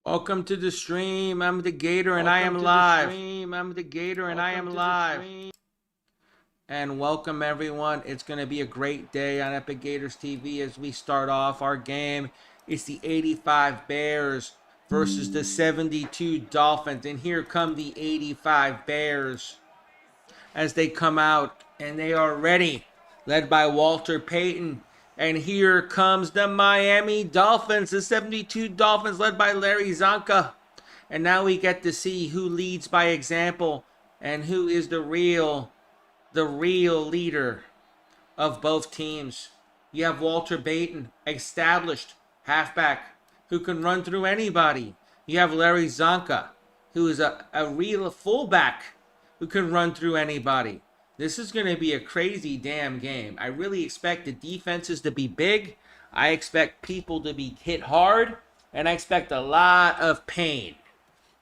Welcome to the stream. I'm the Gator and I am live. I'm the Gator and I am live. And welcome everyone. It's going to be a great day on Epic Gators TV as we start off our game. It's the 85 Bears versus the 72 Dolphins. And here come the 85 Bears as they come out and they are ready, led by Walter Payton. And here comes the Miami Dolphins, the 72 Dolphins led by Larry Csonka. And now we get to see who leads by example and who is the real leader of both teams. You have Walter Payton, established halfback, who can run through anybody. You have Larry Csonka, who is a real fullback who can run through anybody. This is going to be a crazy damn game. I really expect the defenses to be big. I expect people to be hit hard. And I expect a lot of pain.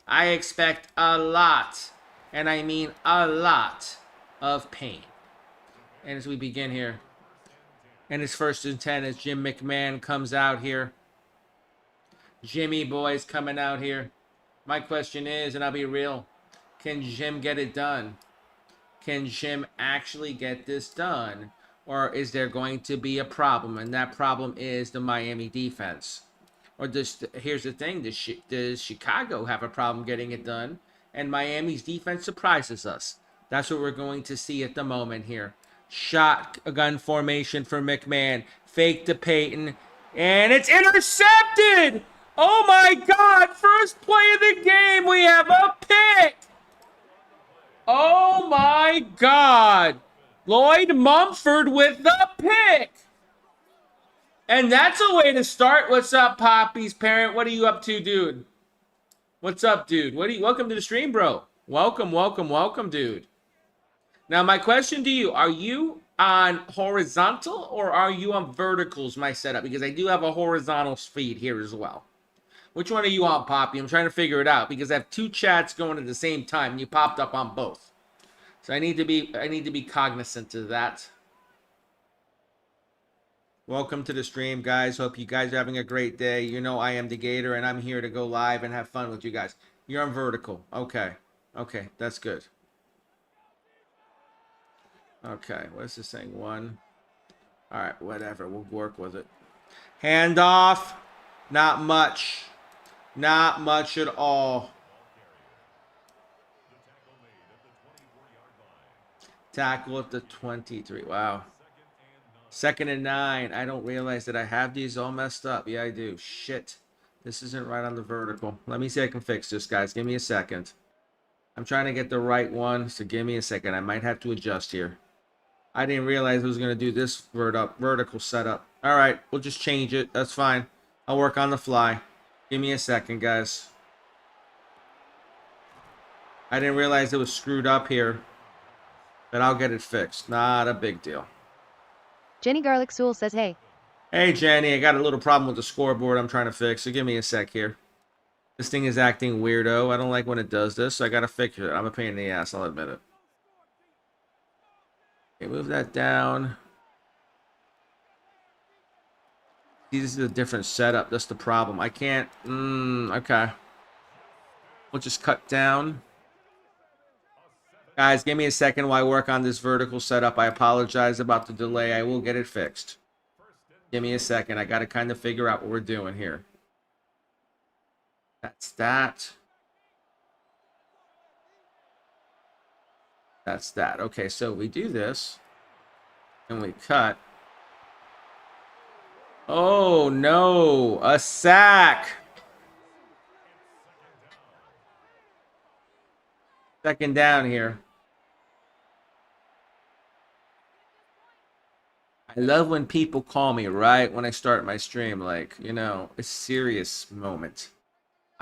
I expect a lot, and I mean a lot, of pain. And as we begin here, and it's 1st and 10 as Jim McMahon comes out here. Jimmy boy's coming out here. My question is, and I'll be real, can Jim get it done? Can Jim actually get this done? Or is there going to be a problem? And that problem is the Miami defense. Or here's the thing, does Chicago have a problem getting it done? And Miami's defense surprises us. That's what we're going to see at the moment here. Shotgun formation for McMahon. Fake to Payton. And it's intercepted! Oh my God! First play of the game, we have a pick! Oh my God! Lloyd Mumford with the pick! And that's a way to start. What's up, Poppy's parent? What are you up to, dude? What's up, dude? Welcome to the stream, bro. Welcome, dude. Now, my question to you, are you on horizontal or are you on verticals, my setup? Because I do have a horizontal feed here as well. Which one are you on, Poppy? I'm trying to figure it out because I have two chats going at the same time and you popped up on both. So I need to be cognizant of that. Welcome to the stream, guys. Hope you guys are having a great day. You know I am the Gator and I'm here to go live and have fun with you guys. You're on vertical. Okay, that's good. Okay, what's this thing? 1. All right, whatever. We'll work with it. Handoff. Not much. Not much at all. Tackle at the 23. Wow. 2nd and 9. I don't realize that I have these all messed up. Yeah, I do. Shit. This isn't right on the vertical. Let me see if I can fix this, guys. Give me a second. I'm trying to get the right one, so give me a second. I might have to adjust here. I didn't realize I was going to do this vertical setup. All right, we'll just change it. That's fine. I'll work on the fly. Give me a second, guys. I didn't realize it was screwed up here, but I'll get it fixed. Not a big deal. Jenny Garlic Sewell says, hey. Hey, Jenny, I got a little problem with the scoreboard I'm trying to fix, so give me a sec here. This thing is acting weirdo. I don't like when it does this, so I got to fix it. I'm a pain in the ass, I'll admit it. Okay, move that down. See, this is a different setup. That's the problem. I can't... okay. We'll just cut down. Guys, give me a second while I work on this vertical setup. I apologize about the delay. I will get it fixed. Give me a second. I got to kind of figure out what we're doing here. That's that. That's that. Okay, so we do this. And we cut. Oh, no. A sack. 2nd down here. I love when people call me right when I start my stream, like, you know, a serious moment.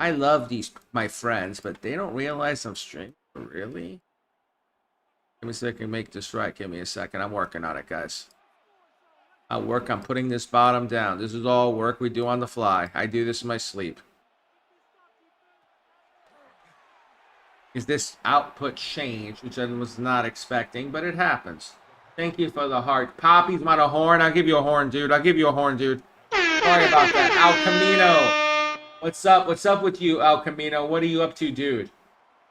I love my friends, but they don't realize I'm streaming. Really? Let me see if I can make this right. Give me a second. I'm working on it, guys. I'll work on putting this bottom down. This is all work we do on the fly. I do this in my sleep. Is this output change, which I was not expecting, but it happens. Thank you for the heart. Poppy's not a horn. I'll give you a horn, dude. I'll give you a horn, dude. Sorry about that. Al Camino. What's up? What's up with you, El Camino? What are you up to, dude?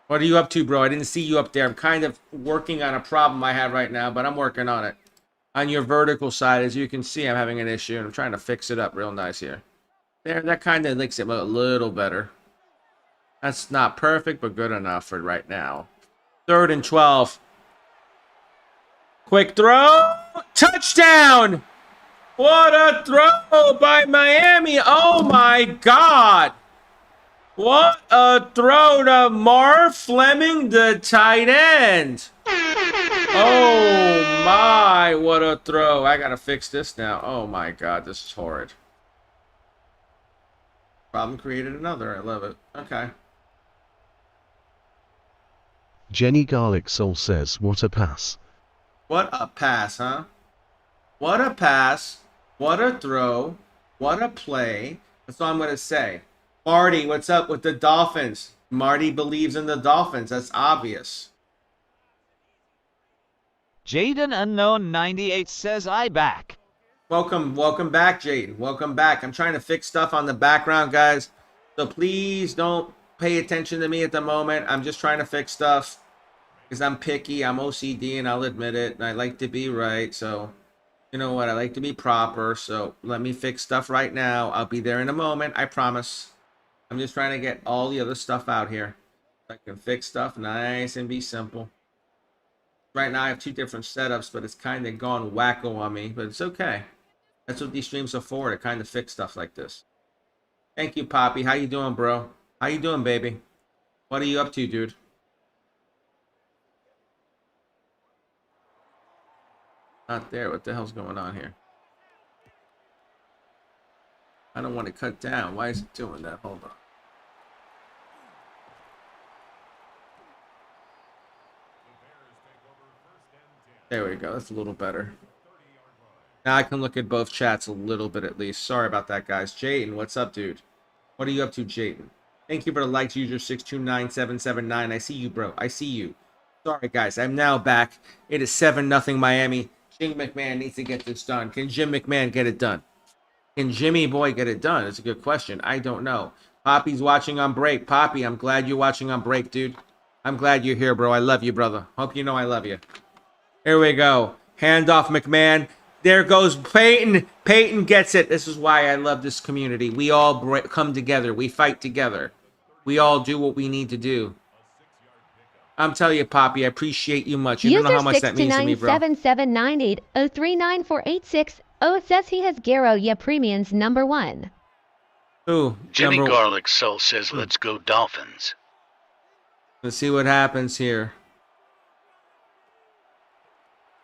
What are you up to, bro? I didn't see you up there. I'm kind of working on a problem I have right now, but I'm working on it. On your vertical side, as you can see, I'm having an issue, and I'm trying to fix it up real nice here. There, that kind of makes it a little better. That's not perfect, but good enough for right now. 3rd and 12. Quick throw. Touchdown! What a throw by Miami. Oh, my God. What a throw to Marv Fleming, the tight end. Oh, my. What a throw. I got to fix this now. Oh, my God. This is horrid. Problem created another. I love it. Okay. Jenny Garlic Soul says, what a pass. What a pass, huh? What a pass. What a throw. What a play. That's all I'm going to say. Marty, what's up with the Dolphins? Marty believes in the Dolphins. That's obvious. Jaden Unknown 98 says I back. Welcome back, Jaden. Welcome back. I'm trying to fix stuff on the background, guys. So please don't pay attention to me at the moment. I'm just trying to fix stuff because I'm picky. I'm OCD, and I'll admit it. And I like to be right. So, you know what? I like to be proper. So let me fix stuff right now. I'll be there in a moment. I promise. I'm just trying to get all the other stuff out here. I can fix stuff nice and be simple. Right now I have 2 different setups, but it's kind of gone wacko on me. But it's okay. That's what these streams are for, to kind of fix stuff like this. Thank you, Poppy. How you doing, bro? How you doing, baby? What are you up to, dude? Not there. What the hell's going on here? I don't want to cut down. Why is it doing that? Hold on. There we go. That's a little better. Now I can look at both chats a little bit at least. Sorry about that, guys. Jaden, what's up, dude? What are you up to, Jaden? Thank you for the likes, user 629779. I see you, bro. I see you. Sorry, guys. I'm now back. It is 7-0 Miami. Jim McMahon needs to get this done. Can Jim McMahon get it done? Can Jimmy Boy get it done? It's a good question. I don't know. Poppy's watching on break. Poppy, I'm glad you're watching on break, dude. I'm glad you're here, bro. I love you, brother. Hope you know I love you. Here we go. Handoff, McMahon. There goes Payton. Payton gets it. This is why I love this community. We all come together. We fight together. We all do what we need to do. I'm telling you, Poppy, I appreciate you much. You don't know how much that means to me, bro. User 697798039486 says he has Garo Ya Premium's #1. Ooh, Jenny Garlic Soul says, let's go Dolphins. Let's see what happens here.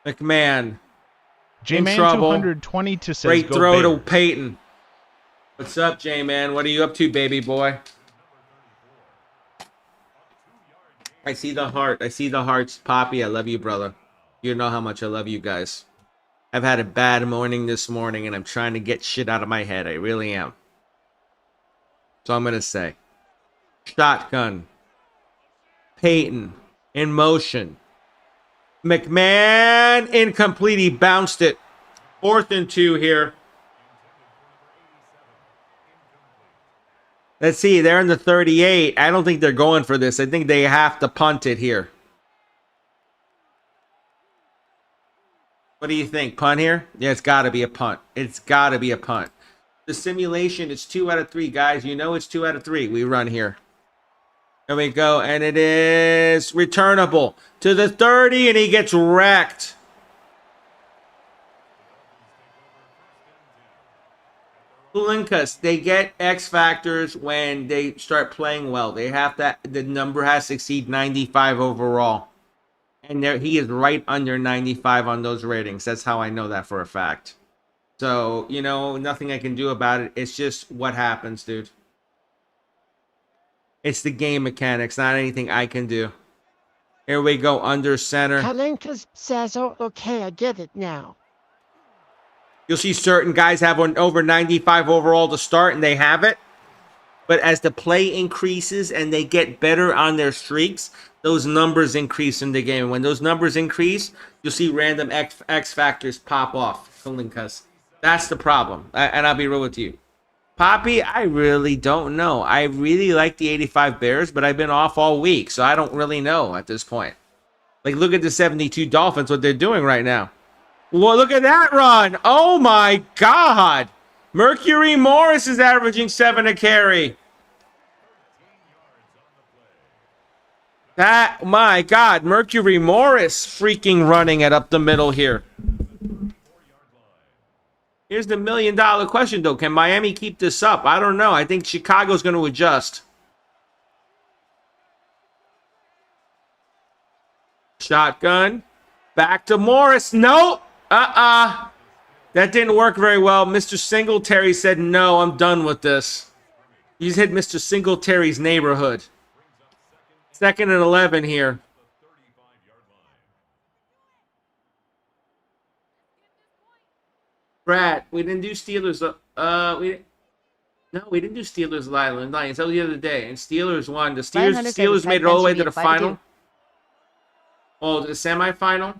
McMahon. J-Man 222 says Great go throw Bears. to Payton. What's up, J-Man? What are you up to, baby boy? I see the heart. I see the hearts. Poppy, I love you, brother. You know how much I love you guys. I've had a bad morning this morning, and I'm trying to get shit out of my head. I really am. So I'm going to say. Shotgun. Payton. In motion. McMahon. Incomplete. He bounced it. 4th and 2 here. Let's see. They're in the 38. I don't think they're going for this. I think they have to punt it here. What do you think? Punt here? Yeah, it's got to be a punt. It's got to be a punt. The simulation is 2 out of 3, guys. You know it's 2 out of 3. We run here. There we go. And it is returnable to the 30, and he gets wrecked. Kulinkas, they get X factors when they start playing well. They have to, the number has to exceed 95 overall. And there, he is right under 95 on those ratings. That's how I know that for a fact. So, you know, nothing I can do about it. It's just what happens, dude. It's the game mechanics, not anything I can do. Here we go, under center. Kalinka says, oh, okay, I get it now. You'll see certain guys have an over 95 overall to start, and they have it. But as the play increases and they get better on their streaks, those numbers increase in the game. When those numbers increase, you'll see random X factors pop off. Kalinkas. That's the problem. And I'll be real with you. Poppy, I really don't know. I really like the 85 Bears, but I've been off all week, so I don't really know at this point. Like, look at the 72 Dolphins, what they're doing right now. Well, look at that run. Oh, my God. Mercury Morris is averaging 7 a carry. That, my God, Mercury Morris freaking running it up the middle here. Here's the $1 million question, though. Can Miami keep this up? I don't know. I think Chicago's going to adjust. Shotgun. Back to Morris. No. That didn't work very well. Mr. Singletary said, no, I'm done with this. He's hit Mr. Singletary's neighborhood. 2nd and 11 here. Brad, we didn't do Steelers. We didn't do Steelers Lions. That was the other day. And Steelers won. The Steelers made it all the way to the final. Oh, the semifinal?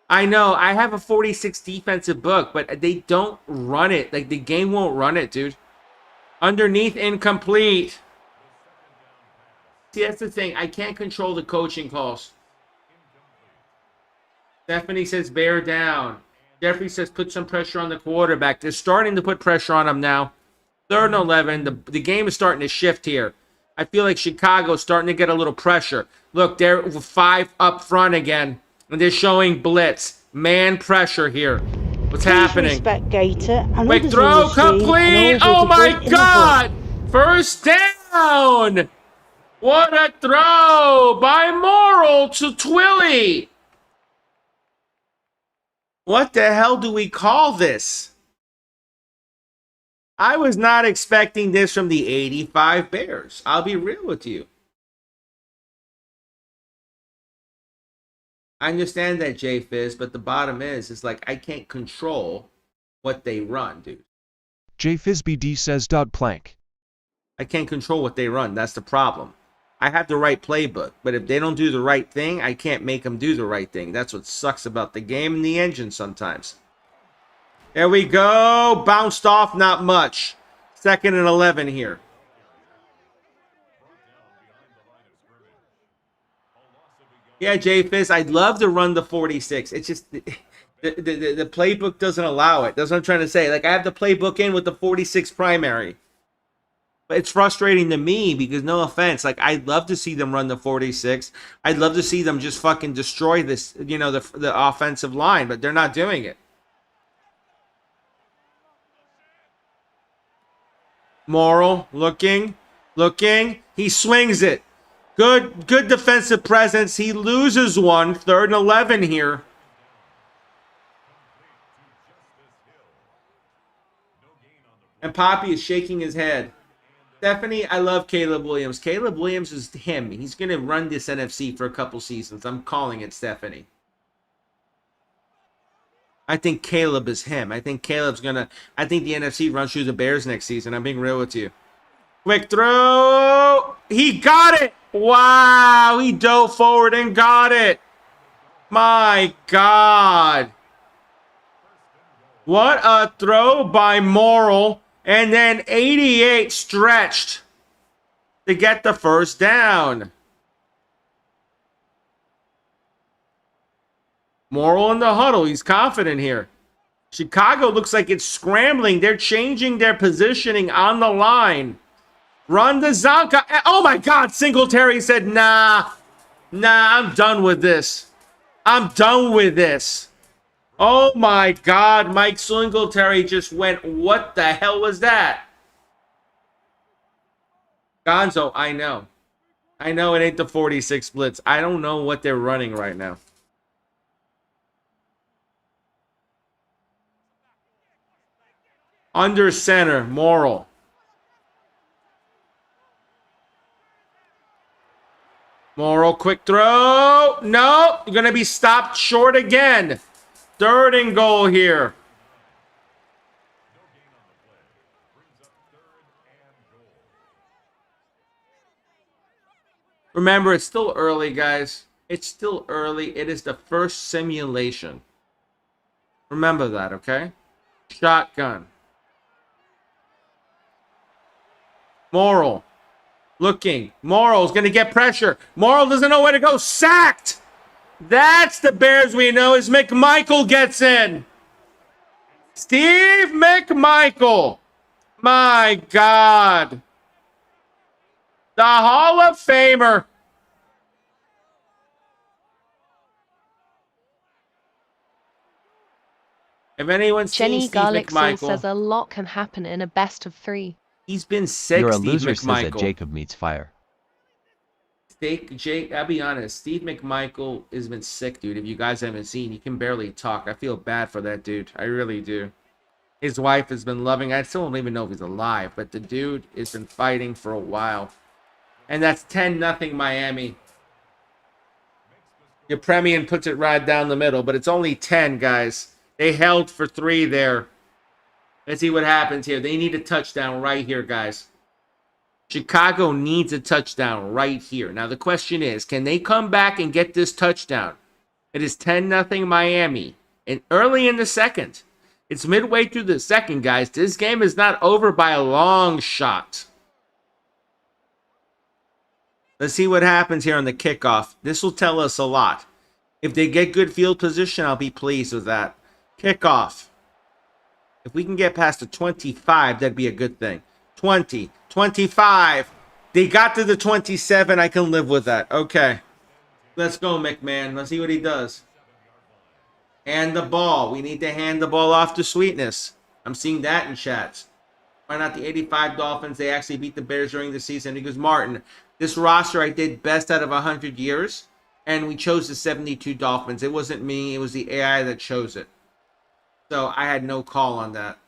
I know. I have a 46 defensive book, but they don't run it. Like, the game won't run it, dude. Underneath, incomplete. See, that's the thing. I can't control the coaching calls. Stephanie says, bear down. Jeffrey says, put some pressure on the quarterback. They're starting to put pressure on him now. 3rd and 11. The game is starting to shift here. I feel like Chicago's starting to get a little pressure. Look, they're 5 up front again. And they're showing blitz. Man pressure here. What's happening? Respect Gator. Quick throw, complete. Oh, my God. First down. What a throw by Morrill to Twilly. What the hell do we call this? I was not expecting this from the 85 Bears. I'll be real with you. I understand that, J-Fizz, but the bottom is like I can't control what they run, dude. JFizzBD says .plank. I can't control what they run. That's the problem. I have the right playbook, but if they don't do the right thing, I can't make them do the right thing. That's what sucks about the game and the engine sometimes. There we go. Bounced off, not much. 2nd and 11 here. Yeah, J-Fizz, I'd love to run the 46. It's just the playbook doesn't allow it. That's what I'm trying to say. Like, I have the playbook in with the 46 primary. But it's frustrating to me because, no offense, like, I'd love to see them run the 46. I'd love to see them just fucking destroy this, you know, the offensive line, but they're not doing it. Morrill looking. He swings it. Good defensive presence. He loses one. 3rd and 11 here. And Poppy is shaking his head. Stephanie, I love Caleb Williams. Caleb Williams is him. He's going to run this NFC for a couple seasons. I'm calling it, Stephanie. I think Caleb is him. I think Caleb's going to... I think the NFC runs through the Bears next season. I'm being real with you. Quick throw. He got it. Wow. He dove forward and got it. My God. What a throw by Morrill. And then 88 stretched to get the first down. Morrill in the huddle. He's confident here. Chicago looks like it's scrambling. They're changing their positioning on the line. Run to Csonka. Oh, my God. Singletary said, nah, I'm done with this. Oh, my God. Mike Singletary just went, what the hell was that? Gonzo, I know. I know it ain't the 46 blitz. I don't know what they're running right now. Under center, Morrill. Morrill, quick throw. No, you're going to be stopped short again. 3rd and goal here. Remember, it's still early, guys. It's still early. It is the first simulation. Remember that, okay? Shotgun. Morrill. Looking. Morrill's going to get pressure. Morrill doesn't know where to go. Sacked! That's the Bears we know as McMichael gets in. Steve McMichael. My God. The Hall of Famer. If anyone's seen Jenny Steve Garlic Sauce McMichael, says a lot can happen in a best of 3. he's been sick, You're a Steve loser, says that McMichael. Jacob meets fire. Jake, I'll be honest. Steve McMichael has been sick, dude. If you guys haven't seen, he can barely talk. I feel bad for that dude. I really do. His wife has been loving. I still don't even know if he's alive, but the dude has been fighting for a while. And that's 10-0 Miami. Your Premium puts it right down the middle, but it's only 10, guys. They held for 3 there. Let's see what happens here. They need a touchdown right here, guys. Chicago needs a touchdown right here. Now, the question is, can they come back and get this touchdown? It is 10-0 Miami. And early in the second. It's midway through the second, guys. This game is not over by a long shot. Let's see what happens here on the kickoff. This will tell us a lot. If they get good field position, I'll be pleased with that. Kickoff. If we can get past the 25, that'd be a good thing. 20, 25. They got to the 27. I can live with that. Okay. Let's go, McMahon. Let's see what he does. Hand the ball. We need to hand the ball off to Sweetness. I'm seeing that in chats. Why not the 85 Dolphins? They actually beat the Bears during the season. He goes, Martin, this roster I did best out of 100 years, and we chose the 72 Dolphins. It wasn't me. It was the AI that chose it. So I had no call on that.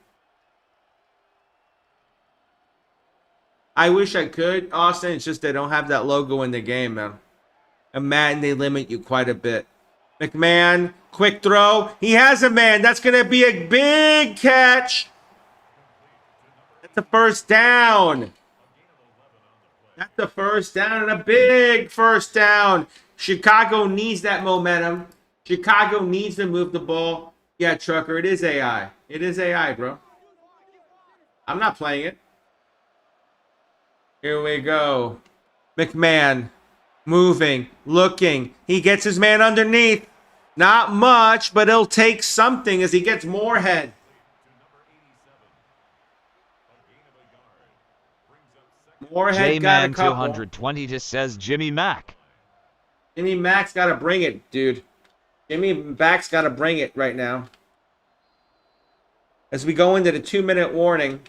I wish I could, Austin. It's just they don't have that logo in the game, man. And Madden, they limit you quite a bit. McMahon, quick throw. He has a man. That's going to be a big catch. That's a first down. That's the first down and a big first down. Chicago needs that momentum. Chicago needs to move the ball. Yeah, Trucker, it is AI. It is AI, bro. I'm not playing it. Here we go. McMahon moving, looking. He gets his man underneath. Not much, but he'll take something as he gets Moorhead. Moorhead got a couple. J-Man 220 just says Jimmy Mack. Jimmy Mack's got to bring it, dude. Jimmy Mack's got to bring it right now. As we go into the 2-minute warning.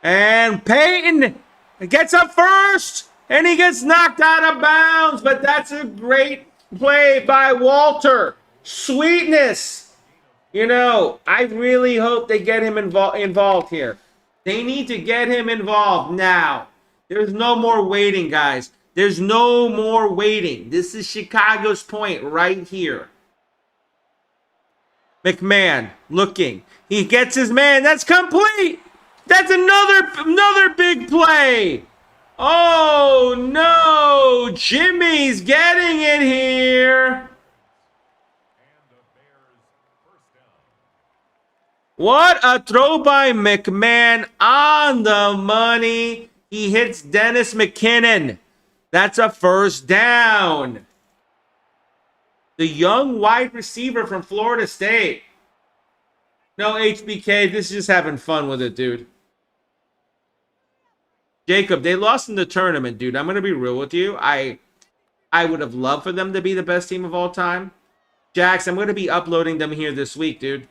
And Payton gets up first. And he gets knocked out of bounds. But that's a great play by Walter. Sweetness. You know, I really hope they get him involved here. They need to get him involved now. There's no more waiting, guys. There's no more waiting. This is Chicago's point right here. McMahon looking. He gets his man. That's complete. That's another big play. Oh, no. Jimmy's getting it here. What a throw by McMahon on the money. He hits Dennis McKinnon. That's a first down. The young wide receiver from Florida State. No, HBK, this is just having fun with it, dude. Jacob, they lost in the tournament, dude. I'm going to be real with you. I would have loved for them to be the best team of all time. Jax, I'm going to be uploading them here this week, dude.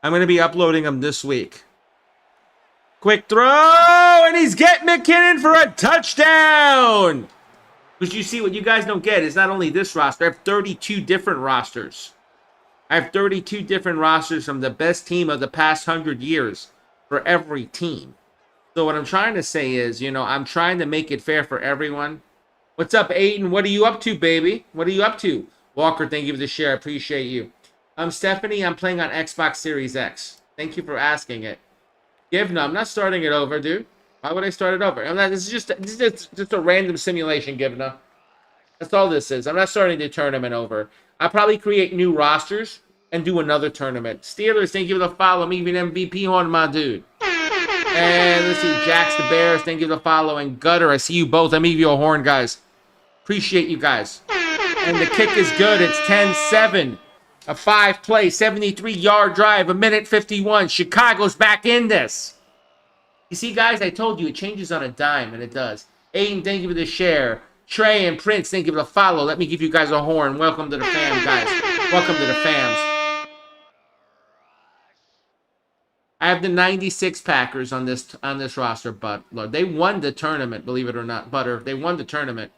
I'm going to be uploading them this week. Quick throw, and he's getting McKinnon for a touchdown. Because you see, what you guys don't get is not only this roster. I have 32 different rosters. I have 32 different rosters from the best team of the past 100 years for every team. So what I'm trying to say is, you know, I'm trying to make it fair for everyone. What's up, Aiden? What are you up to, baby? What are you up to? Walker, thank you for the share. I appreciate you. Stephanie, I'm playing on Xbox Series X. Thank you for asking it. Givna, I'm not starting it over, dude. Why would I start it over? This is just a random simulation, Givna. That's all this is. I'm not starting the tournament over. I'll probably create new rosters and do another tournament. Steelers, thank you for the follow. I'm even MVP on my dude. And let's see, Jax the Bears, thank you for the follow. And Gutter, I see you both. I'm give you a horn, guys. Appreciate you guys. And the kick is good. It's 10-7. A 5-play, 73-yard drive, a minute 51. Chicago's back in this. You see, guys, I told you it changes on a dime, and it does. Aiden, thank you for the share. Trey and Prince, thank you for the follow. Let me give you guys a horn. Welcome to the fam, guys. Welcome to the fams. I have the 96 Packers on this roster, but Lord, they won the tournament, believe it or not. Butter, they won the tournament.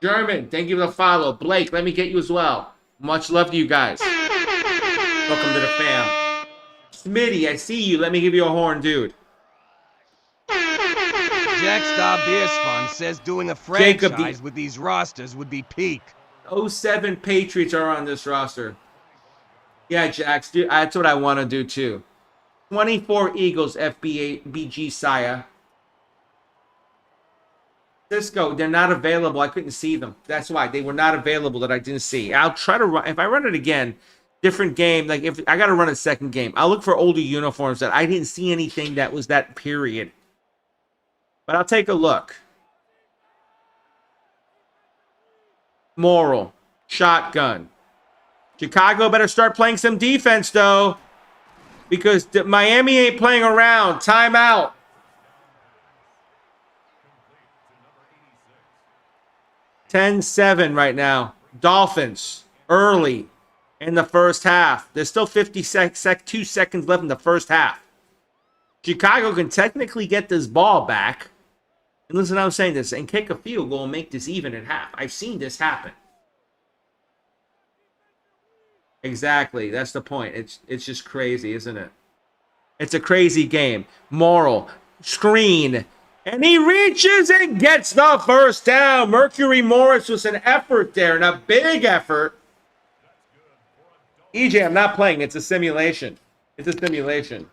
German, thank you for the follow. Blake, let me get you as well. Much love to you guys. Welcome to the fam. Smitty, I see you. Let me give you a horn, dude. Jack Star Beers Fund says doing a franchise with these rosters would be peak. 07 Patriots are on this roster. Yeah, Jax, dude, that's what I want to do too. 24 Eagles, FBG Saya. Cisco, they're not available. I couldn't see them. That's why they were not available that I didn't see. I'll try to run. If I run it again, different game. Like if I got to run a second game, I'll look for older uniforms that I didn't see anything that was that period. But I'll take a look. Moral. Shotgun. Chicago better start playing some defense, though. Because Miami ain't playing around. Timeout. 10-7 right now. Dolphins. Early in the first half. There's still 2 seconds left in the first half. Chicago can technically get this ball back. And listen, I'm saying this, and kick a field goal and make this even at half. I've seen this happen. Exactly. That's the point. It's just crazy, isn't it? It's a crazy game. Moral. Screen. And he reaches and gets the first down. Mercury Morris was an effort there, and a big effort. EJ, I'm not playing. It's a simulation. It's a simulation.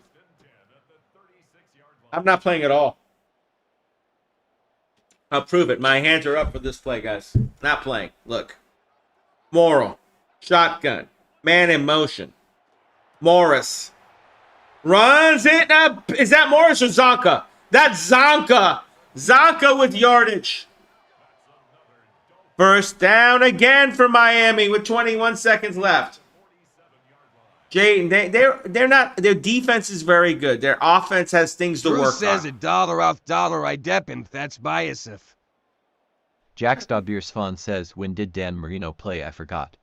I'm not playing at all. I'll prove it. My hands are up for this play, guys. Not playing. Look. Moral. Shotgun. Man in motion. Morris. Runs it. Is that Morris or Csonka? That's Csonka. Csonka with yardage. First down again for Miami with 21 seconds left. Jayden, they're not. Their defense is very good. Their offense has things to work on. Bruce says a dollar off dollar I depend. That's biasif. Jax.Beers Fun says, when did Dan Marino play? I forgot.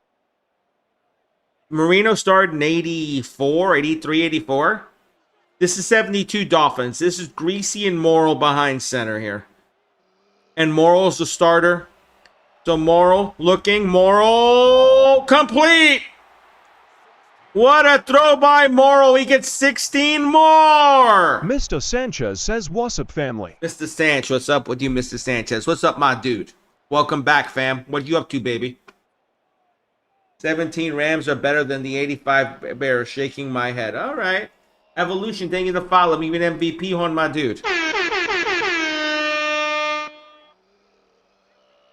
Marino started in 84, 83, 84. This is 72 Dolphins. This is Greasy and Morrill behind center here. And Morrill's the starter. So Morrill looking. Morrill complete. What a throw by Morrill. He gets 16 more. Mr. Sanchez says, what's up, family? Mr. Sanchez, what's up with you, Mr. Sanchez? What's up, my dude? Welcome back, fam. What you up to, baby? 17 Rams are better than the 85 Bears. Shaking my head. All right. Evolution, thank you to follow me. Even MVP on my dude.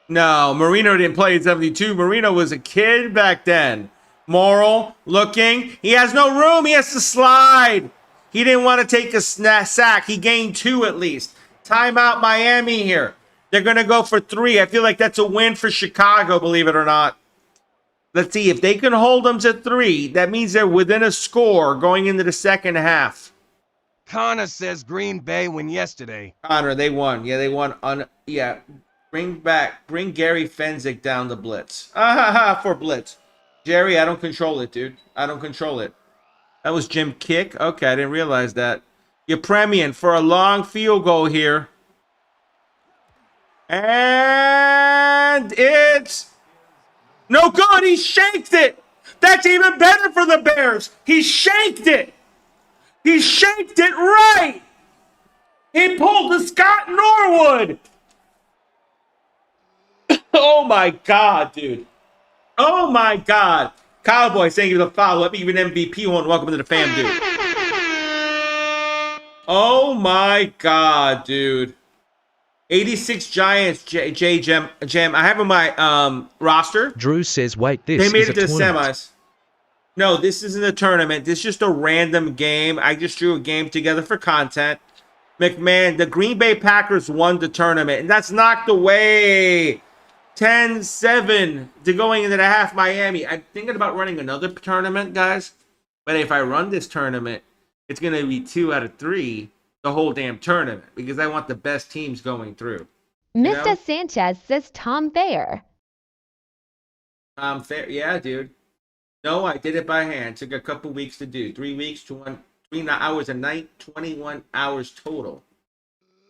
No, Marino didn't play in 72. Marino was a kid back then. Morrill looking. He has no room. He has to slide. He didn't want to take a sack. He gained 2 at least. Timeout Miami here. They're going to go for 3. I feel like that's a win for Chicago, believe it or not. Let's see. If they can hold them to 3, that means they're within a score going into the second half. Connor says Green Bay win yesterday. Connor, they won. Yeah, they won. Bring Gary Fenzik down the blitz. For blitz. Jerry, I don't control it, dude. I don't control it. That was Jim Kick? Okay, I didn't realize that. You're premium for a long field goal here. And it's no good. He shaked it. That's even better for the Bears. He shaked it. He shaked it right. He pulled the Scott Norwood. Oh, my God, dude. Oh, my God. Cowboys, thank you for the follow. Let me give you an MVP one. Welcome to the fam, dude. Oh, my God, dude. 86 Giants, Jam. I have on my roster. Drew says, wait, this They made is it to a the tournament. semis. No, this isn't a tournament. This is just a random game. I just drew a game together for content. McMahon, the Green Bay Packers won the tournament, and that's knocked away. 10-7 to going into the half Miami. I'm thinking about running another tournament, guys. But if I run this tournament, it's going to be 2 out of 3 the whole damn tournament because I want the best teams going through. Mr. Sanchez says Tom Thayer. Fair. Yeah, dude. No, I did it by hand. Took a couple weeks to do. 3 weeks, 3 hours a night, 21 hours total.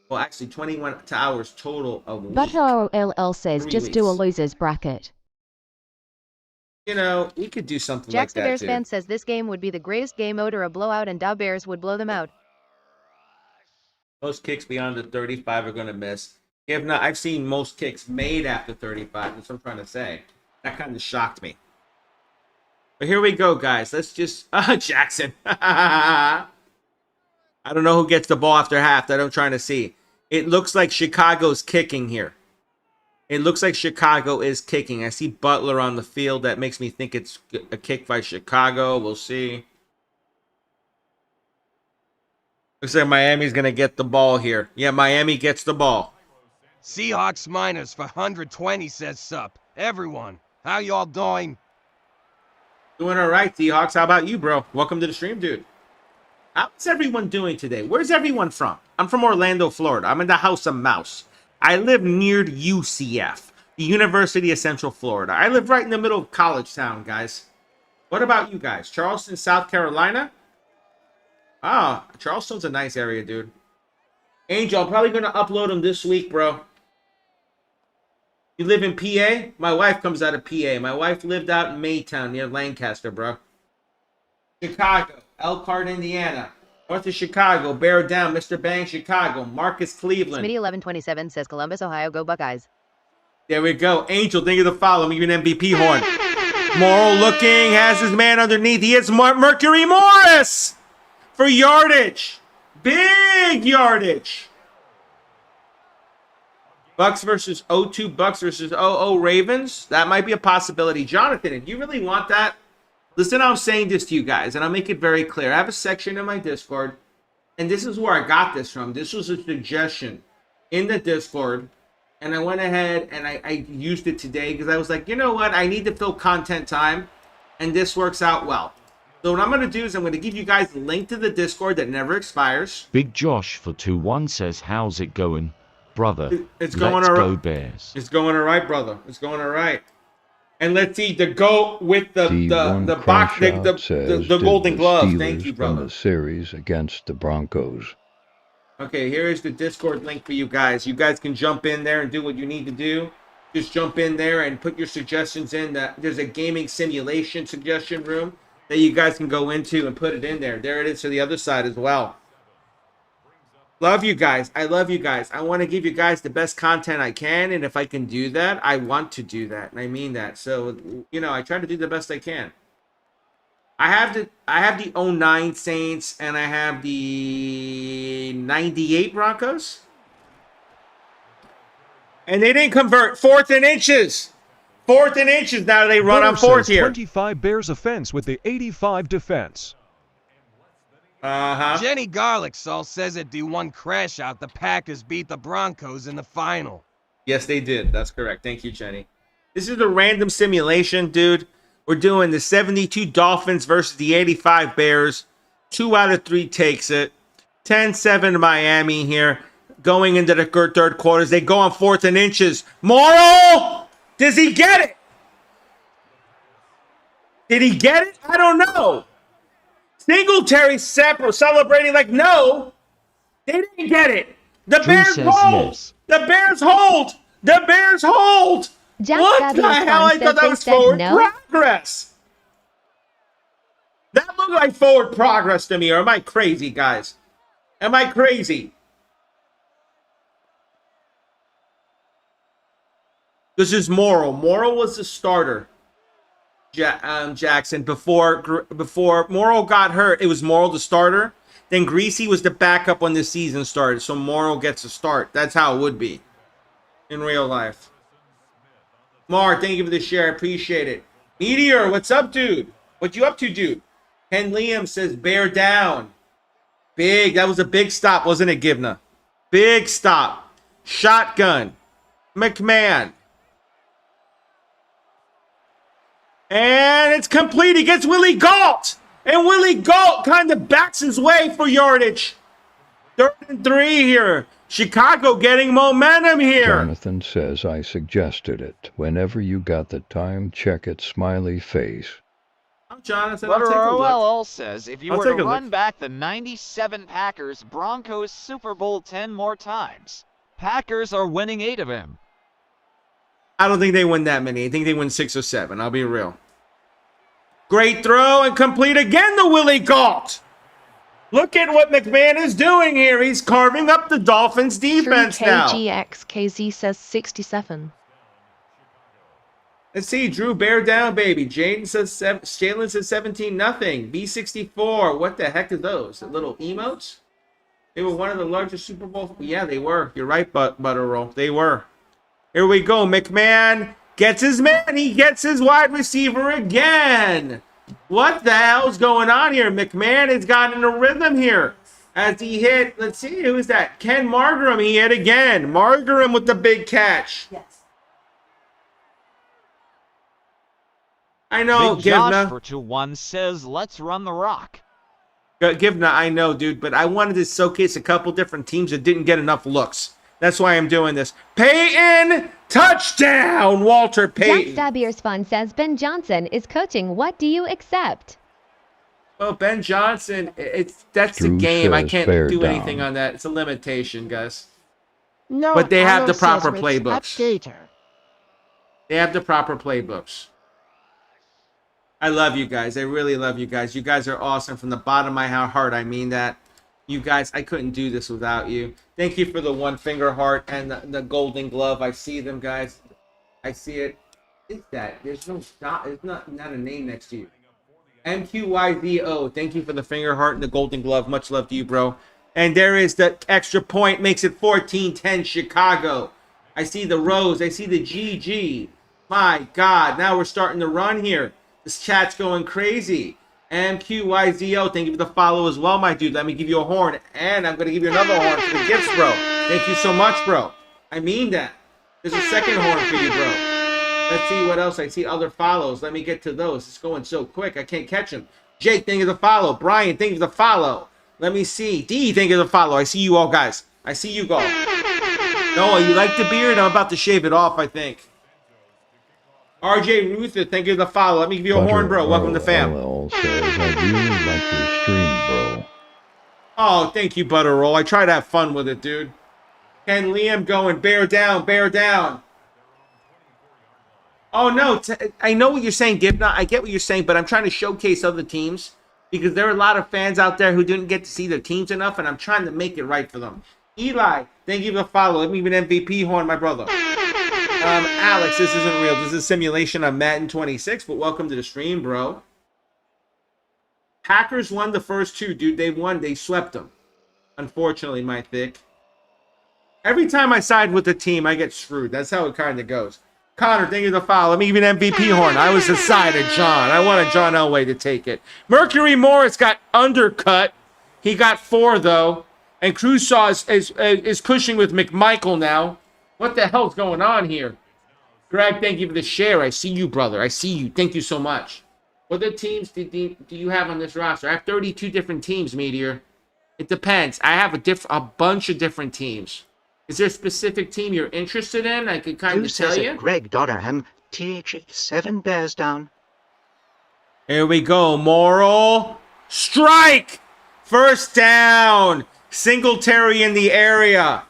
Well, actually, 21 hours total a week. But OLL says 3 just do a weeks. loser's bracket. You know, we could do something Jax like the that, Bears too. fan says this game would be the greatest game mode or a blowout and Dow Bears would blow them out. Most kicks beyond the 35 are going to miss. If not, I've seen most kicks made after 35. That's what I'm trying to say. That kind of shocked me. But here we go, guys. Let's just... Jackson. I don't know who gets the ball after half. That I'm trying to see. It looks like Chicago's kicking here. It looks like Chicago is kicking. I see Butler on the field. That makes me think it's a kick by Chicago. We'll see. Looks like Miami's going to get the ball here. Yeah, Miami gets the ball. Seahawks miners for 120 says sup. Everyone, how y'all doing? Doing all right, Seahawks. How about you, bro? Welcome to the stream, dude. How's everyone doing today? Where's everyone from? I'm from Orlando, Florida. I'm in the House of Mouse. I live near UCF, the University of Central Florida. I live right in the middle of college town, guys. What about you guys? Charleston, South Carolina? Ah, Charleston's a nice area, dude. Angel, I'm probably going to upload them this week, bro. You live in PA? My wife comes out of PA. My wife lived out in Maytown near Lancaster, bro. Chicago, Elkhart, Indiana. North of Chicago, bear down, Mr. Bang, Chicago. Marcus, Cleveland. Smitty1127 says Columbus, Ohio, go Buckeyes. There we go. Angel, thank you for following. Give you an MVP horn. Morrow looking, has his man underneath. He hits Mercury Morris for yardage. Big yardage. Bucks versus 0-2 Bucks versus 0-0 Ravens. That might be a possibility. Jonathan, if you really want that, listen, I'm saying this to you guys, and I'll make it very clear. I have a section in my Discord, and this is where I got this from. This was a suggestion in the Discord, and I went ahead and I used it today because I was like, you know what? I need to fill content time, and this works out well. So what I'm going to do is I'm going to give you guys a link to the Discord that never expires. Big Josh for 2-1 says, how's it going, brother? It's going Let's all right. go Bears. It's going all right, brother. It's going all right. And let's see the goat with the box, the golden glove. Thank you, brother. The series against the Broncos. Okay, here is the Discord link for you guys. You guys can jump in there and do what you need to do. Just jump in there and put your suggestions in. There's a gaming simulation suggestion room that you guys can go into and put it in there. There it is to the other side as well. Love you guys. I love you guys. I want to give you guys the best content I can, and if I can do that, I want to do that, and I mean that. So, you know, I try to do the best I can. I have the 09 Saints, and I have the 98 Broncos. And they didn't convert. 4th and inches. 4th and inches. Now they run on 4th here. 25 Bears offense with the 85 defense. Jenny Garlic Sauce says at D1 Crash Out, the Packers beat the Broncos in the final. Yes, they did. That's correct. Thank you, Jenny. This is a random simulation, dude. We're doing the 72 Dolphins versus the 85 Bears. 2 out of 3 takes it. 10-7 Miami here. Going into the third quarters. They go on 4th and inches. Morrow! Does he get it? Did he get it? I don't know. Singletary celebrating like, no, they didn't get it. The Drew Bears says hold. yes. The Bears hold. The Bears hold. Jack What the hell? I thought that was forward progress. That looked like forward progress to me. Or am I crazy, guys? Am I crazy? This is Morrow. Morrow was the starter. Jackson, before Morrow got hurt, it was Morrow the starter. Then Greasy was the backup when the season started, so Morrow gets a start. That's how it would be. in real life. Mark, thank you for the share. I appreciate it. Meteor, what's up, dude? What you up to, dude? Ken Liam says bear down. Big. That was a big stop, wasn't it, Givna? Big stop. Shotgun. McMahon. And it's complete. He gets Willie Gault. And Willie Gault kind of backs his way for yardage. 3rd and 3 here. Chicago getting momentum here. Jonathan says I suggested it. Whenever you got the time, check it. Smiley face. Jonathan, Butterwell says if you were to run back the 97 Packers Broncos Super Bowl 10 more times, Packers are winning 8 of them. I don't think they win that many. I think they win 6 or 7. I'll be real. Great throw and complete again to Willie Gault. Look at what McMahon is doing here. He's carving up the Dolphins defense now. KGXKZ says 67. Let's see. Drew, bear down, baby. Jalen says 17-0. B64. What the heck are those? The little emotes? They were one of the largest Super Bowl. Yeah, they were. You're right, Butterroll. They were. Here we go. McMahon gets his man. He gets his wide receiver again. What the hell's going on here? McMahon has gotten a rhythm here as he hit. Let's see. Who is that? Ken Margram. He hit again. Margram with the big catch. Yes. I know, Big Josh Givna. for 2-1 says, let's run the rock. Givna, I know, dude, but I wanted to showcase a couple different teams that didn't get enough looks. That's why I'm doing this. Payton, touchdown, Walter Payton. Jack Sabier's Fun says Ben Johnson is coaching. What do you accept? Well, Ben Johnson, that's the Drew game. I says can't bear do down. anything on that. It's a limitation, guys. No, But they have Arlo the proper says with playbooks. Gator. They have the proper playbooks. I love you guys. I really love you guys. You guys are awesome from the bottom of my heart. I mean that. You guys, I couldn't do this without you. Thank you for the 1-finger heart and the golden glove. I see them, guys. I see it. Is that? There's no stop. There's not a name next to you. MQYZO. Thank you for the finger heart and the golden glove. Much love to you, bro. And there is the extra point. Makes it 14-10 Chicago. I see the rose. I see the GG. My God. Now we're starting to run here. This chat's going crazy. MQYZO, thank you for the follow as well, my dude. Let me give you a horn. And I'm going to give you another horn for the gifts, bro. Thank you so much, bro. I mean that. There's a second horn for you, bro. Let's see what else. I see other follows. Let me get to those. It's going so quick. I can't catch them. Jake, thank you for the follow. Brian, thank you for the follow. Let me see. D, thank you for the follow. I see you all, guys. I see you all. Noah, you like the beard? I'm about to shave it off, I think. RJ Ruther, thank you for the follow. Let me give you a horn, bro. Welcome to fam. LL says, I really like your stream, bro. Oh, thank you, Butterroll. I try to have fun with it, dude. Ken Liam going, bear down, bear down. Oh, no. I know what you're saying, Gibna. I get what you're saying, but I'm trying to showcase other teams because there are a lot of fans out there who didn't get to see their teams enough, and I'm trying to make it right for them. Eli, thank you for the follow. Let me give an MVP horn, my brother. Alex, this isn't real. This is a simulation on Madden 26, but welcome to the stream, bro. Packers won the first 2, dude. They won. They swept them. Unfortunately, my thick. Every time I side with the team, I get screwed. That's how it kind of goes. Connor, thank you for the follow. Let me give you an MVP horn. I was the side of John. I wanted John Elway to take it. Mercury Morris got undercut. He got 4, though. And Crusaw is pushing with McMichael now. What the hell's going on here? Greg, thank you for the share. I see you, brother. I see you. Thank you so much. What other teams do you have on this roster? I have 32 different teams, Meteor. It depends. I have a bunch of different teams. Is there a specific team you're interested in? I could kind of tell you. Greg Dodderham, TH7 bears down. Here we go. Moral strike. First down. Singletary in the area.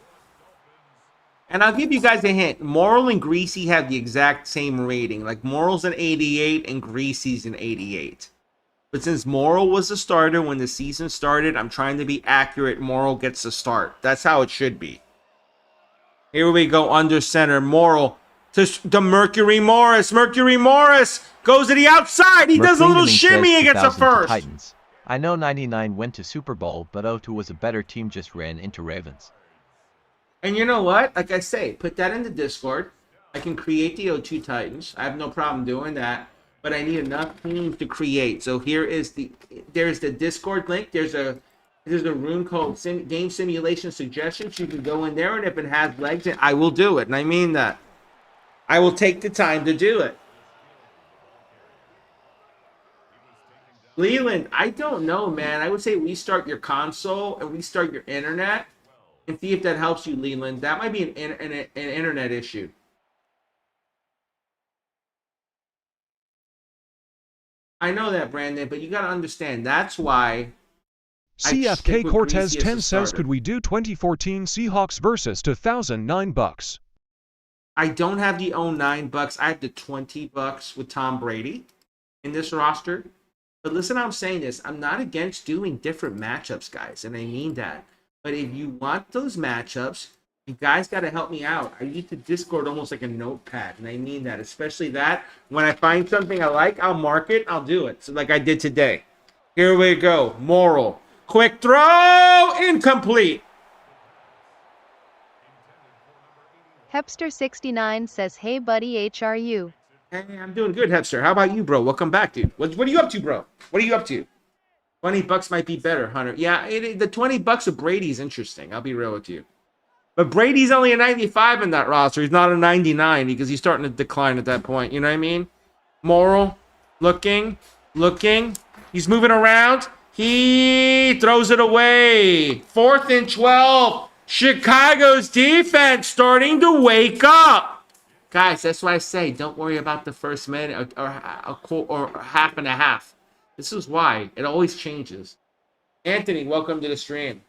And I'll give you guys a hint. Moral and Greasy have the exact same rating. Like Moral's an 88 and Greasy's an 88. But since Moral was the starter when the season started, I'm trying to be accurate. Moral gets the start. That's how it should be. Here we go. Under center. Moral to the Mercury Morris. Mercury Morris goes to the outside. He does a little shimmy and gets a first. Titans. I know 99 went to Super Bowl, but 02 was a better team, just ran into Ravens. And you know what? Like I say, put that in the Discord. I can create the O2 Titans. I have no problem doing that. But I need enough teams to create. So there's the Discord link. There's a room called Game Simulation Suggestions. You can go in there, and if it has legs, I will do it. And I mean that. I will take the time to do it. Leland, I don't know, man. I would say restart your console and restart your internet and see if that helps you, Leland. That might be an internet issue. I know that, Brandon, but you got to understand. That's why. CFK Cortez 10 says, could we do 2014 Seahawks versus $2,009? I don't have the $9. I have the $20 with Tom Brady in this roster. But listen, I'm saying this. I'm not against doing different matchups, guys, and I mean that. But if you want those matchups, you guys got to help me out. I use the Discord almost like a notepad, and I mean that. Especially that when I find something I like, I'll mark it. I'll do it. So like I did today. Here we go. Moral. Quick throw. Incomplete. Hepster69 says, hey buddy, HRU. Hey, I'm doing good, Hepster. How about you, bro? Welcome back, dude. What are you up to, bro? What are you up to? $20 might be better, Hunter. Yeah, the $20 of Brady's interesting. I'll be real with you. But Brady's only a 95 in that roster. He's not a 99 because he's starting to decline at that point. You know what I mean? Moral, looking. He's moving around. He throws it away. 4th and 12. Chicago's defense starting to wake up. Guys, that's why I say don't worry about the first minute or half and a half. This is why. It always changes. Anthony, welcome to the stream.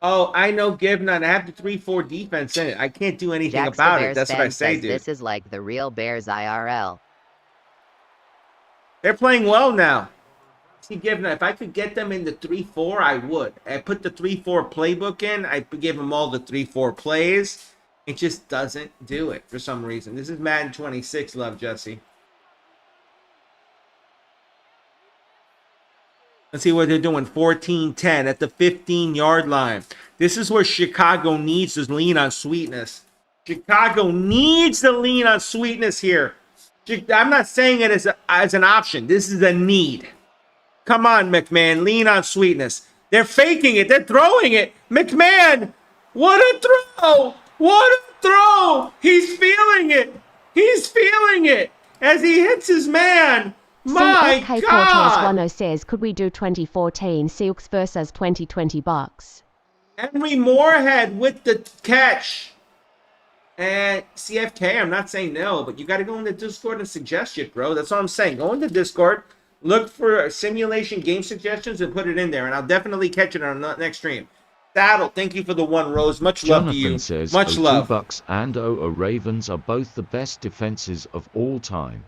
Oh, I know Givnut. I have the 3-4 defense in it. I can't do anything about it. That's what I say, dude. This is like the real Bears IRL. They're playing well now. See, Givnut, if I could get them in the 3-4, I would. I put the 3-4 playbook in. I give them all the 3-4 plays. It just doesn't do it for some reason. This is Madden 26, love, Jesse. Let's see what they're doing. 14-10 at the 15-yard line. This is where Chicago needs to lean on sweetness. Chicago needs to lean on sweetness here. I'm not saying it as an option. This is a need. Come on, McMahon. Lean on sweetness. They're faking it. They're throwing it. McMahon, what a throw. What a throw! He's feeling it. He's feeling it as he hits his man. My CFK God! Cortez 10 says, could we do 2014 Seahawks versus 2020 Bucks? Henry Moorhead with the catch. And CFK, I'm not saying no, but you got to go in the Discord and suggest it, bro. That's all I'm saying. Go in the Discord, look for simulation game suggestions, and put it in there, and I'll definitely catch it on the next stream. Saddle, thank you for the 1 rose. Much love to you. Jonathan says, much love. Bucks and Ravens are both the best defenses of all time.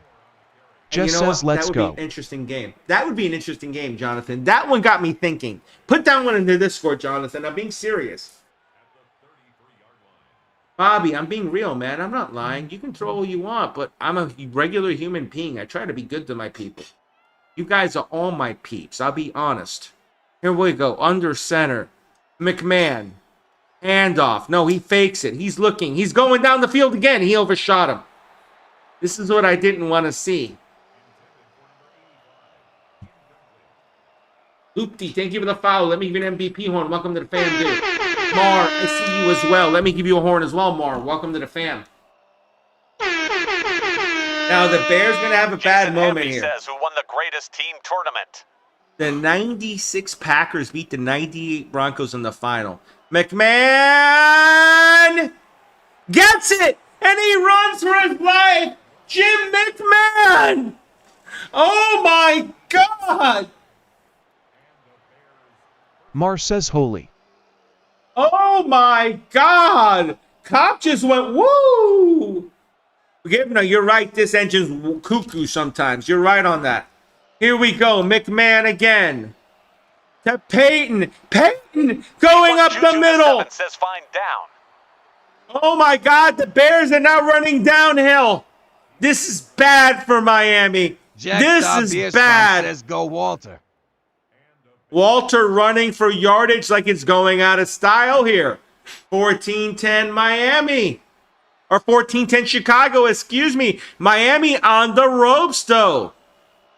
Just says, let's go. That would be an interesting game. That would be an interesting game, Jonathan. That one got me thinking. Put that one in the Discord, Jonathan. I'm being serious. Bobby, I'm being real, man. I'm not lying. You can throw all you want, but I'm a regular human being. I try to be good to my people. You guys are all my peeps. I'll be honest. Here we go. Under center. McMahon. Handoff. No, he fakes it. He's looking. He's going down the field again. He overshot him. This is what I didn't want to see. Oopty, thank you for the follow. Let me give you an MVP horn. Welcome to the fam, dude. Mar, I see you as well. Let me give you a horn as well, Mar. Welcome to the fam. Now, the Bears going to have a bad moment here. Says who won the greatest team tournament. The 96 Packers beat the 98 Broncos in the final. McMahon gets it, and he runs for his life. Jim McMahon. Oh, my God. Mar says holy. Oh, my God. Cop just went, woo. No, you're right. This engine's cuckoo sometimes. You're right on that. Here we go. McMahon again. To Payton. Payton going up the middle. Says find down. Oh, my God. The Bears are now running downhill. This is bad for Miami. This is bad. Says go Walter. Walter running for yardage like it's going out of style here. 14-10 Miami. Or 14-10 Chicago, excuse me. Miami on the ropes, though.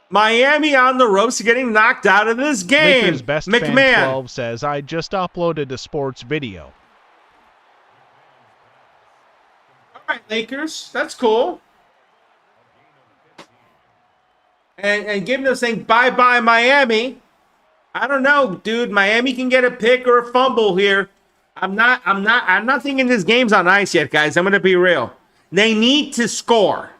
Miami on the ropes, getting knocked out of this game. Lakers Best Fan 12 says, I just uploaded a sports video. All right, Lakers. That's cool. And giving us saying bye-bye Miami. I don't know, dude. Miami can get a pick or a fumble here. I'm not thinking this game's on ice yet, guys. I'm gonna be real. They need to score.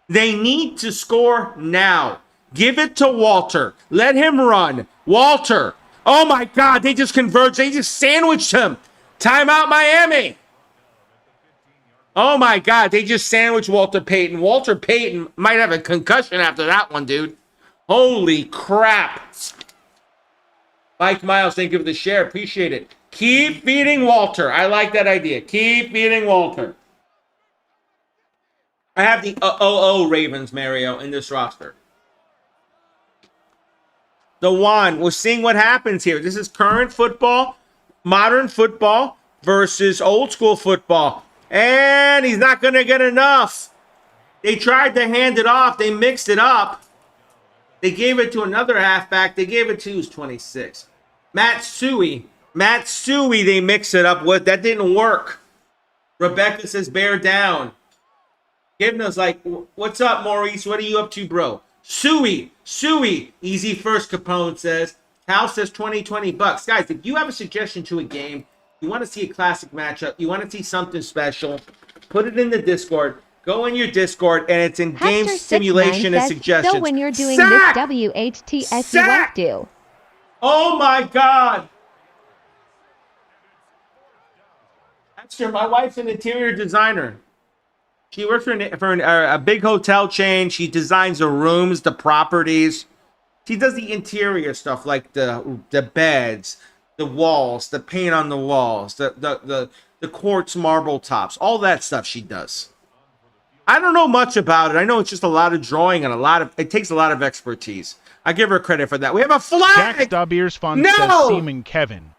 They need to score now. Give it to Walter. Let him run. Walter. Oh my God, they just converged. They just sandwiched him. Timeout Miami. Oh my God, they just sandwiched Walter Payton. Walter Payton might have a concussion after that one, dude. Holy crap. Mike Miles, thank you for the share. Appreciate it. Keep feeding Walter. I like that idea. Keep feeding Walter. I have the Ravens, Mario, in this roster. The one. We're seeing what happens here. This is current football, modern football versus old school football. And he's not going to get enough. They tried to hand it off. They mixed it up. They gave it to another halfback. They gave it to who's 26. Matt Suey, they mix it up with. That didn't work. Rebecca says, bear down. Giving us like, what's up, Maurice? What are you up to, bro? Suey. Easy first, Capone says. Cal says $20 bucks. Guys, if you have a suggestion to a game, you want to see a classic matchup, you want to see something special, put it in the Discord. Go in your Discord, and it's in game simulation and suggestions. So when you're doing this WHTS do. Oh my God. Esther, my wife's an interior designer. She works for a big hotel chain. She designs the rooms, the properties. She does the interior stuff like the beds, the walls, the paint on the walls, the quartz marble tops, all that stuff she does. I don't know much about it. I know it's just a lot of drawing and it takes a lot of expertise. I give her credit for that. We have a flag! Jack Stubbeers Fun says Seaman Kevin.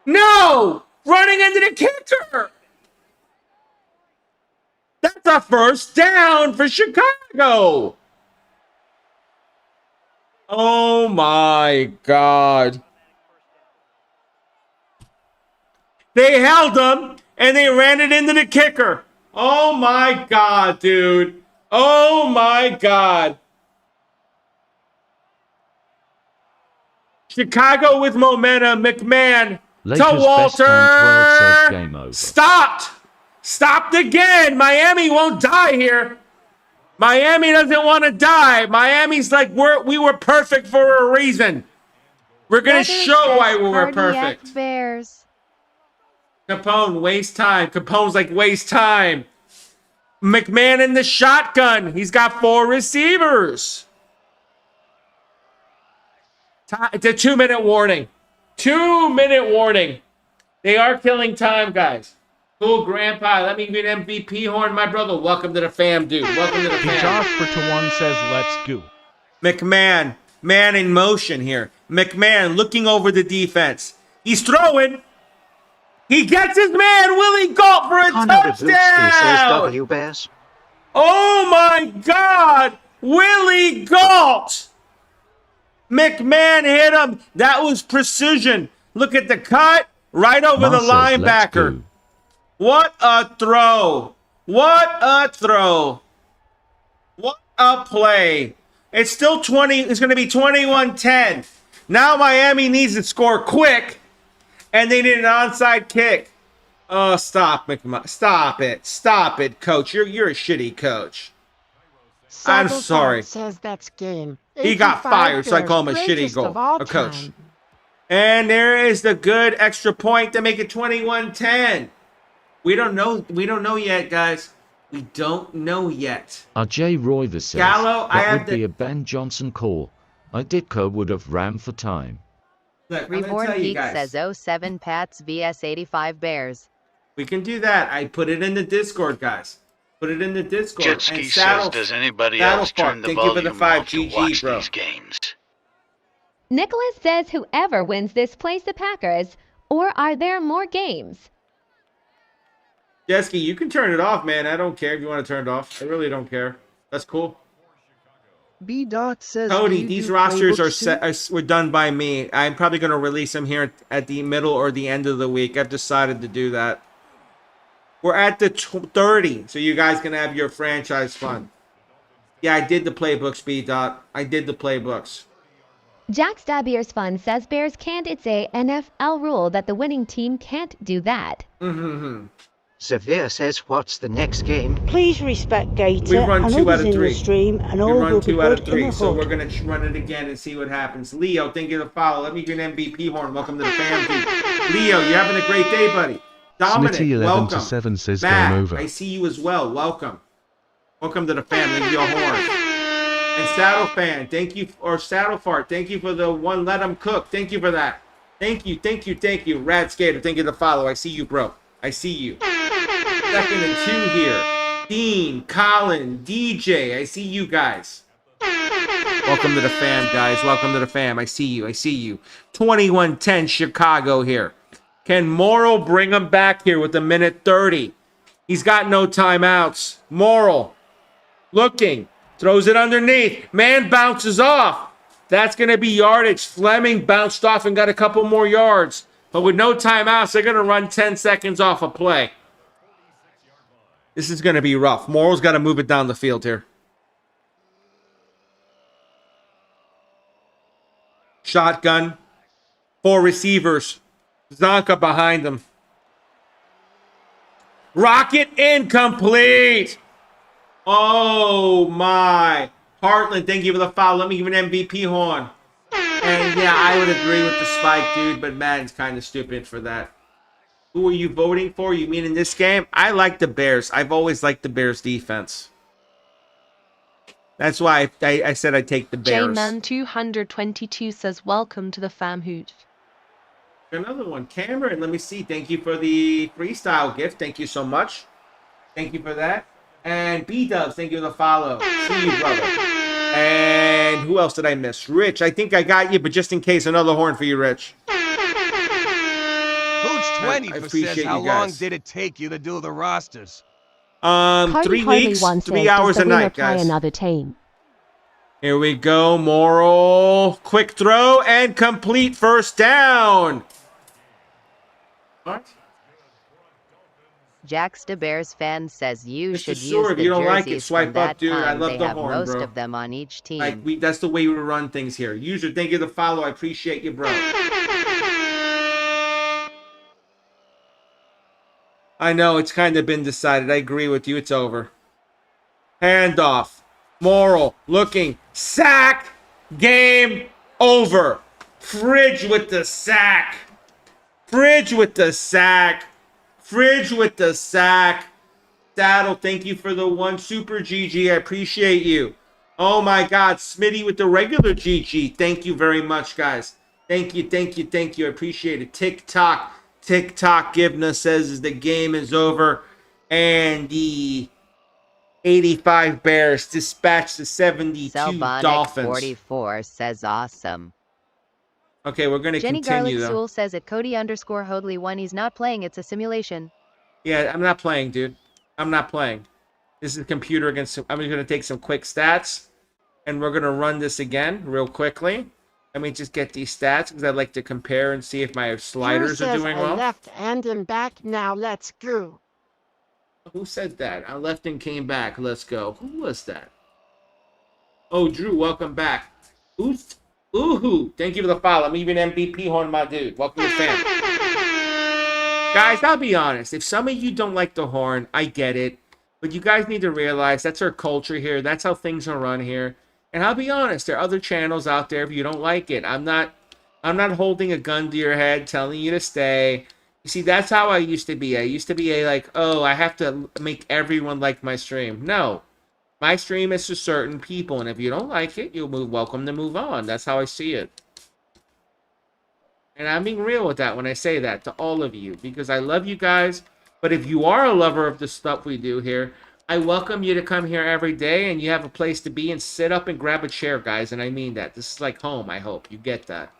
No! Running into the kicker! That's a first down for Chicago! Oh my God. They held him and they ran it into the kicker. Oh my God, dude. Oh my God. Chicago with momentum. McMahon Lakers to Walter. Best Fan 12 says game over. Stopped again. Miami won't die here. Miami doesn't want to die. Miami's like, we were perfect for a reason. We're going to show why we were perfect. Bears. Capone, waste time. Capone's like, waste time. McMahon in the shotgun. He's got 4 receivers. It's a 2-minute warning. 2-minute warning. They are killing time, guys. Cool, Grandpa. Let me give you an MVP horn, my brother. Welcome to the fam, dude. Welcome to the fam. Josh for to one says, let's go. McMahon, man in motion here. McMahon looking over the defense. He's throwing. He gets his man, Willie Galt, for a touchdown. Bears. Oh, my God. Willie Galt. McMahon hit him. That was precision. Look at the cut. Right over the linebacker. What a throw. What a throw. What a play. It's still 20. It's going to be 21-10. Now Miami needs to score quick. And they need an onside kick. Oh, stop, McMahon. Stop it. Stop it, coach. You're a shitty coach. I'm sorry. Says that's game. He got fired, so I call him a shitty coach. And there is the good extra point to make it 21-10. We don't know yet, guys. We don't know yet. Jay Royver says Gallo, that would be a Ben Johnson call. Ditka would have ran for time. Look, Reborn Geek says 07 Pats vs 85 Bears. We can do that. I put it in the Discord, guys. Put it in the Discord. Jetski says, does anybody else turn the volume off to watch these games? Nicholas says whoever wins this plays the Packers, or are there more games? Jesky, you can turn it off, man. I don't care if you want to turn it off. I really don't care. That's cool. B. Dot says, Cody, these rosters are set. Were done by me. I'm probably going to release them here at the middle or the end of the week. I've decided to do that. We're at the 30, so you guys can have your franchise fun. Yeah, I did the playbooks, B. Dot. I did the playbooks. Jack Stabier's Fun says Bears can't. It's a NFL rule that the winning team can't do that. Severe says, what's the next game? Please respect Gator. We run 2 out of 3. Stream and we all run will 2 be out of good 3, so we're going to run it again and see what happens. Leo, thank you for the follow. Let me get an MVP horn. Welcome to the family. Leo, you're having a great day, buddy. Dominic, Smitty 11 welcome. to 7 says Matt, game over. I see you as well. Welcome. Welcome to the family. Your horn. And Saddle Fan, thank you, or Saddle Fart, thank you for the one. Let them cook. Thank you for that. Thank you, thank you, thank you. Rad Skater, thank you for the follow. I see you, bro. I see you. 2nd and 2 here. Dean, Colin, DJ, I see you guys. Welcome to the fam, guys. Welcome to the fam. I see you. I see you. 21-10 Chicago here. Can Morrill bring him back here with a minute 30? He's got no timeouts. Morrill looking. Throws it underneath. Man bounces off. That's going to be yardage. Fleming bounced off and got a couple more yards. But with no timeouts, they're going to run 10 seconds off a play. This is going to be rough. Morrill's got to move it down the field here. Shotgun. 4 receivers. Csonka behind them. Rocket incomplete. Oh, my. Heartland, thank you for the foul. Let me give an MVP horn. And, yeah, I would agree with the spike, dude, but Madden's kind of stupid for that. Who are you voting for? You mean in this game? I like the Bears. I've always liked the Bears defense. That's why I said I'd take the Bears. J-Man222 says, welcome to the fam hoot. Another one. Cameron, let me see. Thank you for the freestyle gift. Thank you so much. Thank you for that. And B-Dubs, thank you for the follow. See you, brother. And who else did I miss? Rich, I think I got you, but just in case, another horn for you, Rich. Coach 20 says, how long did it take you to do the rosters? 3 weeks, 3 hours a night, guys. Another team. Here we go, Morrill. Quick throw and complete first down. What? Jax the Bears fan says you should use If the you don't like it, jerseys swipe from that up, dude. I time. love They the have horn, most bro. of them on each team. Like that's the way we run things here. User, thank you for the follow. I appreciate you, bro. I know it's kind of been decided. I agree with you. It's over. Handoff. Morrill looking. Sack. Game over. Fridge with the sack. Fridge with the sack. Fridge with the sack. Saddle, thank you for the 1 super GG. I appreciate you. Oh my God. Smitty with the regular GG. Thank you very much, guys. Thank you, thank you, thank you. I appreciate it. TikTok. TikTok Givna says the game is over. And the 85 Bears dispatch the 72 Selbonic Dolphins. 44 says awesome. Okay, we're going to Jenny continue, Garlic though. Sewell says at Cody_Hoadley1 he's not playing, it's a simulation. Yeah, I'm not playing, dude. I'm not playing. This is a computer against... I'm just going to take some quick stats. And we're going to run this again real quickly. Let me just get these stats because I'd like to compare and see if my sliders are doing well. Left and in back. Now let's go. Who said that? I left and came back. Let's go. Who was that? Oh, Drew, welcome back. Ooh, thank you for the follow. I'm even MVP horn, my dude. Welcome to the family. Guys, I'll be honest. If some of you don't like the horn, I get it. But you guys need to realize that's our culture here. That's how things are run here. And I'll be honest, there are other channels out there if you don't like it. I'm not holding a gun to your head telling you to stay. You see, that's how I used to be. I used to be like, oh, I have to make everyone like my stream. No. My stream is to certain people, and if you don't like it, you're welcome to move on. That's how I see it. And I'm being real with that when I say that to all of you, because I love you guys. But if you are a lover of the stuff we do here, I welcome you to come here every day, and you have a place to be and sit up and grab a chair, guys. And I mean that. This is like home, I hope. You get that.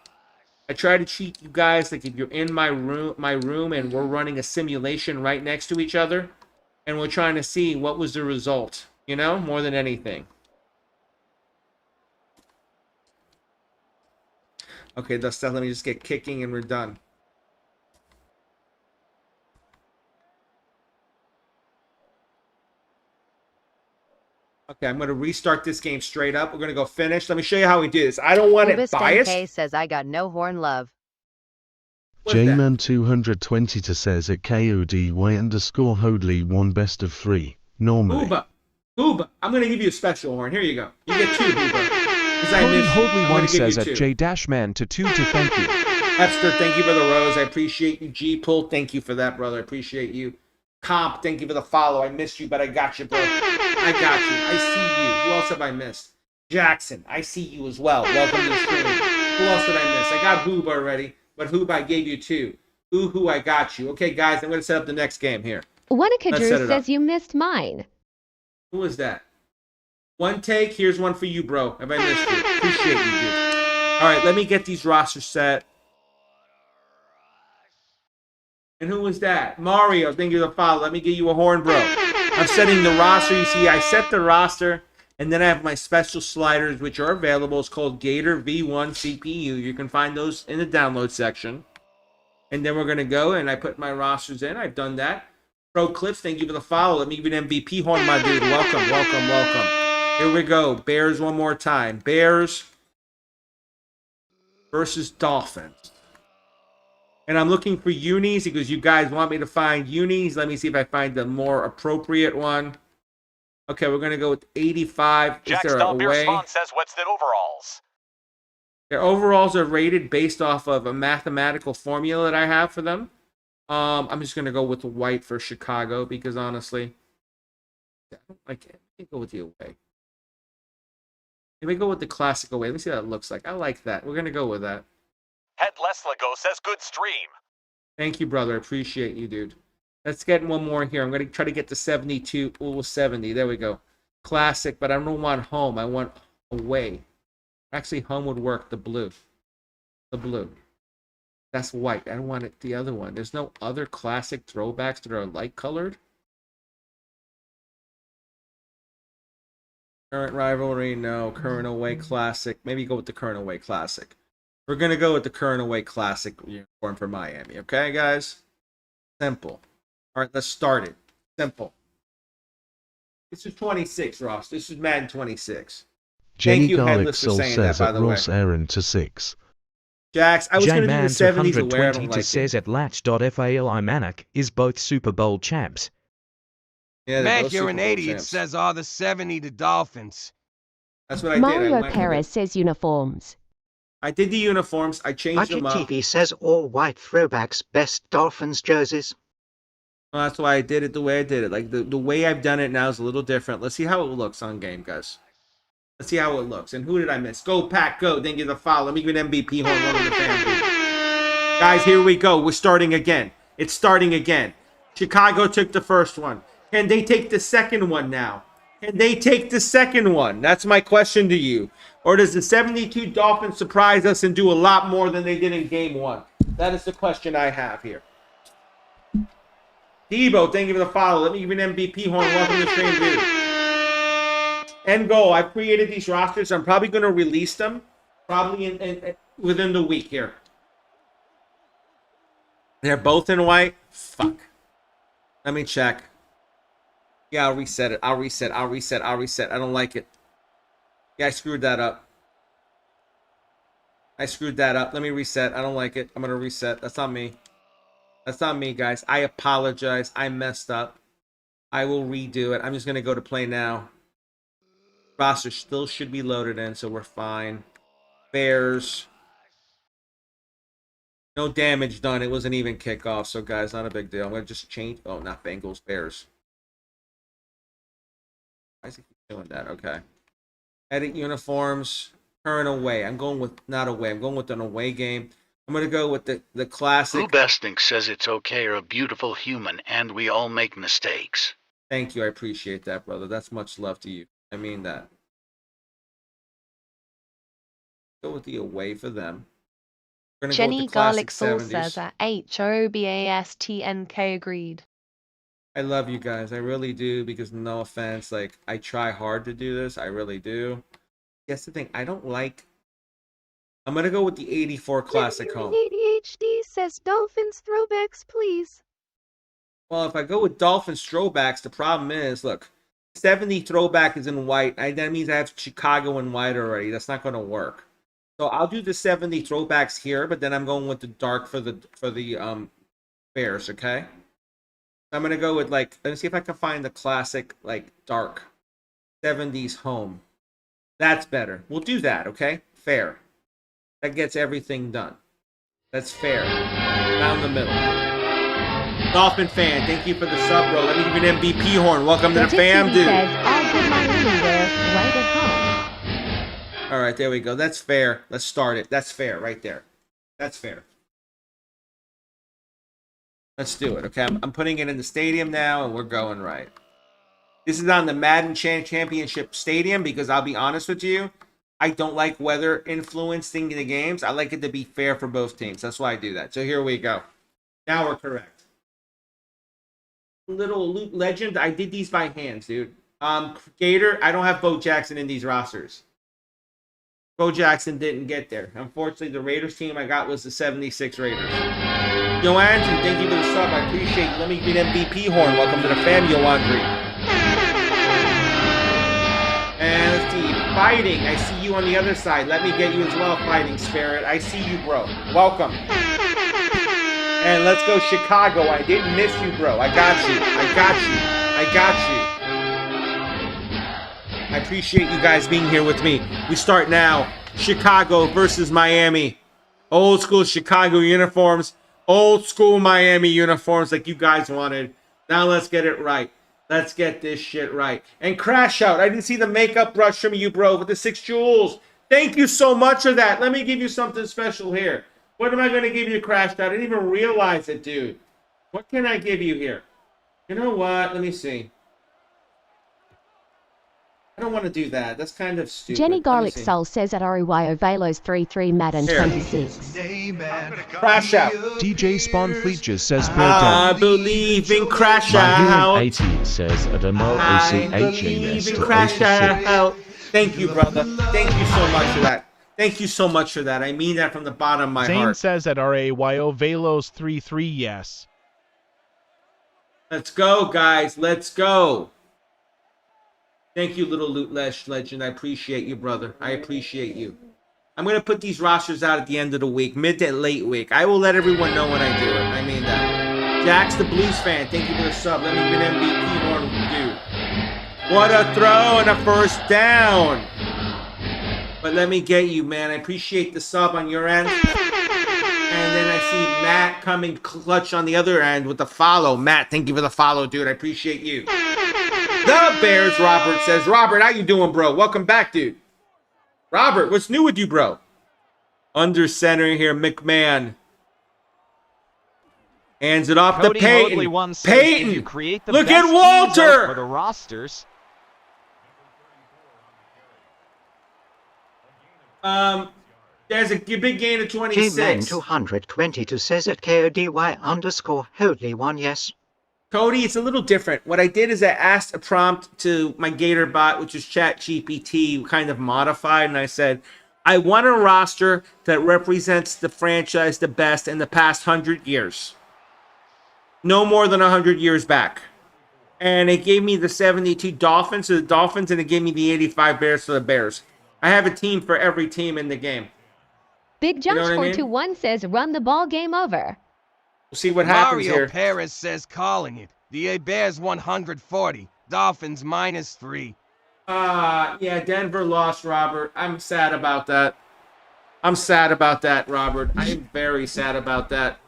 I try to treat you guys like if you're in my room and we're running a simulation right next to each other, and we're trying to see what was the result, you know, more than anything. Okay, let me just get kicking and we're done. Okay, I'm going to restart this game straight up. We're going to go finish. Let me show you how we do this. I don't want it biased. K says I got no horn love. J-Man 220 says at KODY_Hoadley 1 best of 3. Normally. Hooba. I'm going to give you a special horn. Here you go. You get 2, Hooba. Cody Hoadley 1 says at J-Man to thank you. Hester, thank you for the rose. I appreciate you. G-Pull, thank you for that, brother. I appreciate you. Comp, thank you for the follow. I missed you, but I got you, bro. I got you. I see you. Who else have I missed? Jackson, I see you as well. Welcome to the stream. Who else did I miss? I got Hoob already, but Hoob I gave you 2. Ooh, I got you. Okay, guys, I'm going to set up the next game here. Wanakadur says you missed mine. Who is that? One take. Here's one for you, bro. Have I missed you? Appreciate you, dude. All right, let me get these rosters set. And who was that? Mario, thank you for the follow. Let me give you a horn, bro. I'm setting the roster. You see, I set the roster, and then I have my special sliders, which are available. It's called Gator V1 CPU. You can find those in the download section. And then we're going to go, and I put my rosters in. I've done that. Pro Clips, thank you for the follow. Let me give you an MVP horn, my dude. Welcome. Here we go. Bears one more time. Bears versus Dolphins. And I'm looking for unis because you guys want me to find unis. Let me see if I find the more appropriate one. Okay, we're going to go with 85. Jack Is there a way? says, what's the overalls? Their overalls are rated based off of a mathematical formula that I have for them. I'm just going to go with the white for Chicago because honestly, I don't like it. Let me go with the away. Let me go with the classic away. Let me see what that looks like. I like that. We're going to go with that. Head Leslago says, good stream. Thank you, brother. I appreciate you, dude. Let's get one more here. I'm going to try to get to 72. Oh, 70. There we go. Classic, but I don't want home. I want away. Actually, home would work. The blue. The blue. That's white. I don't want it the other one. There's no other classic throwbacks that are light colored. Current rivalry, no. Current away classic. Maybe go with the current away classic. We're going to go with the current away classic uniform for Miami. Okay, guys? Simple. All right, let's start it. Simple. This is 26, Ross. This is Madden 26. Jenny Thank you, Garlic Headless, for Soul saying says that, by at the way. Ross Aaron to 6. Jax, I was going to do the 70s aware. I don't like says at latch.falimanak is both Super Bowl champs. Yeah, Matt, you're an idiot. It says all the 70 to Dolphins. That's what I did. Mario Paris says uniforms. I did the uniforms. I changed them up. EGTV says all white throwbacks, best Dolphins jerseys. Well, that's why I did it the way I did it. Like the way I've done it now is a little different. Let's see how it looks on game, guys. Let's see how it looks. And who did I miss? Go, Pack, go. Thank you for the follow. Let me give an MVP home run on the family. Guys, here we go. We're starting again. It's starting again. Chicago took the first one. Can they take the second one now? Can they take the second one? That's my question to you. Or does the 72 Dolphins surprise us and do a lot more than they did in game one? That is the question I have here. Debo, thank you for the follow. Let me give you an MVP horn. Welcome to the stream, dude. End goal. I've created these rosters. I'm probably going to release them probably within the week here. They're both in white. Fuck. Let me check. Yeah, I'll reset it. I'll reset. I don't like it. Yeah, I screwed that up. Let me reset. I don't like it. I'm going to reset. That's not me. That's not me, guys. I apologize. I messed up. I will redo it. I'm just going to go to play now. Roster still should be loaded in, so we're fine. Bears. No damage done. It wasn't even kickoff, so guys, not a big deal. I'm going to just change. Oh, not Bengals. Bears. Why is it keep doing that? Okay. Edit uniforms. Current away. I'm going with not away. I'm going with an away game. I'm going to go with the classic. Who best thinks says it's okay or a beautiful human, and we all make mistakes. Thank you. I appreciate that, brother. That's much love to you. I mean that. Go with the away for them. Jenny Garlic Sauce says HOBASTNK agreed. I love you guys. I really do, because no offense, like, I try hard to do this. I really do. That's the thing. I don't like... I'm going to go with the 84 Classic home. ADHD says Dolphins throwbacks, please. Well, if I go with Dolphins throwbacks, the problem is, look, 70 throwback is in white. That means I have Chicago in white already. That's not going to work. So I'll do the 70 throwbacks here, but then I'm going with the dark for the Bears, okay? I'm going to go with, like, let me see if I can find the classic, like, dark 70s home. That's better. We'll do that, okay? Fair. That gets everything done. That's fair. Down the middle. Dolphin fan, thank you for the sub, bro. Let me give you an MVP horn. Welcome to the fam, dude. Says, all good Miami wear right at home. All right, there we go. That's fair. Let's start it. That's fair right there. That's fair. Let's do it, okay? I'm putting it in the stadium now, and we're going right. This is on the Madden Championship Stadium, because I'll be honest with you, I don't like weather influencing the games. I like it to be fair for both teams. That's why I do that. So here we go. Now we're correct. Little loot legend. I did these by hand, dude. Gator, I don't have Bo Jackson in these rosters. Bo Jackson didn't get there. Unfortunately, the Raiders team I got was the 76 Raiders. Yo, Andrew, thank you for the sub. I appreciate you. Let me get MVP horn. Welcome to the fam, Yo, Andrew. And let's see. Fighting. I see you on the other side. Let me get you as well, Fighting Spirit. I see you, bro. Welcome. And let's go Chicago. I didn't miss you, bro. I got you. I got you. I got you. I appreciate you guys being here with me. We start now. Chicago versus Miami. Old school Chicago uniforms. Old school Miami uniforms like you guys wanted. Now let's get it right. Let's get this shit right. And Crash Out. I didn't see the makeup brush from you, bro, with the 6 jewels. Thank you so much for that. Let me give you something special here. What am I going to give you, Crash Out? I didn't even realize it, dude. What can I give you here? You know what? Let me see. I don't want to do that. That's kind of stupid. Jenny Garlic Soul says at REYO Velos 33 Madden 26. Crash Out. DJ Spawn Fleet just says I believe in Crash Out. 80 says at I believe in Crash Out. Thank you, brother. Thank you so much for that. Thank you so much for that. I mean that from the bottom of my heart. Zane says at RAYO Velos 33 yes. Let's go, guys. Let's go. Thank you, Little Loot Legend. I appreciate you, brother. I appreciate you. I'm going to put these rosters out at the end of the week, mid to late week. I will let everyone know when I do it. I mean that. Jax the Blues fan, thank you for the sub. Let me get an MVP horn, dude. What a throw and a first down. But let me get you, man. I appreciate the sub on your end. And then I see Matt coming clutch on the other end with the follow. Matt, thank you for the follow, dude. I appreciate you. The Bears, Robert says. Robert, how you doing, bro? Welcome back, dude. Robert, what's new with you, bro? Under center here, McMahon. Hands it off to Payton. Payton! Look at Walter! For the rosters. There's a big gain of 26. G-Man 222 says at KODY_Holy1 yes. Cody, it's a little different. What I did is I asked a prompt to my Gator bot, which is ChatGPT, kind of modified, and I said, I want a roster that represents the franchise the best in the past 100 years. No more than 100 years back. And it gave me the 72 Dolphins to the Dolphins, and it gave me the 85 Bears to the Bears. I have a team for every team in the game. Big Josh 421 says, run the ball, game over. We'll see what happens Mario here. Perez says calling it. The Bears 140. Dolphins -3. Yeah, Denver lost, Robert. I'm sad about that. I'm sad about that, Robert. I'm very sad about that.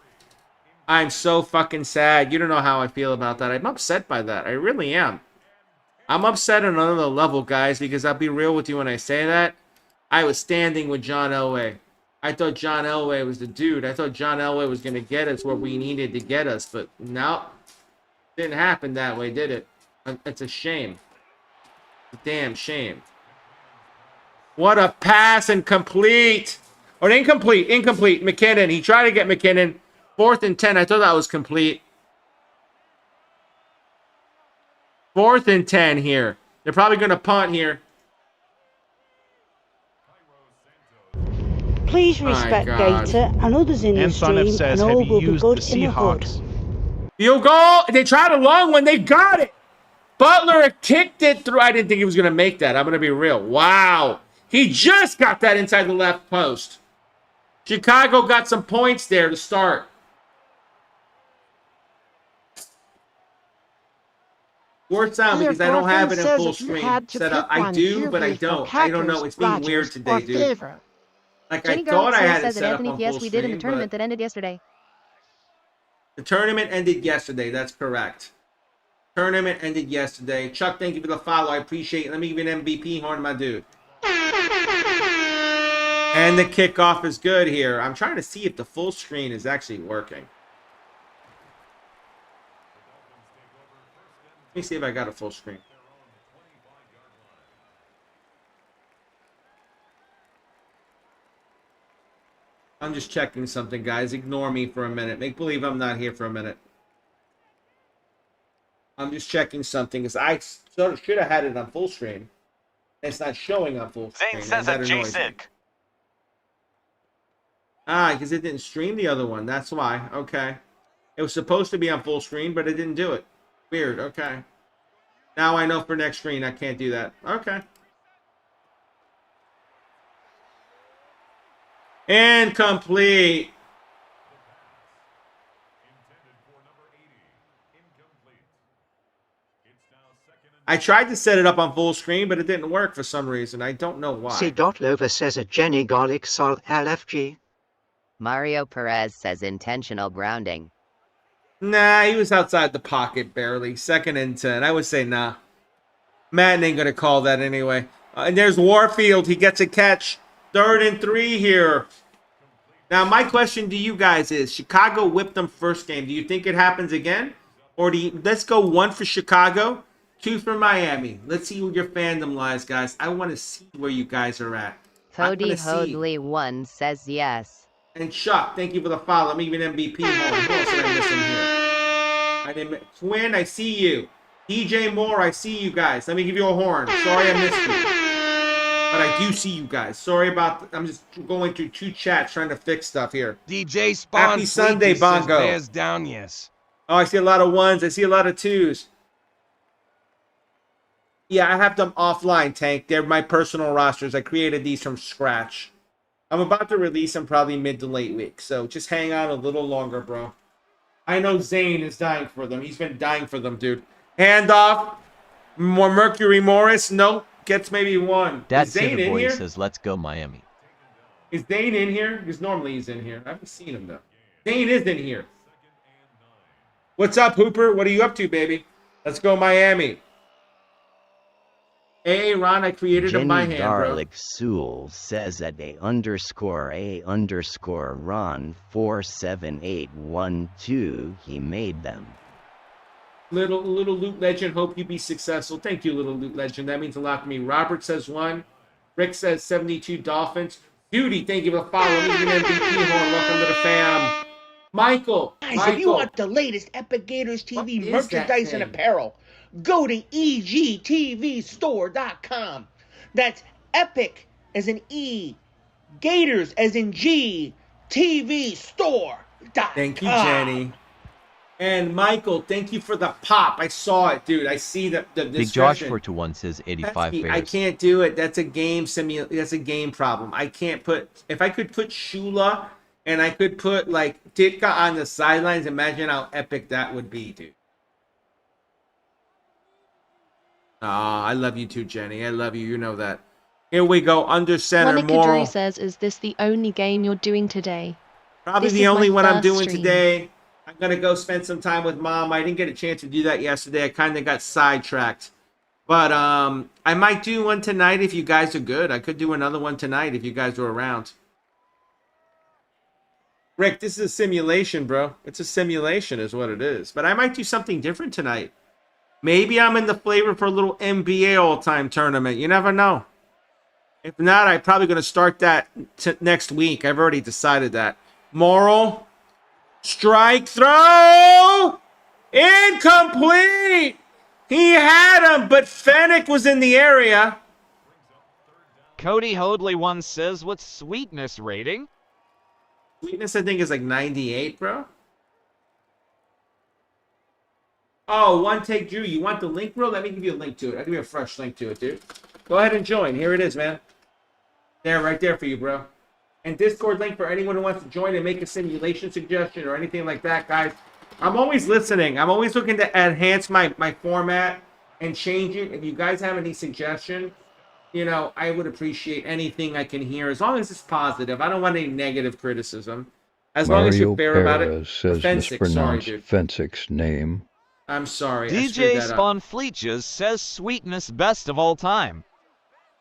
I'm so fucking sad. You don't know how I feel about that. I'm upset by that. I really am. I'm upset on another level, guys, because I'll be real with you when I say that. I was standing with John Elway. I thought John Elway was the dude. I thought John Elway was going to get us where we needed to get us. But no, didn't happen that way, did it? It's a shame. A damn shame. What a pass and complete. Or incomplete. Incomplete. McKinnon. He tried to get McKinnon. 4th and 10. I thought that was complete. 4th and 10 here. They're probably going to punt here. Please respect Gator and others in the stream, says, and all have you will be used good the in the hood. Seahawks? Field goal. They tried a long one. They got it. Butler kicked it through. I didn't think he was going to make that. I'm going to be real. Wow. He just got that inside the left post. Chicago got some points there to start. Word sound because I don't have it in full screen set up. I do, but I don't. I don't know. It's being weird today, dude. Like Jenny I thought I had it says set up on Anthony, full yes, we did in screen, the tournament but that ended yesterday. the tournament ended yesterday. That's correct. Tournament ended yesterday. Chuck, thank you for the follow. I appreciate it. Let me give you an MVP horn, my dude. And the kickoff is good here. I'm trying to see if the full screen is actually working. Let me see if I got a full screen. I'm just checking something, guys. Ignore me for a minute. Make believe I'm not here for a minute. I'm just checking something because I sort of should have had it on full screen. It's not showing on full screen. Zane says a J-Sig. Ah, because it didn't stream the other one. That's why. Okay. It was supposed to be on full screen, but it didn't do it. Weird. Okay. Now I know for next screen I can't do that. Okay. Incomplete. I tried to set it up on full screen, but it didn't work for some reason. I don't know why. C.Lover says a Jenny Garlic Sol LFG. Mario Perez says intentional grounding. Nah, he was outside the pocket barely. 2nd and 10. I would say nah. Madden ain't going to call that anyway. And there's Warfield. He gets a catch. 3rd and 3 here. Now, my question to you guys is, Chicago whipped them first game. Do you think it happens again? Or do you, let's go 1 for Chicago, 2 for Miami. Let's see where your fandom lies, guys. I want to see where you guys are at. Cody Hoadley 1 says yes. And Chuck, thank you for the follow. Let me give an MVP horn. Who else did I miss in here? I didn't. Twin, I see you. DJ Moore, I see you guys. Let me give you a horn. Sorry I missed you. But I do see you guys. Sorry about... I'm just going through 2 chats trying to fix stuff here. DJ Spawn Happy Sunday, Bongo. Bears down, yes. Oh, I see a lot of 1s. I see a lot of 2s. Yeah, I have them offline, Tank. They're my personal rosters. I created these from scratch. I'm about to release them probably mid to late week. So just hang on a little longer, bro. I know Zane is dying for them. He's been dying for them, dude. Handoff. More Mercury Morris. Nope. Gets maybe 1. That is Zane in here? says, let's go Miami. Is Zane in here? Because normally he's in here. I haven't seen him, though. Zane is in here. What's up, Hooper? What are you up to, baby? Let's go Miami. Hey, Ron, I created him by hand, Garlic Sewell says at _Ron 47812 he made them. Little Loot Legend, hope you be successful. Thank you, Little Loot Legend. That means a lot to me. Robert says 1. Rick says 72 Dolphins. Duty, thank you for following. Even MVP horn. Welcome to the fam. Michael. Guys, if you want the latest Epic Gators TV merchandise and apparel, go to EGTVstore.com. That's Epic as in E, Gators as in G, TV store.com. Thank you, Jenny. And Michael, thank you for the pop. I saw it, dude. I see the Big Josh 421 says 85 Bears. I can't do it. That's a game that's a game problem. I can't put... If I could put Shula and I could put, like, Ditka on the sidelines, imagine how epic that would be, dude. Ah, I love you too, Jenny. I love you. You know that. Here we go. Under center, Monica Moral. Drew says, is this the only game you're doing today? Probably This the is only my one I'm first doing stream. today. I'm going to go spend some time with Mom. I didn't get a chance to do that yesterday. I kind of got sidetracked. But I might do one tonight if you guys are good. I could do another one tonight if you guys are around. Rick, this is a simulation, bro. It's a simulation is what it is. But I might do something different tonight. Maybe I'm in the flavor for a little NBA all-time tournament. You never know. If not, I'm probably going to start that next week. I've already decided that. Moral. Strike throw. Incomplete. He had him, but Fennec was in the area. Cody Hoadley once says, what's sweetness rating? Sweetness, I think, is like 98, bro. Oh, one take, Drew. You want the link, bro? Let me give you a link to it. I'll give you a fresh link to it, dude. Go ahead and join. Here it is, man. There, right there for you, bro. And Discord link for anyone who wants to join and make a simulation suggestion or anything like that, guys. I'm always listening. I'm always looking to enhance my format and change it. If you guys have any suggestion, you know, I would appreciate anything I can hear as long as it's positive. I don't want any negative criticism. As long as you're fair about it. Says mispronounced Fensick's name. I'm sorry. DJ Spawn Fleetches says sweetness best of all time.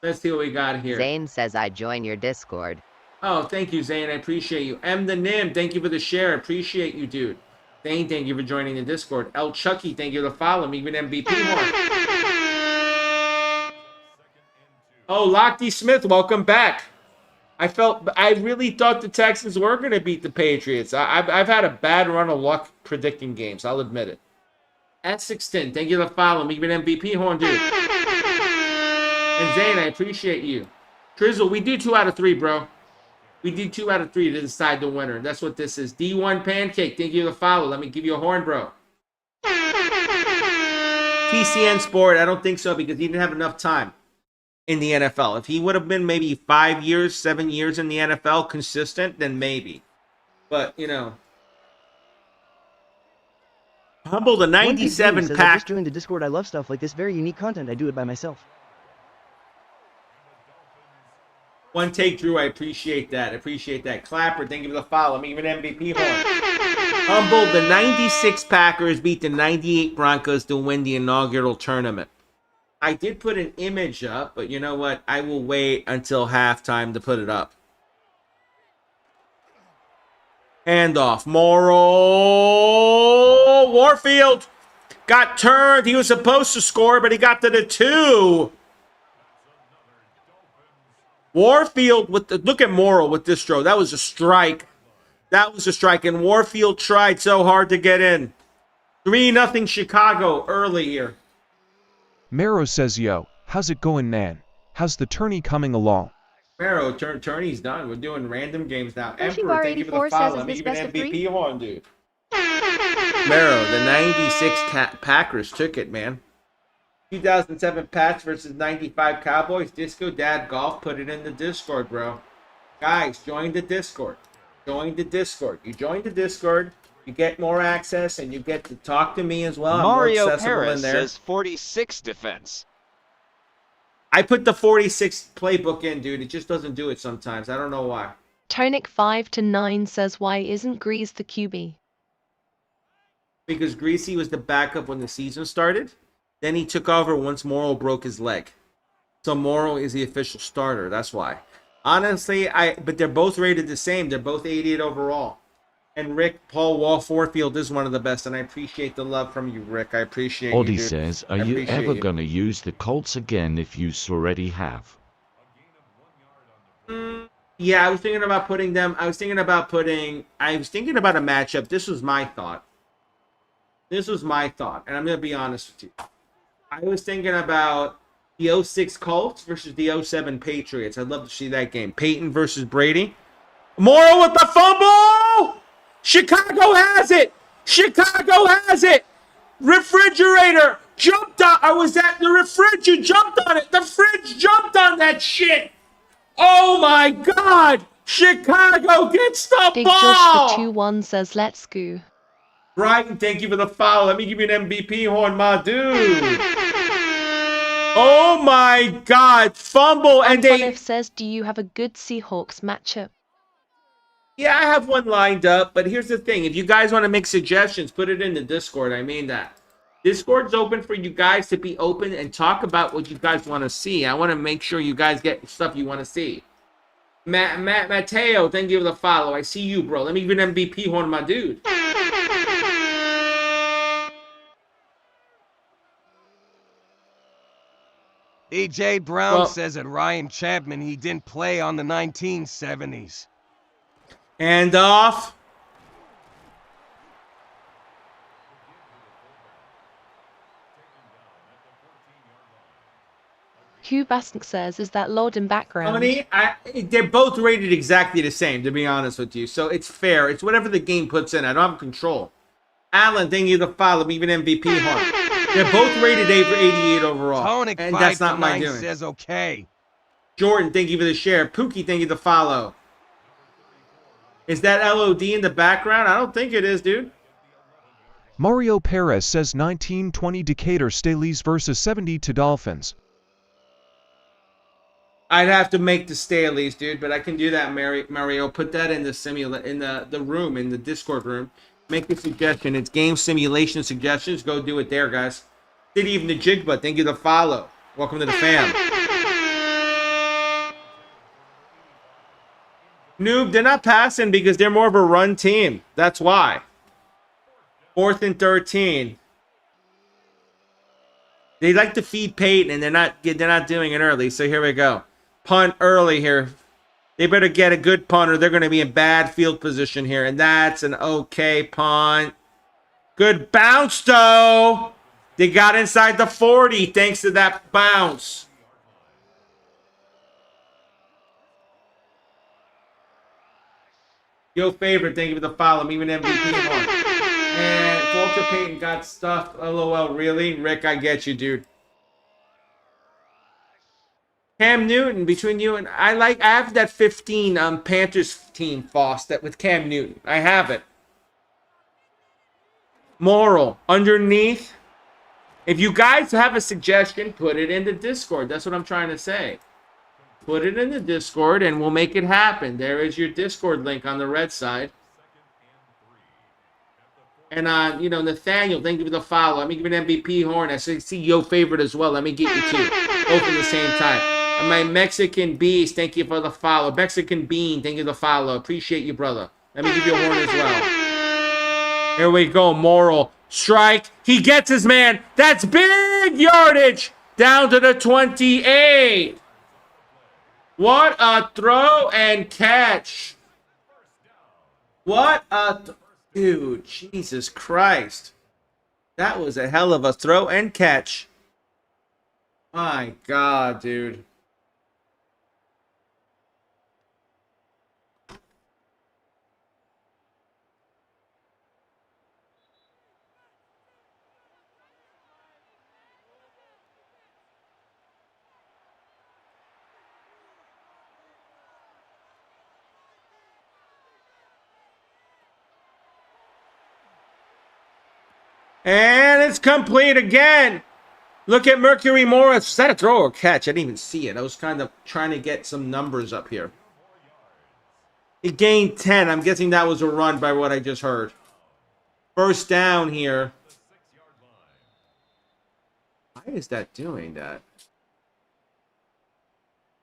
Let's see what we got here. Zane says I join your Discord. Oh, thank you, Zane. I appreciate you. M the Nim, thank you for the share. Appreciate you, dude. Zane, thank you for joining the Discord. El Chucky, thank you for the follow. Even MVP one. Oh, Lochte Smith, welcome back. I really thought the Texans were going to beat the Patriots. I've had a bad run of luck predicting games. I'll admit it. S610, thank you for the follow. Even MVP horn, dude. And Zane, I appreciate you. Trizzle, we do 2 out of 3, bro. We do 2 out of 3 to decide the winner. That's what this is. D1 Pancake, thank you for the follow. Let me give you a horn, bro. TCN Sport, I don't think so because he didn't have enough time in the NFL. If he would have been maybe 5 years, 7 years in the NFL consistent, then maybe. But, you know. Humble the 97 pack. I just joined the Discord. I love stuff like this. Very unique content. I do it by myself. One take, Drew. I appreciate that. I appreciate that. Clapper, thank you for the follow. I'm even MVP horn. Humble, the 96 Packers beat the 98 Broncos to win the inaugural tournament. I did put an image up, but you know what? I will wait until halftime to put it up. Handoff. Moral. Warfield got turned. He was supposed to score, but he got to the 2. Warfield with the look at Morrow with this throw. That was a strike. That was a strike. And Warfield tried so hard to get in. 3-0 Chicago early here. Mero says, yo, how's it going, man? How's the tourney coming along? Mero, tourney's done. We're doing random games now. Emperor, thank you for the follow. Even MVP horn, dude. Mero, the 96 Packers took it, man. 2007 Pats versus 95 Cowboys. Disco Dad Golf, put it in the Discord, bro. Guys, join the Discord. Join the Discord. You join the Discord, you get more access, and you get to talk to me as well. Mario I'm more accessible Perez in there. says 46 defense. I put the 46 playbook in, dude. It just doesn't do it sometimes. I don't know why. Tonic 5-9 says why isn't Grease the QB? Because Greasy was the backup when the season started. Then he took over once Morrow broke his leg. So Morrow is the official starter. That's why. Honestly, but they're both rated the same. They're both 88 overall. And Rick Paul Warfield is one of the best, and I appreciate the love from you, Rick. I appreciate Oddie you, dude. says, are you ever going to use the Colts again if you already have? Yeah, I was thinking about putting them. I was thinking about a matchup. This was my thought. And I'm going to be honest with you. I was thinking about the 06 Colts versus the 07 Patriots. I'd love to see that game. Payton versus Brady. Morrow with the fumble! Chicago has it! Refrigerator jumped on. I was at the refrigerator, jumped on it. The fridge jumped on that shit. Oh my God! Chicago gets the Big ball! Josh for 2-1 says let's go. Brighton, thank you for the follow. Let me give you an MVP horn, my dude. Oh my God, fumble and they says, do you have a good Seahawks matchup? Yeah, I have one lined up, but here's the thing. If you guys want to make suggestions, put it in the Discord. I mean that. Discord's open for you guys to be open and talk about what you guys want to see. I want to make sure you guys get stuff you want to see. Mateo, thank you for the follow. I see you, bro. Let me give you an MVP horn, my dude. E.J. Brown says at Ryan Chapman he didn't play on the 1970s. And off. Hugh Basnick says, is that loud in background? They're both rated exactly the same, to be honest with you. So it's fair. It's whatever the game puts in. I don't have control. Alan, thank you for follow. Even MVP Hunt. They're both rated 8 for 88 overall. Tonic and that's not my doing. Says okay. Jordan, thank you for the share. Pookie, thank you for the follow. Is that LOD in the background? I don't think it is, dude. Mario Perez says 1920 Decatur Staleys versus 72 Dolphins. I'd have to make the Staleys, dude, but I can do that, Mario. Put that in the room, in the Discord room. Make the suggestion. It's game simulation suggestions. Go do it there, guys. Did even the Jigba, thank you for the follow. Welcome to the fam. Noob, they're not passing because they're more of a run team. That's why. 4th and 13. They like to feed Payton, and they're not doing it early. So here we go. Punt early here. They better get a good punt or they're going to be in bad field position here. And that's an okay punt. Good bounce, though. They got inside the 40 thanks to that bounce. Yo, favorite, thank you for the follow. Even MVP one. And Walter Payton got stuffed. LOL, really? Rick, I get you, dude. Cam Newton, between you and I have that 15 Panthers team, Foss, that with Cam Newton. I have it. Moral, underneath. If you guys have a suggestion, put it in the Discord. That's what I'm trying to say. Put it in the Discord and we'll make it happen. There is your Discord link on the red side. And Nathaniel, thank you for the follow. Let me give an MVP horn. I see your favorite as well. Let me get you two. Both at the same time. And my Mexican Beast, thank you for the follow. Mexican Bean, thank you for the follow. Appreciate you, brother. Let me give you a horn as well. Here we go. Moral. Strike. He gets his man. That's big yardage. Down to the 28. What a throw and catch. What a... Dude, Jesus Christ. That was a hell of a throw and catch. My God, dude. And it's complete again. Look at Mercury Morris. Is that a throw or catch? I didn't even see it. I was kind of trying to get some numbers up here. He gained 10. I'm guessing that was a run by what I just heard. First down here. Why is that doing that?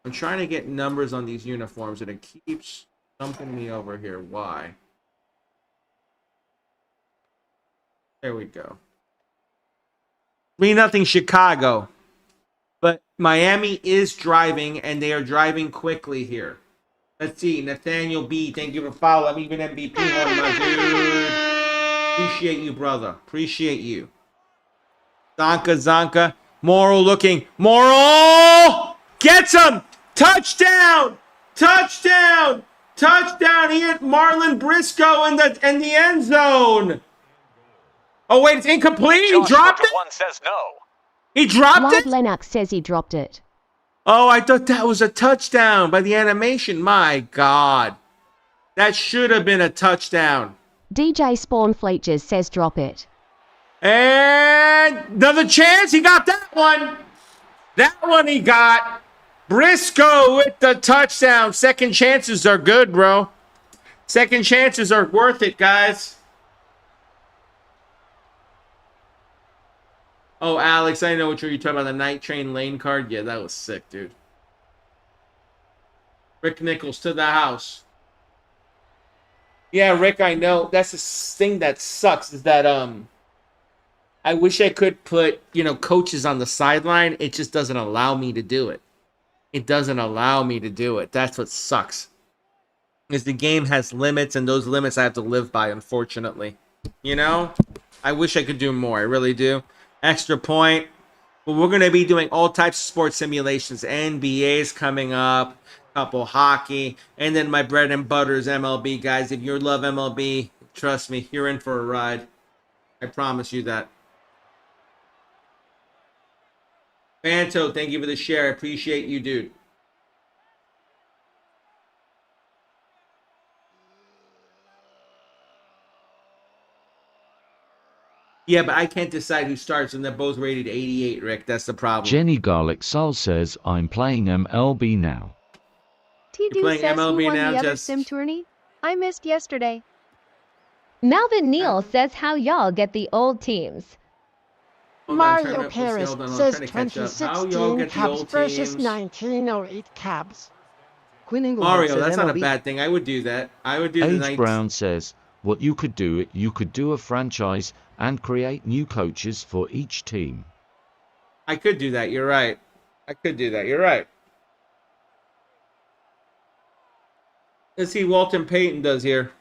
I'm trying to get numbers on these uniforms and it keeps dumping me over here. Why? There we go. 3-0 Chicago. But Miami is driving, and they are driving quickly here. Let's see. Nathaniel B, thank you for following. I'm even MVP on my dude. Appreciate you, brother. Appreciate you. Csonka. Moral looking. Moral! Gets him! Touchdown! Touchdown! Touchdown! He hit Marlon Briscoe in the end zone. Oh, wait, it's incomplete? He dropped it? One says no. He dropped it? Lennox says he dropped it. Oh, I thought that was a touchdown by the animation. My God. That should have been a touchdown. DJ Spawn Fleetures says drop it. And another chance. He got that one. That one he got. Briscoe with the touchdown. Second chances are good, bro. Second chances are worth it, guys. Oh, Alex, I know what you're talking about. The Night Train lane card. Yeah, that was sick, dude. Rick Nichols to the house. Yeah, Rick, I know. That's the thing that sucks is that, I wish I could put, coaches on the sideline. It just doesn't allow me to do it. It doesn't allow me to do it. That's what sucks. Is the game has limits, and those limits I have to live by, unfortunately. I wish I could do more. I really do. Extra point. But we're going to be doing all types of sports simulations. NBA's coming up, couple hockey, and then my bread and butter is MLB, guys. If you love MLB, trust me, you're in for a ride. I promise you that. Fanto, thank you for the share. I appreciate you, dude. Yeah, but I can't decide who starts, and they're both rated 88, Rick. That's the problem. Jenny Garlic Soul says, I'm playing MLB now. T-Dude says MLB who won now, the other just... sim tourney? I missed yesterday. Melvin Neal says how y'all get the old teams. Mario Perez says 2016 Cubs versus 1908 Cubs. Mario, that's not a bad thing. I would do that. I would do the Age Brown says, what you could do, you could do a franchise and create new coaches for each team. I could do that. You're right. I could do that. You're right. Let's see what Walton Payton does here.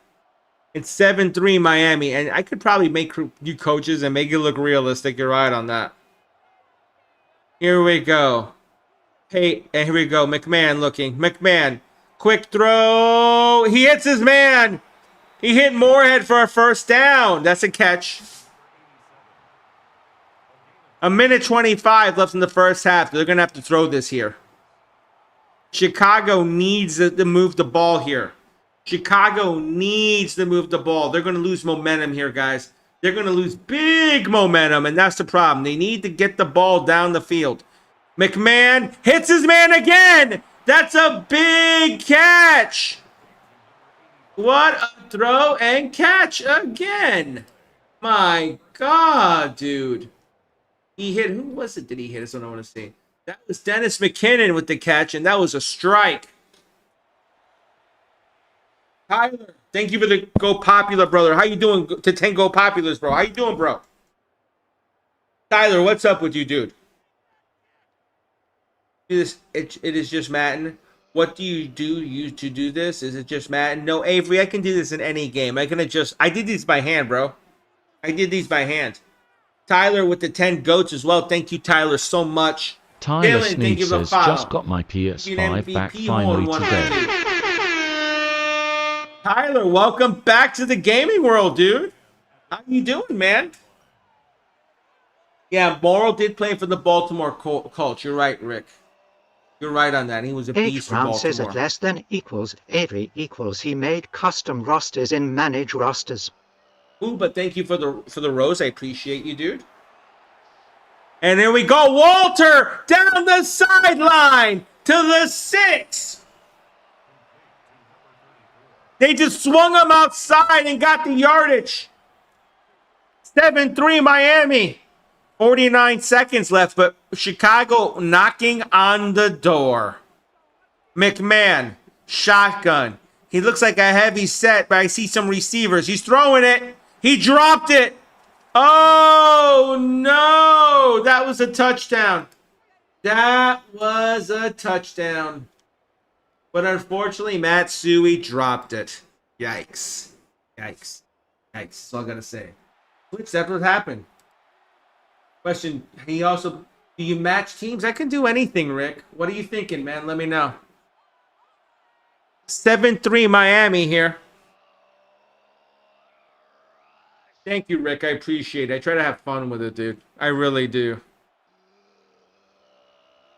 It's 7-3 Miami, and I could probably make new coaches and make it look realistic. You're right on that. Here we go. Hey, and here we go. McMahon looking. McMahon. Quick throw. He hits his man. He hit Moorhead for a first down. That's a catch. 1:25 left in the first half. They're going to have to throw this here. Chicago needs to move the ball here. Chicago needs to move the ball. They're going to lose momentum here, guys. They're going to lose big momentum, and that's the problem. They need to get the ball down the field. McMahon hits his man again. That's a big catch. What a throw and catch again. My God, dude. He hit, who was it did he hit? That's what I want to see. That was Dennis McKinnon with the catch, and that was a strike. Tyler, thank you for the Go Popular, brother. How you doing to 10 Go Populars, bro? How you doing, bro? Tyler, what's up with you, dude? It is just Madden. What do you do to do this? Is it just Madden? No, Avery, I can do this in any game. I did these by hand, bro. I did these by hand. Tyler with the 10 goats as well. Thank you, Tyler, so much. Tyler Sneed says, just got my PS5 back finally today. Tyler, welcome back to the gaming world, dude. How you doing, man? Yeah, Morrow did play for the Baltimore Colts. You're right, Rick. You're right on that. He was a beast for Baltimore. Says it less than equals Avery equals. He made custom rosters in manage rosters. Ooh, but thank you for the rose. I appreciate you, dude. And there we go. Walter down the sideline to the 6. They just swung him outside and got the yardage. 7-3 Miami. 49 seconds left, but Chicago knocking on the door. McMahon, shotgun. He looks like a heavy set, but I see some receivers. He's throwing it. He dropped it. Oh, no. That was a touchdown. That was a touchdown. But unfortunately, Matsui dropped it. Yikes. Yikes. Yikes. That's all I got to say. Which, that's what happened. Question, do you match teams? I can do anything, Rick. What are you thinking, man? Let me know. 7-3 Miami here. Thank you, Rick. I appreciate it. I try to have fun with it, dude. I really do.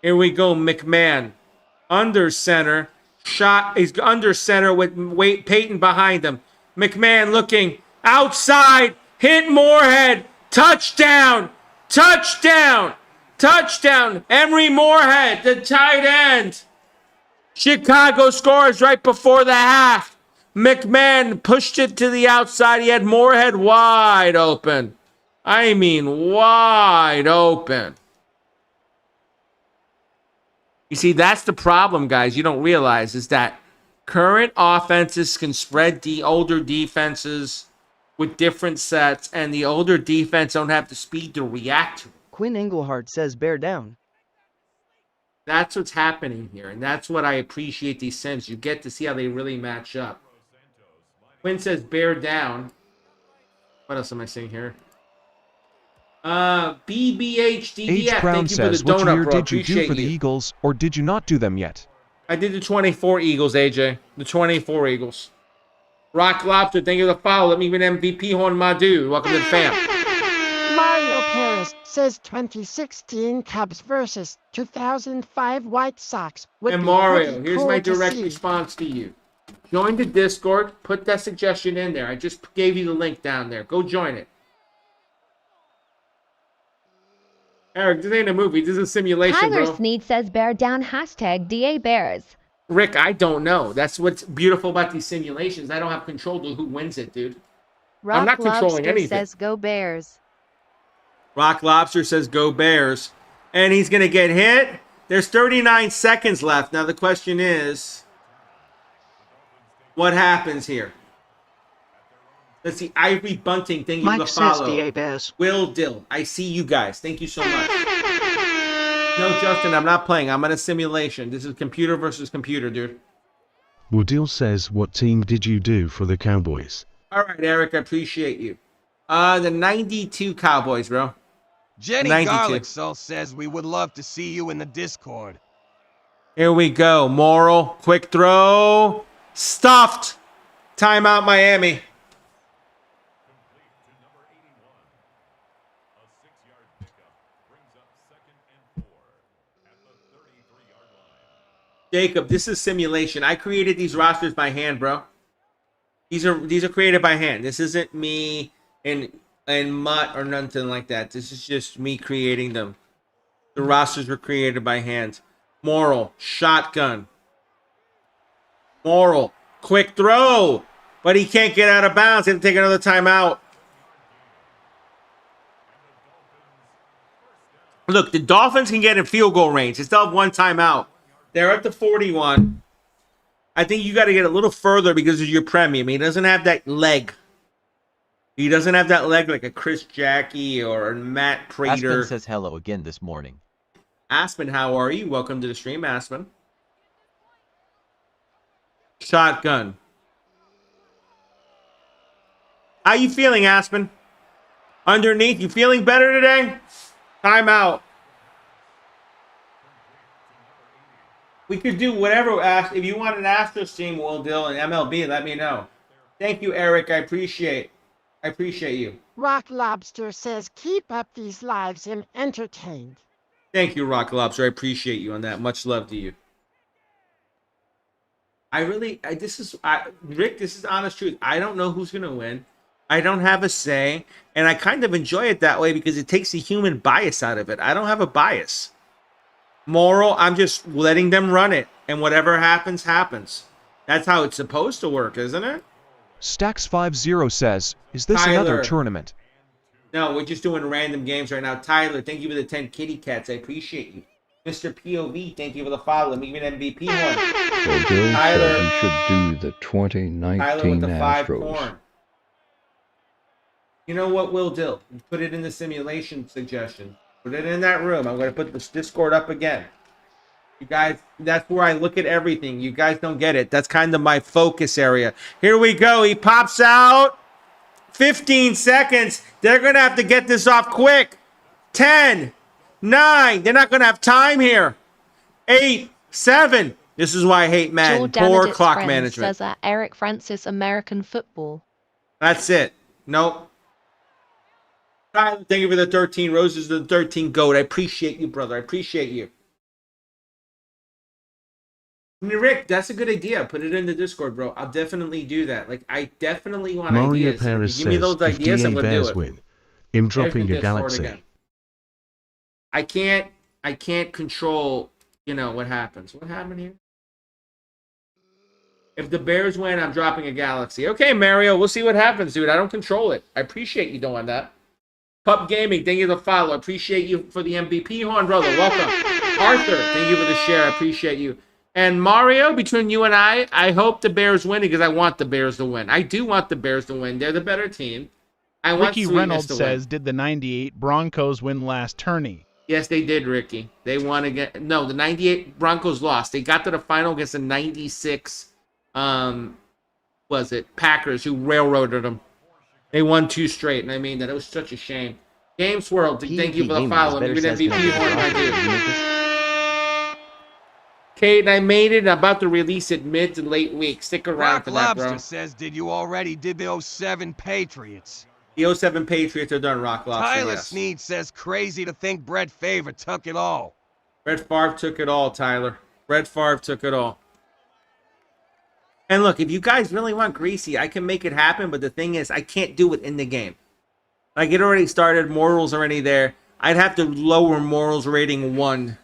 Here we go, McMahon. Under center. Shot. He's under center with Payton behind him. McMahon looking outside. Hit Moorhead. Touchdown. Touchdown. Touchdown. Emery Moorhead, the tight end. Chicago scores right before the half. McMahon pushed it to the outside. He had Moorhead wide open. I mean, wide open. You see, that's the problem, guys. You don't realize is that current offenses can spread the older defenses. with different sets, and the older defense don't have the speed to react to it. Quinn Englehart says bear down. That's what's happening here, and that's what I appreciate these sims. You get to see how they really match up. Quinn says bear down. What else am I seeing here? BBHDDF, H. Brown thank you for the says, what donut, year bro. did you do for the Eagles, or did you not do them yet? I did the 24 Eagles, AJ. The 24 Eagles. Rock Lobster, thank you for the follow. Let me even MVP on my dude. Welcome to the fam. Mario Paris says 2016 Cubs versus 2005 White Sox. And Mario, here's my direct response to you. Join the Discord. Put that suggestion in there. I just gave you the link down there. Go join it. Eric, this ain't a movie. This is a simulation, Tyler bro. Sneed says bear down #DA Bears. Rick, I don't know. That's what's beautiful about these simulations. I don't have control to who wins it, dude. I'm not controlling anything. Says go Bears. Rock Lobster says go Bears. And he's going to get hit. There's 39 seconds left. Now the question is, what happens here? Let's see. Ivory Bunting, thank you for the follow. DA Bears. Will Dill, I see you guys. Thank you so much. No, Justin, I'm not playing. I'm in a simulation. This is computer versus computer, dude. Woodil says, what team did you do for the Cowboys? All right, Eric, I appreciate you. The 92 Cowboys, bro. Jenny 92. Garlic Sauce says we would love to see you in the Discord. Here we go. Moral, quick throw. Stuffed. Timeout, Miami. Jacob, this is simulation. I created these rosters by hand, bro. These are created by hand. This isn't me and Mutt or nothing like that. This is just me creating them. The rosters were created by hand. Moral, shotgun. Moral, quick throw. But he can't get out of bounds. He had to take another timeout. Look, the Dolphins can get in field goal range. They still have one timeout. They're at the 41. I think you got to get a little further because of your premium. He doesn't have that leg. He doesn't have that leg like a Chris Jackie or Matt Prater. Aspen says hello again this morning. Aspen, how are you? Welcome to the stream, Aspen. Shotgun. How you feeling, Aspen? Underneath, you feeling better today? Timeout. We could do whatever. If you want an Astro stream, Will Dill and MLB, let me know. Thank you, Eric. I appreciate you. Rock Lobster says keep up these lives and entertained. Thank you, Rock Lobster. I appreciate you on that. Much love to you. Rick, this is honest truth. I don't know who's going to win. I don't have a say. And I kind of enjoy it that way because it takes the human bias out of it. I don't have a bias. Moral, I'm just letting them run it. And whatever happens, happens. That's how it's supposed to work, isn't it? Stacks50 says, is this Tyler. another tournament? No, we're just doing random games right now. Tyler, thank you for the 10 kitty cats. I appreciate you. Mr. POV, thank you for the follow. Let me give an MVP one. Well, Bill said he should do the 2019 Tyler with the 5 Astros. corn. You know what, Will Dill? Put it in the simulation suggestion. Put it in that room. I'm going to put this Discord up again. You guys, that's where I look at everything. You guys don't get it. That's kind of my focus area. Here we go. He pops out. 15 seconds. They're going to have to get this off quick. 10, 9. They're not going to have time here. 8, 7. This is why I hate Madden. Poor clock management. Says Eric Francis, American football. That's it. Nope. Tyler, thank you for the 13 roses, the 13 goat. I appreciate you, brother. I appreciate you. Rick, that's a good idea. Put it in the Discord, bro. I'll definitely do that. Like, I definitely want Mario ideas. Paris Give me those ideas, I'm if gonna DA do Bears it. win. Him dropping a galaxy. I can't control, what happens. What happened here? If the Bears win, I'm dropping a galaxy. Okay, Mario, we'll see what happens, dude. I don't control it. I appreciate you doing that. Pup Gaming, thank you for the follow. I appreciate you for the MVP horn, brother. Welcome. Arthur, thank you for the share. I appreciate you. And Mario, between you and I hope the Bears win because I want the Bears to win. I do want the Bears to win. They're the better team. I want Ricky Reynolds says, did the 98 Broncos win last tourney? Yes, they did, Ricky. They won again. No, the 98 Broncos lost. They got to the final against the 96, was it, Packers, who railroaded them. They won 2 straight, and I mean that. It was such a shame. Game Swirl, thank you for the follow. Maybe an MVP horn, my dude. Kate, I made it. I'm about to release it mid to late week. Stick around for that, bro. Rock Lobster says, did you already did the 07 Patriots? The 07 Patriots are done, Rock Lobster, Tyler yes. Sneed says, crazy to think Brett Favre took it all. Brett Favre took it all, Tyler. Brett Favre took it all. And look, if you guys really want Greasy, I can make it happen, but the thing is, I can't do it in the game. Like, it already started. Morals already there. I'd have to lower Morals rating 1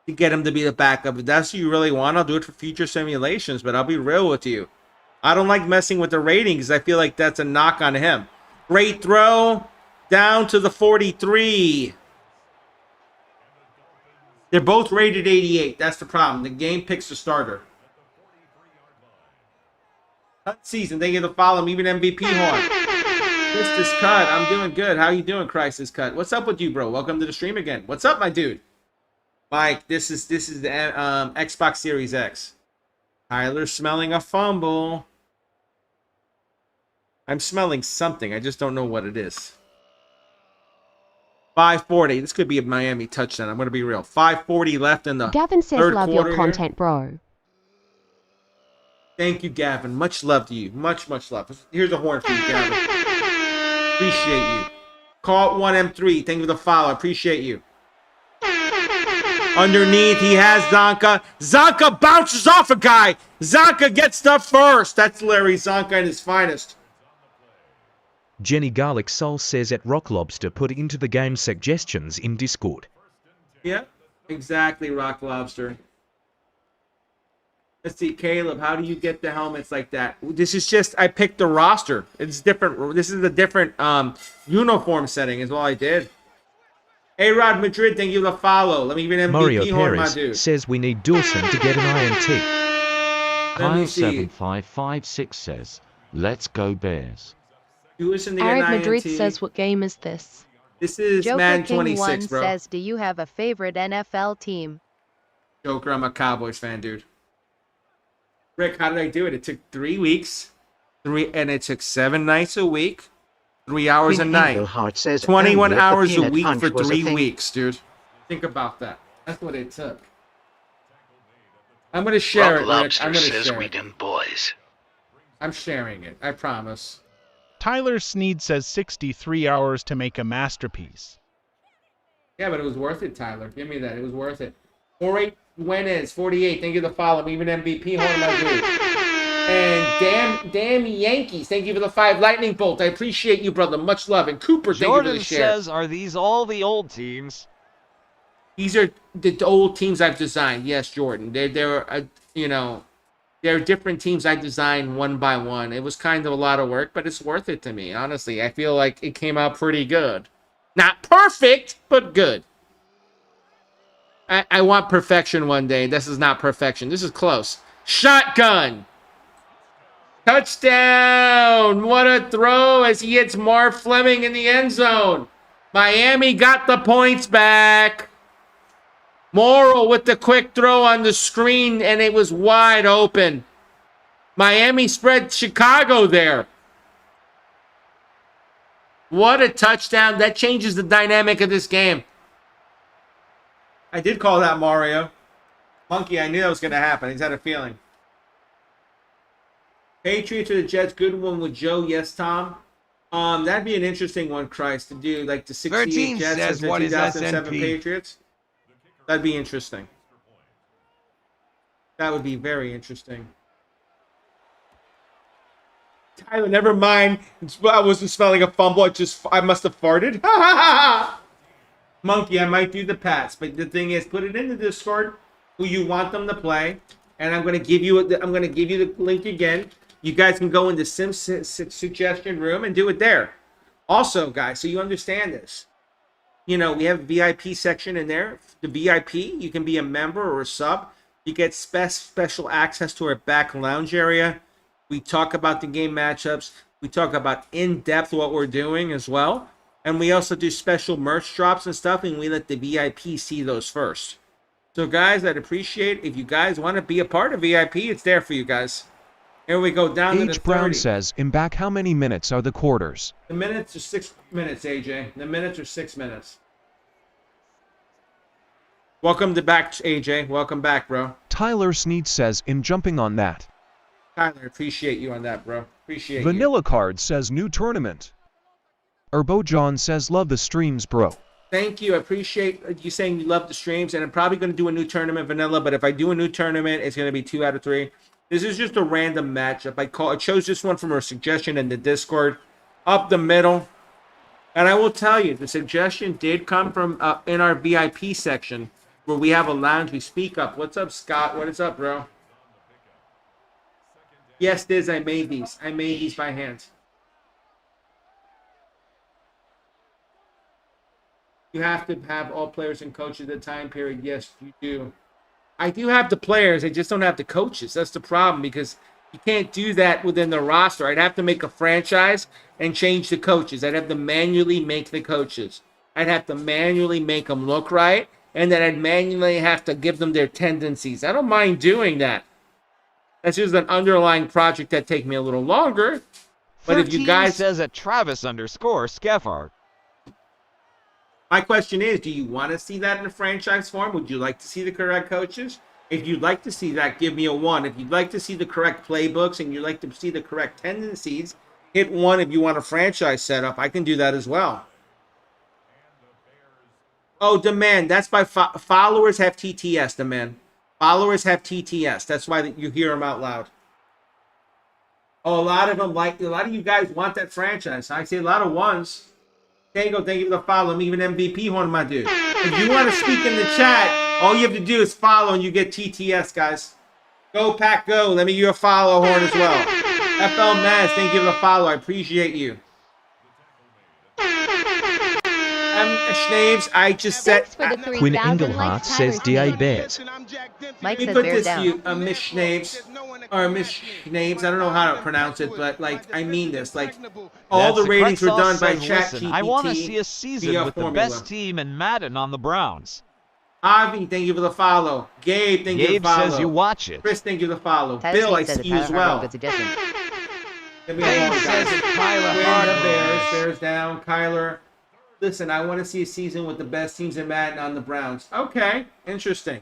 to get him to be the backup. If that's what you really want, I'll do it for future simulations, but I'll be real with you. I don't like messing with the ratings. I feel like that's a knock on him. Great throw. Down to the 43. They're both rated 88. That's the problem. The game picks the starter. Cut season. Thank you for following me. Even MVP horn. Crisis Cut. I'm doing good. How you doing, Crisis Cut? What's up with you, bro? Welcome to the stream again. What's up, my dude? Mike, this is the Xbox Series X. Tyler's smelling a fumble. I'm smelling something. I just don't know what it is. 5:40. This could be a Miami touchdown. I'm going to be real. 5:40 left in the Gavin says, third love quarter your content, bro. Thank you, Gavin. Much love to you. Much, much love. Here's a horn for you, Gavin. Appreciate you. Call it 1M3. Thank you for the follow. Appreciate you. Underneath, he has Csonka. Csonka bounces off a guy. Csonka gets the first. That's Larry Csonka in his finest. Jenny Garlic Soul says at Rock Lobster, put into the game suggestions in Discord. Yeah, exactly, Rock Lobster. Let's see, Caleb, how do you get the helmets like that? This is just, I picked the roster. It's different. This is a different uniform setting is all I did. A-Rod Madrid, thank you for the follow. Let me give an MVP Mario horn, my Perez dude. says we need Dawson to get an INT. Kyle7556 says, let's go Bears. Arid Madrid says, what game is this? This is Joker Madden King 26, 1 bro. says, do you have a favorite NFL team? Joker, I'm a Cowboys fan, dude. Rick, how did I do it? It took 3 weeks, and it took 7 nights a week, 3 hours a night, 21 hours a week for 3 weeks, dude. Think about that. That's what it took. I'm gonna share it, Rick. I'm gonna share it. Boys. I'm sharing it. I promise. Tyler Sneed says 63 hours to make a masterpiece. Yeah, but it was worth it, Tyler. Give me that. It was worth it. 48 win-ins, 48. Thank you for the follow. Even MVP horn, my dude. And damn Yankees. Thank you for the 5 lightning bolt. I appreciate you, brother. Much love. And Cooper, thank you for the share. Jordan says, are these all the old teams? These are the old teams I've designed. Yes, Jordan. They're different teams I designed one by one. It was kind of a lot of work, but it's worth it to me. Honestly, I feel like it came out pretty good. Not perfect, but good. I want perfection one day. This is not perfection. This is close. Shotgun. Touchdown. What a throw as he hits Marv Fleming in the end zone. Miami got the points back. Morrill with the quick throw on the screen, and it was wide open. Miami spread Chicago there. What a touchdown. That changes the dynamic of this game. I did call that Mario. Monkey, I knew that was going to happen. I just had a feeling. Patriots or the Jets, good one with Joe. Yes, Tom. That'd be an interesting one, Christ, to do like the 68 Jets and the 2007 Patriots. That'd be interesting. That would be very interesting. Tyler, never mind. I wasn't smelling a fumble. I must have farted. Monkey, I might do the Pats, but the thing is, put it in the Discord who you want them to play, and I'm going to give you the link again. You guys can go in the Sim suggestion room and do it there. Also, guys, so you understand this, we have a VIP section in there. The VIP, you can be a member or a sub. You get special access to our back lounge area. We talk about the game matchups. We talk about in-depth what we're doing as well. And we also do special merch drops and stuff, and we let the VIP see those first. So, guys, I'd appreciate if you guys want to be a part of VIP. It's there for you guys. Here we go down to the 30. Brown says, "In back, how many minutes are the quarters?" The minutes are 6 minutes, AJ. The minutes are 6 minutes. Welcome to back, AJ. Welcome back, bro. Tyler Sneed says, "In jumping on that." Tyler, appreciate you on that, bro. Appreciate Vanilla you. Card says, "New tournament." Erbo John says, "Love the streams, bro." Thank you. I appreciate you saying you love the streams, and I'm probably going to do a new tournament, Vanilla, but if I do a new tournament, it's going to be 2 out of 3. This is just a random matchup. I chose this one from a suggestion in the Discord, up the middle. And I will tell you, the suggestion did come from in our VIP section, where we have a lounge. We speak up. What's up, Scott? What is up, bro? Yes, Diz, I made these. I made these by hand. You have to have all players and coaches at the time period. Yes, you do. I do have the players. I just don't have the coaches. That's the problem, because you can't do that within the roster. I'd have to make a franchise and change the coaches. I'd have to manually make the coaches. I'd have to manually make them look right, and then I'd manually have to give them their tendencies. I don't mind doing that. That's just an underlying project that take me a little longer. But if you guys says at Travis_Skeffard. My question is, do you want to see that in a franchise form? Would you like to see the correct coaches? If you'd like to see that, give me a 1. If you'd like to see the correct playbooks and you'd like to see the correct tendencies, hit 1 if you want a franchise setup. I can do that as well. Oh, Demand. That's by followers have TTS, Demand. Followers have TTS. That's why you hear them out loud. Oh, a lot of you guys want that franchise. I see a lot of ones. Tango, thank you for the follow. I'm even MVP horn, my dude. If you want to speak in the chat, all you have to do is follow and you get TTS, guys. Go, Pack, go. Let me give you a follow horn as well. FL Maz, thank you for the follow. I appreciate you. Schnaves, I just said. Quinn Engelhardt says DA Bears. Let me put this to you, Miss Schnaves, or Miss Schnaves. I don't know how to pronounce it, but like I mean this. Like all the ratings were done by ChatGPT. I want to see a season with the best team in Madden on the Browns. Avi, thank you for the follow. Gabe, thank you for the follow. Gabe says you watch it. Chris, thank you for the follow. Bill, I see you as well. Dave says Kyler Bears down. Kyler. Listen, I want to see a season with the best teams in Madden on the Browns. Okay, interesting.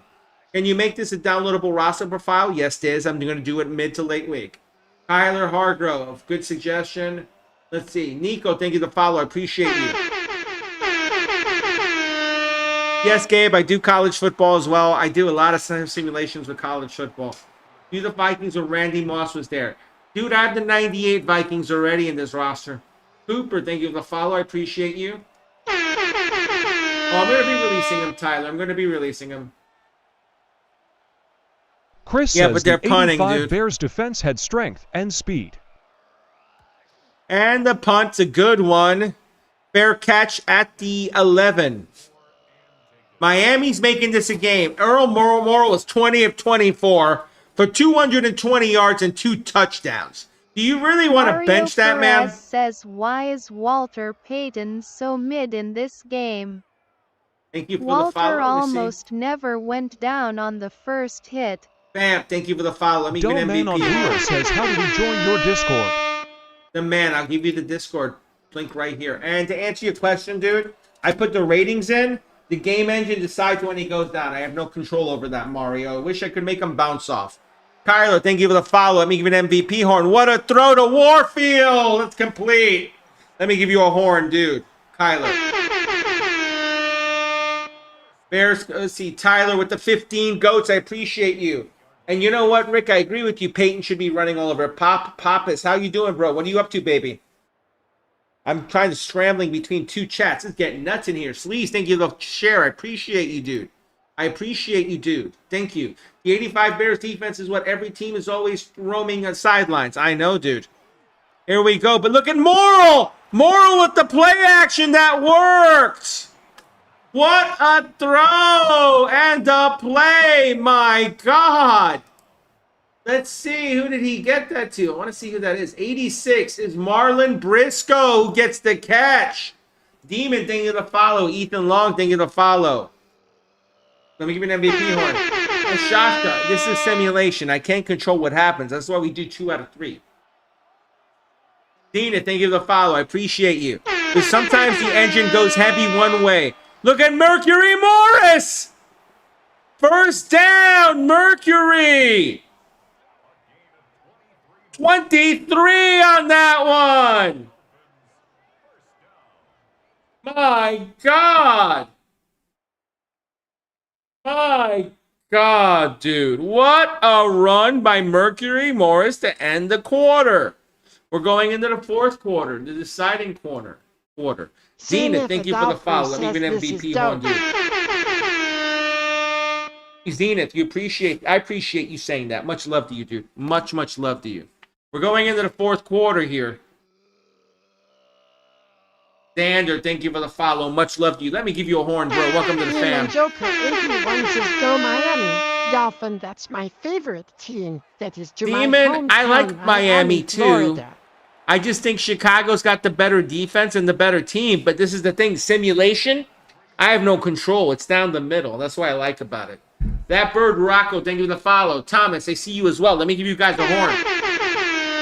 Can you make this a downloadable roster profile? Yes, Diz. I'm going to do it mid to late week. Kyler Hargrove, good suggestion. Let's see. Nico, thank you for the follow. I appreciate you. Yes, Gabe, I do college football as well. I do a lot of simulations with college football. Do the Vikings when Randy Moss was there. Dude, I have the 98 Vikings already in this roster. Cooper, thank you for the follow. I appreciate you. Oh, I'm going to be releasing him, Tyler. I'm going to be releasing him. Chris says but they're punting, dude. Bears defense had strength and speed. And the punt's a good one. Fair catch at the 11. Miami's making this a game. Earl Morrow was 20 of 24 for 220 yards and 2 touchdowns. Do you really want to bench that man? Perez says, why is Walter Payton so mid in this game? Thank you for Walter the follow. Walter almost never went down on the first hit. Bam, thank you for the follow. Let me get MVP. Man on Viewer says, how do we join your Discord? The man, I'll give you the Discord link right here. And to answer your question, dude, I put the ratings in. The game engine decides when he goes down. I have no control over that, Mario. I wish I could make him bounce off. Kyler, thank you for the follow. Let me give you an MVP horn. What a throw to Warfield. It's complete. Let me give you a horn, dude. Kyler. Bears, let's see. Tyler with the 15 goats. I appreciate you. And you know what, Rick? I agree with you. Payton should be running all over. Pappas, how you doing, bro? What are you up to, baby? I'm trying to scrambling between 2 chats. It's getting nuts in here. Sleaze, thank you for the share. I appreciate you, dude. I appreciate you, dude. Thank you. The 85 Bears defense is what every team is always roaming on sidelines. I know, dude. Here we go. But look at Morrill. Morrill with the play action. That worked. What a throw and a play. My God. Let's see. Who did he get that to? I want to see who that is. 86 is Marlon Briscoe who gets the catch. Demon, thank you to follow. Ethan Long, thank you to follow. Let me give you an MVP horn. Shasta, this is simulation. I can't control what happens. That's why we do 2 out of 3. Dina, thank you for the follow. I appreciate you. Because sometimes the engine goes heavy one way. Look at Mercury Morris! First down, Mercury! 23 on that one! My God! My God, dude. What a run by Mercury Morris to end the quarter. We're going into the fourth quarter, the deciding quarter. Dina, thank you for the follow. Let me give an MVP one, dude. Zenith, I appreciate you saying that. Much love to you, dude. Much love to you. We're going into the fourth quarter here. Xander, thank you for the follow. Much love to you. Let me give you a horn, bro. Welcome to the fam. Joker 81 says go Miami Dolphin. That's my favorite team. That is to Demon, I like Miami too. Florida. I just think Chicago's got the better defense and the better team. But this is the thing. Simulation, I have no control. It's down the middle. That's what I like about it. That bird, Rocco, thank you for the follow. Thomas, I see you as well. Let me give you guys the horn.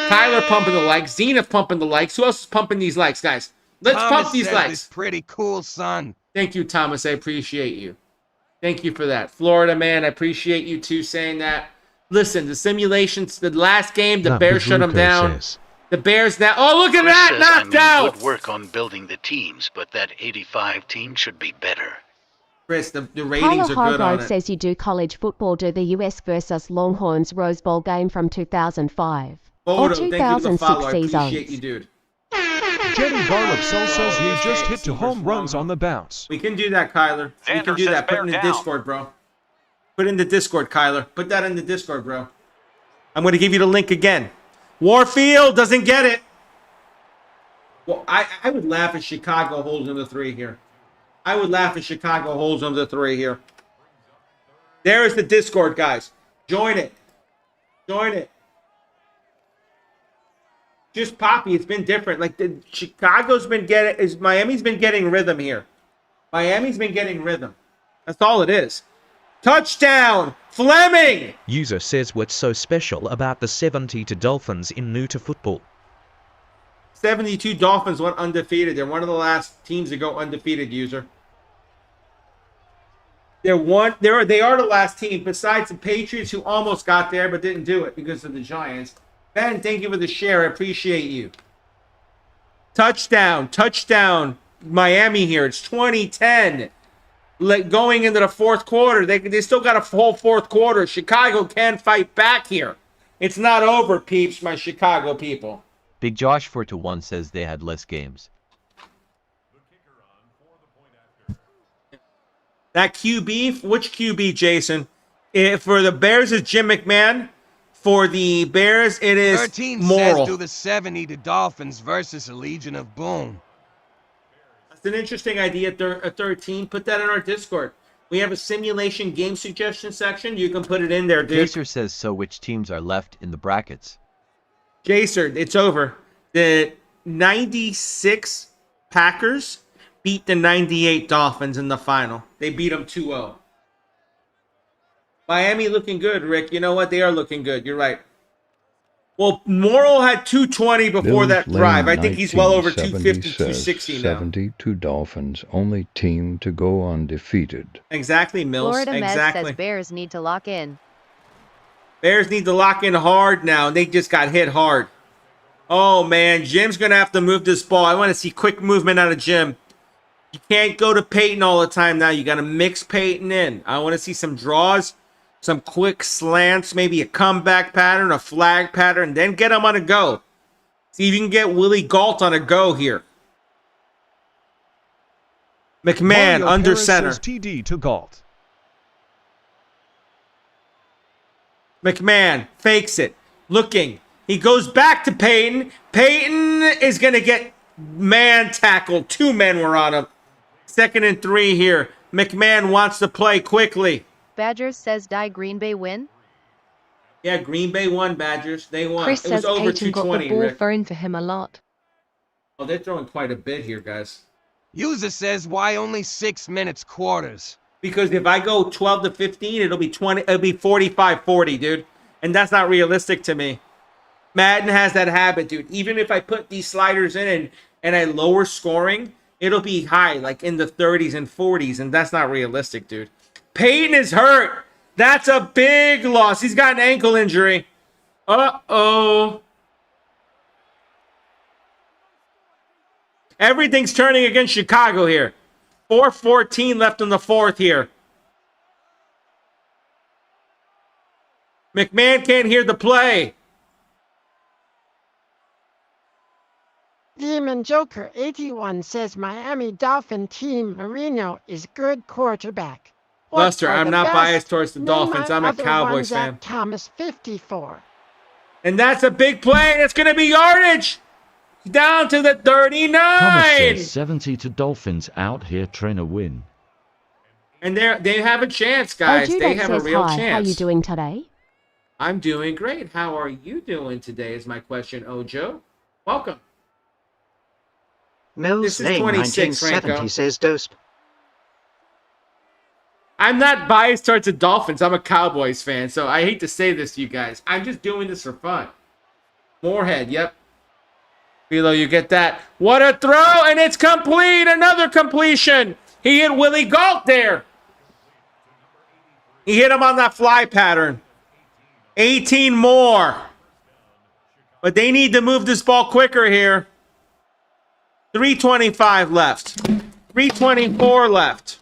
Tyler pumping the likes. Zenith pumping the likes. Who else is pumping these likes, guys? Let's pump these likes. It's pretty cool, son. Thank you, Thomas. I appreciate you. Thank you for that. Florida man, I appreciate you too saying that. Listen, the simulations, the last game, the Bears shut them down. The Bears now. Oh, look at that. Knocked out. Good work on building the teams, but that 85 team should be better. Chris, the ratings are good on it. Says you do college football. Do the US versus Longhorns Rose Bowl game from 2005 or 2006 I appreciate you, dude. Jenny Garlic Cell says you just hit 2 home runs on the bounce. We can do that, Kyler. We can do that. Put it in the Discord, bro. Put it in the Discord, Kyler. Put that in the Discord, bro. I'm going to give you the link again. Warfield doesn't get it. Well, I would laugh if Chicago holds them to 3 here. I would laugh if Chicago holds them to 3 here. There is the Discord, guys. Join it. Join it. Just Poppy, it's been different. Like Miami's been getting rhythm here. Miami's been getting rhythm. That's all it is. Touchdown, Fleming. User says what's so special about the 72 Dolphins in new to football. 72 Dolphins went undefeated. They're one of the last teams to go undefeated, user. They are the last team besides the Patriots who almost got there but didn't do it because of the Giants. Ben, thank you for the share. I appreciate you. Touchdown, Miami here. It's 2010. Going into the fourth quarter. They still got a whole fourth quarter. Chicago can fight back here. It's not over, peeps, my Chicago people. Big Josh 4-1 says they had less games. That QB, which QB, Jason? For the Bears is Jim McMahon. For the Bears, it is 13 Morrill. Says do the 72 Dolphins versus a Legion of Boom. That's an interesting idea, 13. Put that in our Discord. We have a simulation game suggestion section. You can put it in there, dude. Jaser says, so which teams are left in the brackets? Jaser, it's over. The 96 Packers beat the 98 Dolphins in the final. They beat them 2-0. Miami looking good, Rick. You know what? They are looking good. You're right. Well, Morrill had 220 before that drive. I think he's well over 250, 260 now. 72 Dolphins, only team to go undefeated. Exactly, Mills. Florida exactly. Med says Bears need to lock in. Bears need to lock in hard now. They just got hit hard. Oh, man. Jim's going to have to move this ball. I want to see quick movement out of Jim. You can't go to Payton all the time now. You got to mix Payton in. I want to see some draws. Some quick slants, maybe a comeback pattern, a flag pattern, then get him on a go. See if you can get Willie Galt on a go here. McMahon Mario under Perez center. Says TD to Galt. McMahon fakes it. Looking. He goes back to Payton. Payton is going to get man tackled. 2 men were on him. 2nd and 3 here. McMahon wants to play quickly. Badgers says die Green Bay win. Yeah, Green Bay won, Badgers. They won. Chris It was says over Payton got the 220, ball Rick. thrown for him a lot. Oh, they're throwing quite a bit here, guys. User says why only 6 minutes quarters? Because if I go 12 to 15, it'll be 45-40, dude. And that's not realistic to me. Madden has that habit, dude. Even if I put these sliders in and I lower scoring, it'll be high, like in the 30s and 40s, and that's not realistic, dude. Payton is hurt. That's a big loss. He's got an ankle injury. Uh-oh. Everything's turning against Chicago here. 4:14 left in the fourth here. McMahon can't hear the play. Demon Joker 81 says Miami Dolphin team Marino is good quarterback. Lester, I'm not biased towards the Dolphins. I'm a Cowboys fan. Thomas 54. And that's a big play. It's going to be yardage. Down to the 39. Thomas says 70 to Dolphins out here trying to win. And they have a chance, guys. They have a real chance. How are you doing today? I'm doing great. How are you doing today is my question, Ojo. Welcome. Mills Lane 1970 says Dosp. I'm not biased towards the Dolphins. I'm a Cowboys fan, so I hate to say this to you guys. I'm just doing this for fun. Moorhead, yep. Philo, you get that. What a throw, and it's complete. Another completion. He hit Willie Galt there. He hit him on that fly pattern. 18 more. But they need to move this ball quicker here. 3:25 left. 3:24 left.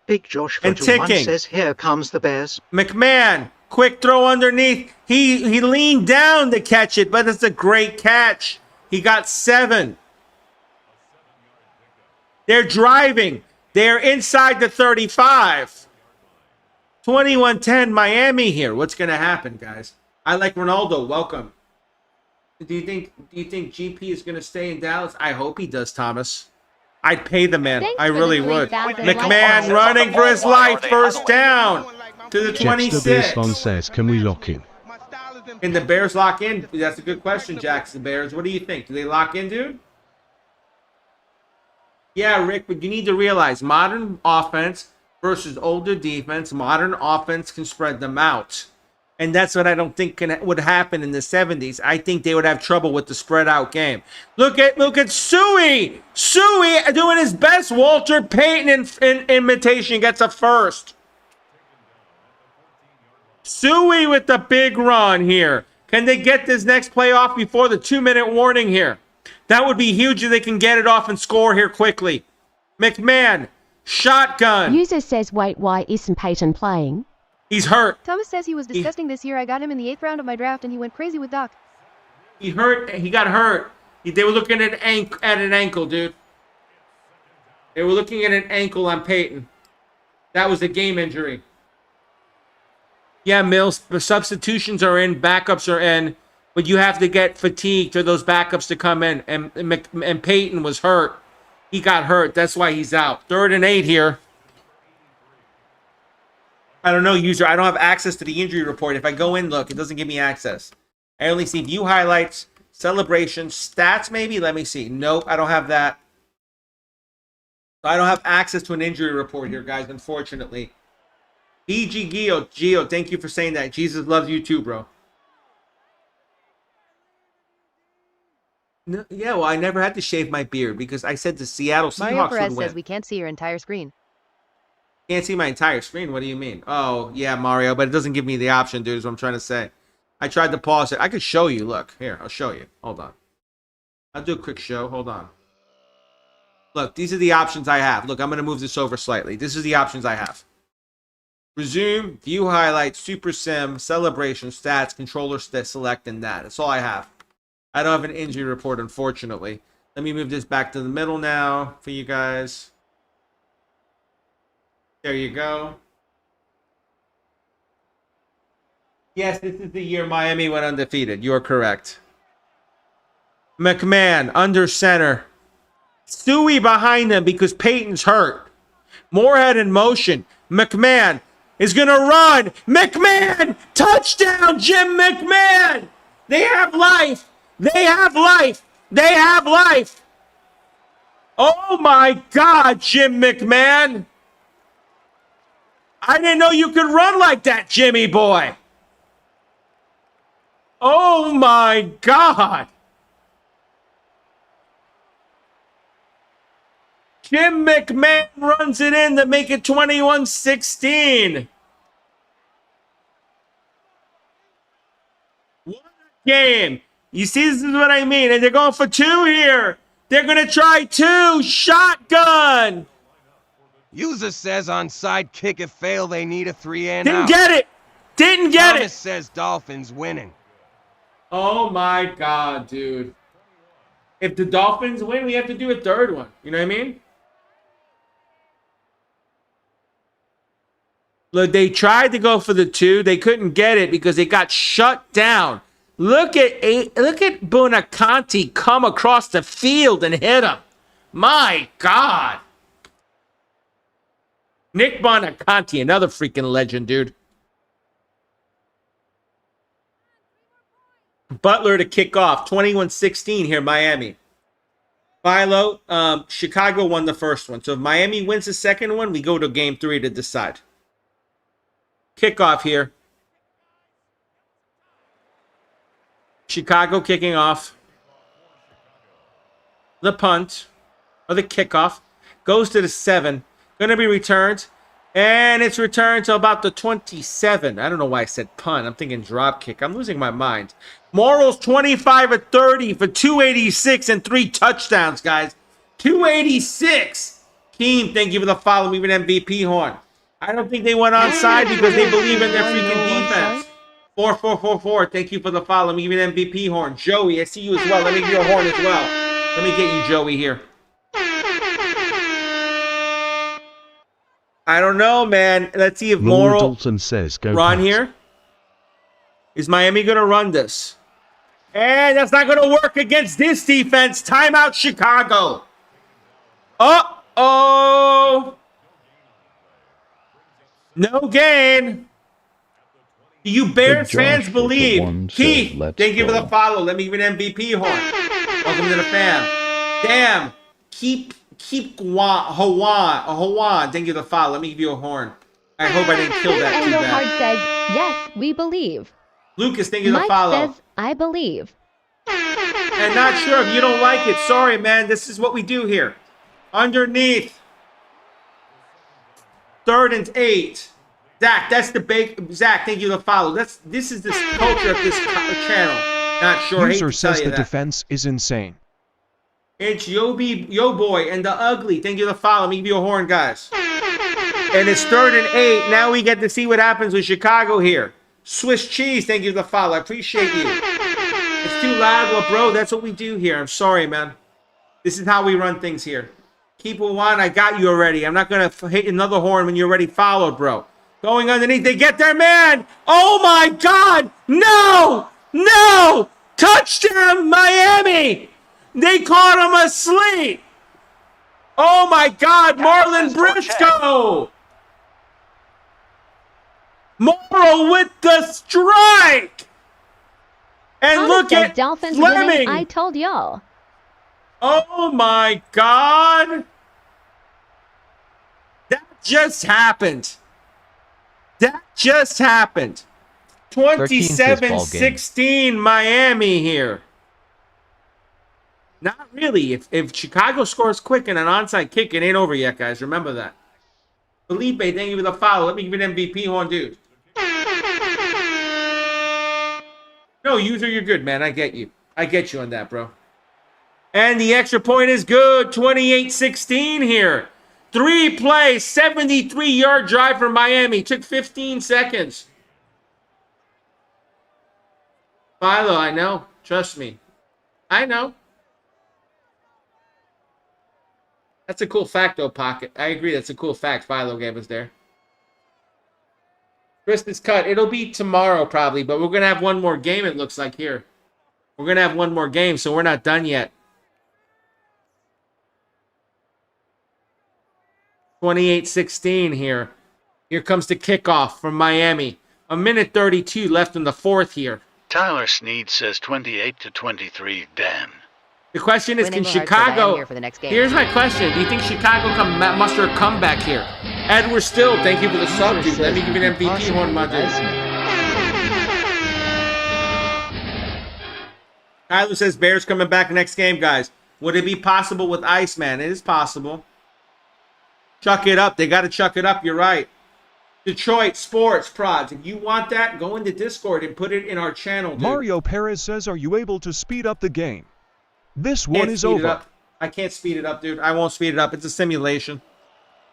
Big Josh and ticking says, here comes the Bears. McMahon, quick throw underneath. He leaned down to catch it, but it's a great catch. He got 7. They're driving. They're inside the 35. 21-10 Miami here. What's going to happen, guys? I like Ronaldo. Welcome. Do you think GP is going to stay in Dallas? I hope he does, Thomas. I'd pay the man. I really would. McMahon running for his life. First down to the 26. Jackson says, can we lock in? Can the Bears lock in? That's a good question, Jackson Bears. What do you think? Do they lock in, dude? Yeah, Rick, but you need to realize modern offense versus older defense. Modern offense can spread them out. And that's what I don't think would happen in the 70s. I think they would have trouble with the spread out game. Look at Suey. Suey doing his best Walter Payton imitation, gets a first. Suey with the big run here. Can they get this next play off before the 2-minute warning here? That would be huge if they can get it off and score here quickly. McMahon, shotgun. User says, wait, why isn't Payton playing? He's hurt. Thomas says he was disgusting this year. I got him in the 8th round of my draft, and he went crazy with Doc. He got hurt. They were looking at an ankle, dude. They were looking at an ankle on Payton. That was a game injury. Yeah, Mills, the substitutions are in, backups are in, but you have to get fatigued for those backups to come in. And Payton was hurt. He got hurt. That's why he's out. 3rd and 8 here. I don't know, user. I don't have access to the injury report. If I go in, look, it doesn't give me access. I only see view highlights, celebrations, stats maybe. Let me see. Nope, I don't have that. I don't have access to an injury report here, guys, unfortunately. BG Gio, thank you for saying that. Jesus loves you too, bro. No, yeah, well, I never had to shave my beard because I said the Seattle Seahawks Mario Perez would win. says we can't see your entire screen. Can't see my entire screen. What do you mean? Oh, yeah, Mario, but it doesn't give me the option, dude, is what I'm trying to say. I tried to pause it. I could show you. Look, here, I'll show you. Hold on. I'll do a quick show. Hold on. Look, these are the options I have. Look, I'm going to move this over slightly. This is the options I have. Resume, view highlights, super sim, celebration, stats, controller select, and that. That's all I have. I don't have an injury report, unfortunately. Let me move this back to the middle now for you guys. There you go. Yes, this is the year Miami went undefeated. You're correct. McMahon, under center. Suey behind them because Payton's hurt. Moorhead in motion. McMahon is going to run. McMahon! Touchdown, Jim McMahon! They have life. They have life. They have life. Oh, my God, Jim McMahon. I didn't know you could run like that, Jimmy boy. Oh, my God. Jim McMahon runs it in to make it 21-16. What a game. You see, this is what I mean. And they're going for two here. They're going to try two. Shotgun. User says onside kick if fail, they need a 3-and-out. Didn't get it. Didn't get Thomas it. says Dolphins winning. Oh, my God, dude. If the Dolphins win, we have to do a third one. You know what I mean? Look, they tried to go for the two. They couldn't get it because they got shut down. Look at Buonaconti come across the field and hit him. My God. Nick Buonaconti, another freaking legend, dude. Butler to kick off. 21-16 here, Miami. Philo, Chicago won the first one. So if Miami wins the second one, we go to game 3 to decide. Kickoff here. Chicago kicking off. The punt, or the kickoff, goes to the 7. Going to be returned. And it's returned to about the 27. I don't know why I said punt. I'm thinking drop kick. I'm losing my mind. Morrow's 25 of 30 for 286 and 3 touchdowns, guys. 286. Team, thank you for the follow. Even MVP horn. I don't think they went onside because they believe in their freaking defense. 4444. Thank you for the follow. Even MVP horn. Joey, I see you as well. Let me give you a horn as well. Let me get you, Joey, here. I don't know, man. Let's see if Laura Morrow Dalton says go run Pats. here. Is Miami going to run this? And that's not going to work against this defense. Timeout, Chicago. Uh-oh. No gain. Do you Bears fans believe? Keith, thank you for the follow. Let me give an MVP horn. Welcome to the fam. Damn. Keep Hawan. Thank you for the follow. Let me give you a horn. I hope I didn't kill that too Engelhard bad. says, yes, we believe. Lucas, thank you for the Mike follow. says, I believe. And not sure if you don't like it. Sorry, man. This is what we do here. Underneath. 3rd and 8. Zach, that's the big. Zach, thank you for the follow. This is the culture of this channel. Not sure. User says the defense is insane. It's Yo Boy and the Ugly. Thank you for the follow. Let me give you a horn, guys. And it's 3rd and 8. Now we get to see what happens with Chicago here. Swiss cheese. Thank you for the follow. I appreciate you. It's too loud, well, bro. That's what we do here. I'm sorry, man. This is how we run things here. Keep it one. I got you already. I'm not gonna hit another horn when you're already followed, bro. Going underneath. They get their man. Oh my God! No! No! Touchdown, Miami! They caught him asleep. Oh my God, Marlon Briscoe! Morrow with the strike! And look at Dolphins Fleming! winning. I told y'all. Oh my God! That just happened. That just happened. 27-16 Miami here. Not really. If Chicago scores quick and an onside kick, it ain't over yet, guys. Remember that. Felipe, thank you for the follow. Let me give you an MVP horn, dude. No, user, you're good, man. I get you. I get you on that, bro. And the extra point is good. 28-16 here. 3 plays, 73-yard drive for Miami. Took 15 seconds. Philo, I know. Trust me. I know. That's a cool fact, though, Pocket. I agree. That's a cool fact Philo gave us there. Christmas cut. It'll be tomorrow, probably, but we're going to have one more game, it looks like, here. We're going to have one more game, so we're not done yet. 28-16 here. Here comes the kickoff from Miami. 1:32 left in the fourth here. Tyler Sneed says 28-23, Dan. The question is, can Chicago... Here's my question. Do you think Chicago can muster a comeback here? Edward Still, thank you for the sub, dude. Let me give you an MVP horn, my dude. Tyler says Bears coming back next game, guys. Would it be possible with Iceman? It is possible. Chuck it up. They got to chuck it up. You're right. Detroit Sports Prods. If you want that, go into Discord and put it in our channel, dude. Mario Perez says, are you able to speed up the game? This one is over. I can't speed it up, dude. I won't speed it up. It's a simulation.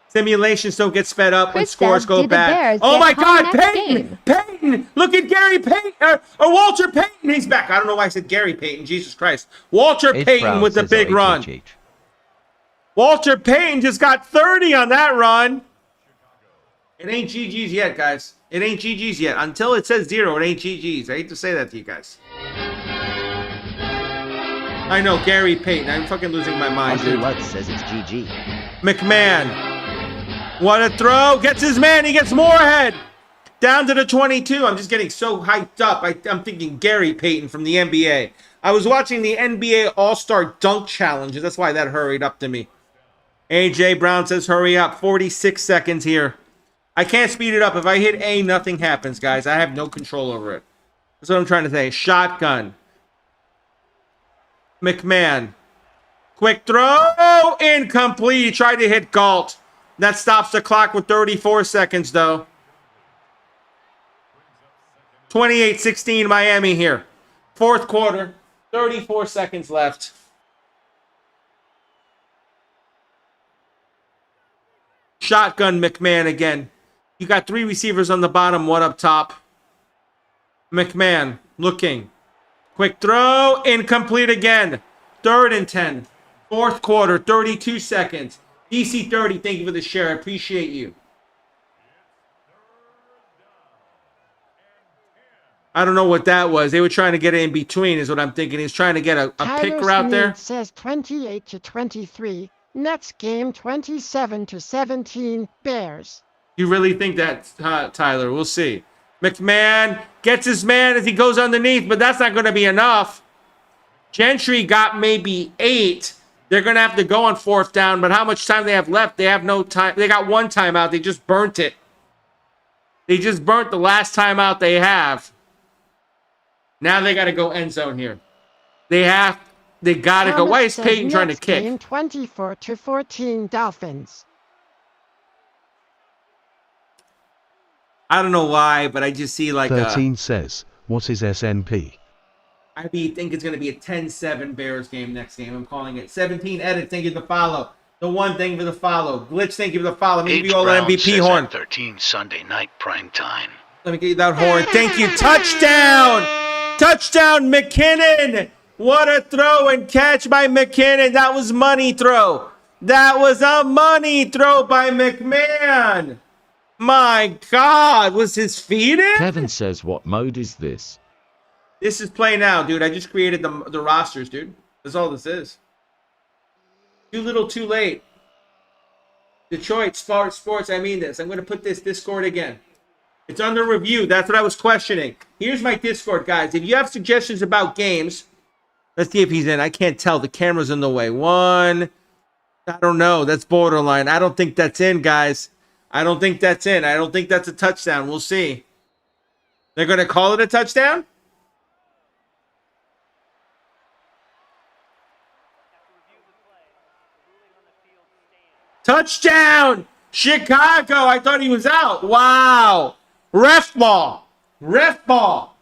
Simulations don't get sped up when scores go bad. Oh my God, Payton! Payton! Look at Gary Payton, or Walter Payton. He's back. I don't know why I said Gary Payton. Jesus Christ. Walter Payton with the big run. Walter Payton just got 30 on that run. It ain't GG's yet, guys. It ain't GG's yet. Until it says 0, it ain't GG's. I hate to say that to you guys. I know, Gary Payton. I'm fucking losing my mind, dude. Lutz says it's GG. McMahon. What a throw. Gets his man. He gets more ahead. Down to the 22. I'm just getting so hyped up. I'm thinking Gary Payton from the NBA. I was watching the NBA All-Star Dunk Challenges. That's why that hurried up to me. AJ Brown says hurry up. 46 seconds here. I can't speed it up. If I hit A, nothing happens, guys. I have no control over it. That's what I'm trying to say. Shotgun. McMahon. Quick throw. Incomplete. He tried to hit Galt. That stops the clock with 34 seconds, though. 28-16 Miami here. Fourth quarter. 34 seconds left. Shotgun McMahon again. You got 3 receivers on the bottom, 1 up top. McMahon looking. Quick throw. Incomplete again. 3rd and 10. Fourth quarter. 32 seconds. DC 30, thank you for the share. I appreciate you. I don't know what that was. They were trying to get it in between is what I'm thinking. He's trying to get a pick route there. Says 28-23. Next game 27-17 Bears. You really think that, Tyler? We'll see. McMahon gets his man as he goes underneath, but that's not going to be enough. Gentry got maybe 8. They're going to have to go on 4th down, but how much time they have left? They have no time. They got 1 timeout. They just burnt it. They just burnt the last timeout they have. Now they got to go end zone here. They got to go. Why is Payton trying to kick? 24-14 Dolphins. I don't know why, but I just see like 13 says, what is SNP? I think it's going to be a 10-7 Bears game next game. I'm calling it. 17 Edit, thank you for the follow. The one, thank you for the follow. Glitch, thank you for the follow. Let me give you all an MVP horn. 13 Sunday night prime time. Let me get you that horn. Thank you. Touchdown! Touchdown, McKinnon! What a throw and catch by McKinnon. That was money throw. That was a money throw by McMahon. My God, was his feet in? Kevin says, what mode is this? This is play now, dude. I just created the rosters, dude. That's all this is. Too little, too late. Detroit Sports, I mean this. I'm going to put this Discord again. It's under review. That's what I was questioning. Here's my Discord, guys. If you have suggestions about games, let's see if he's in. I can't tell. The camera's in the way. 1. I don't know. That's borderline. I don't think that's in, guys. I don't think that's in. I don't think that's a touchdown. We'll see. They're going to call it a touchdown? Touchdown! Chicago! I thought he was out. Wow. Ref ball. Ref ball.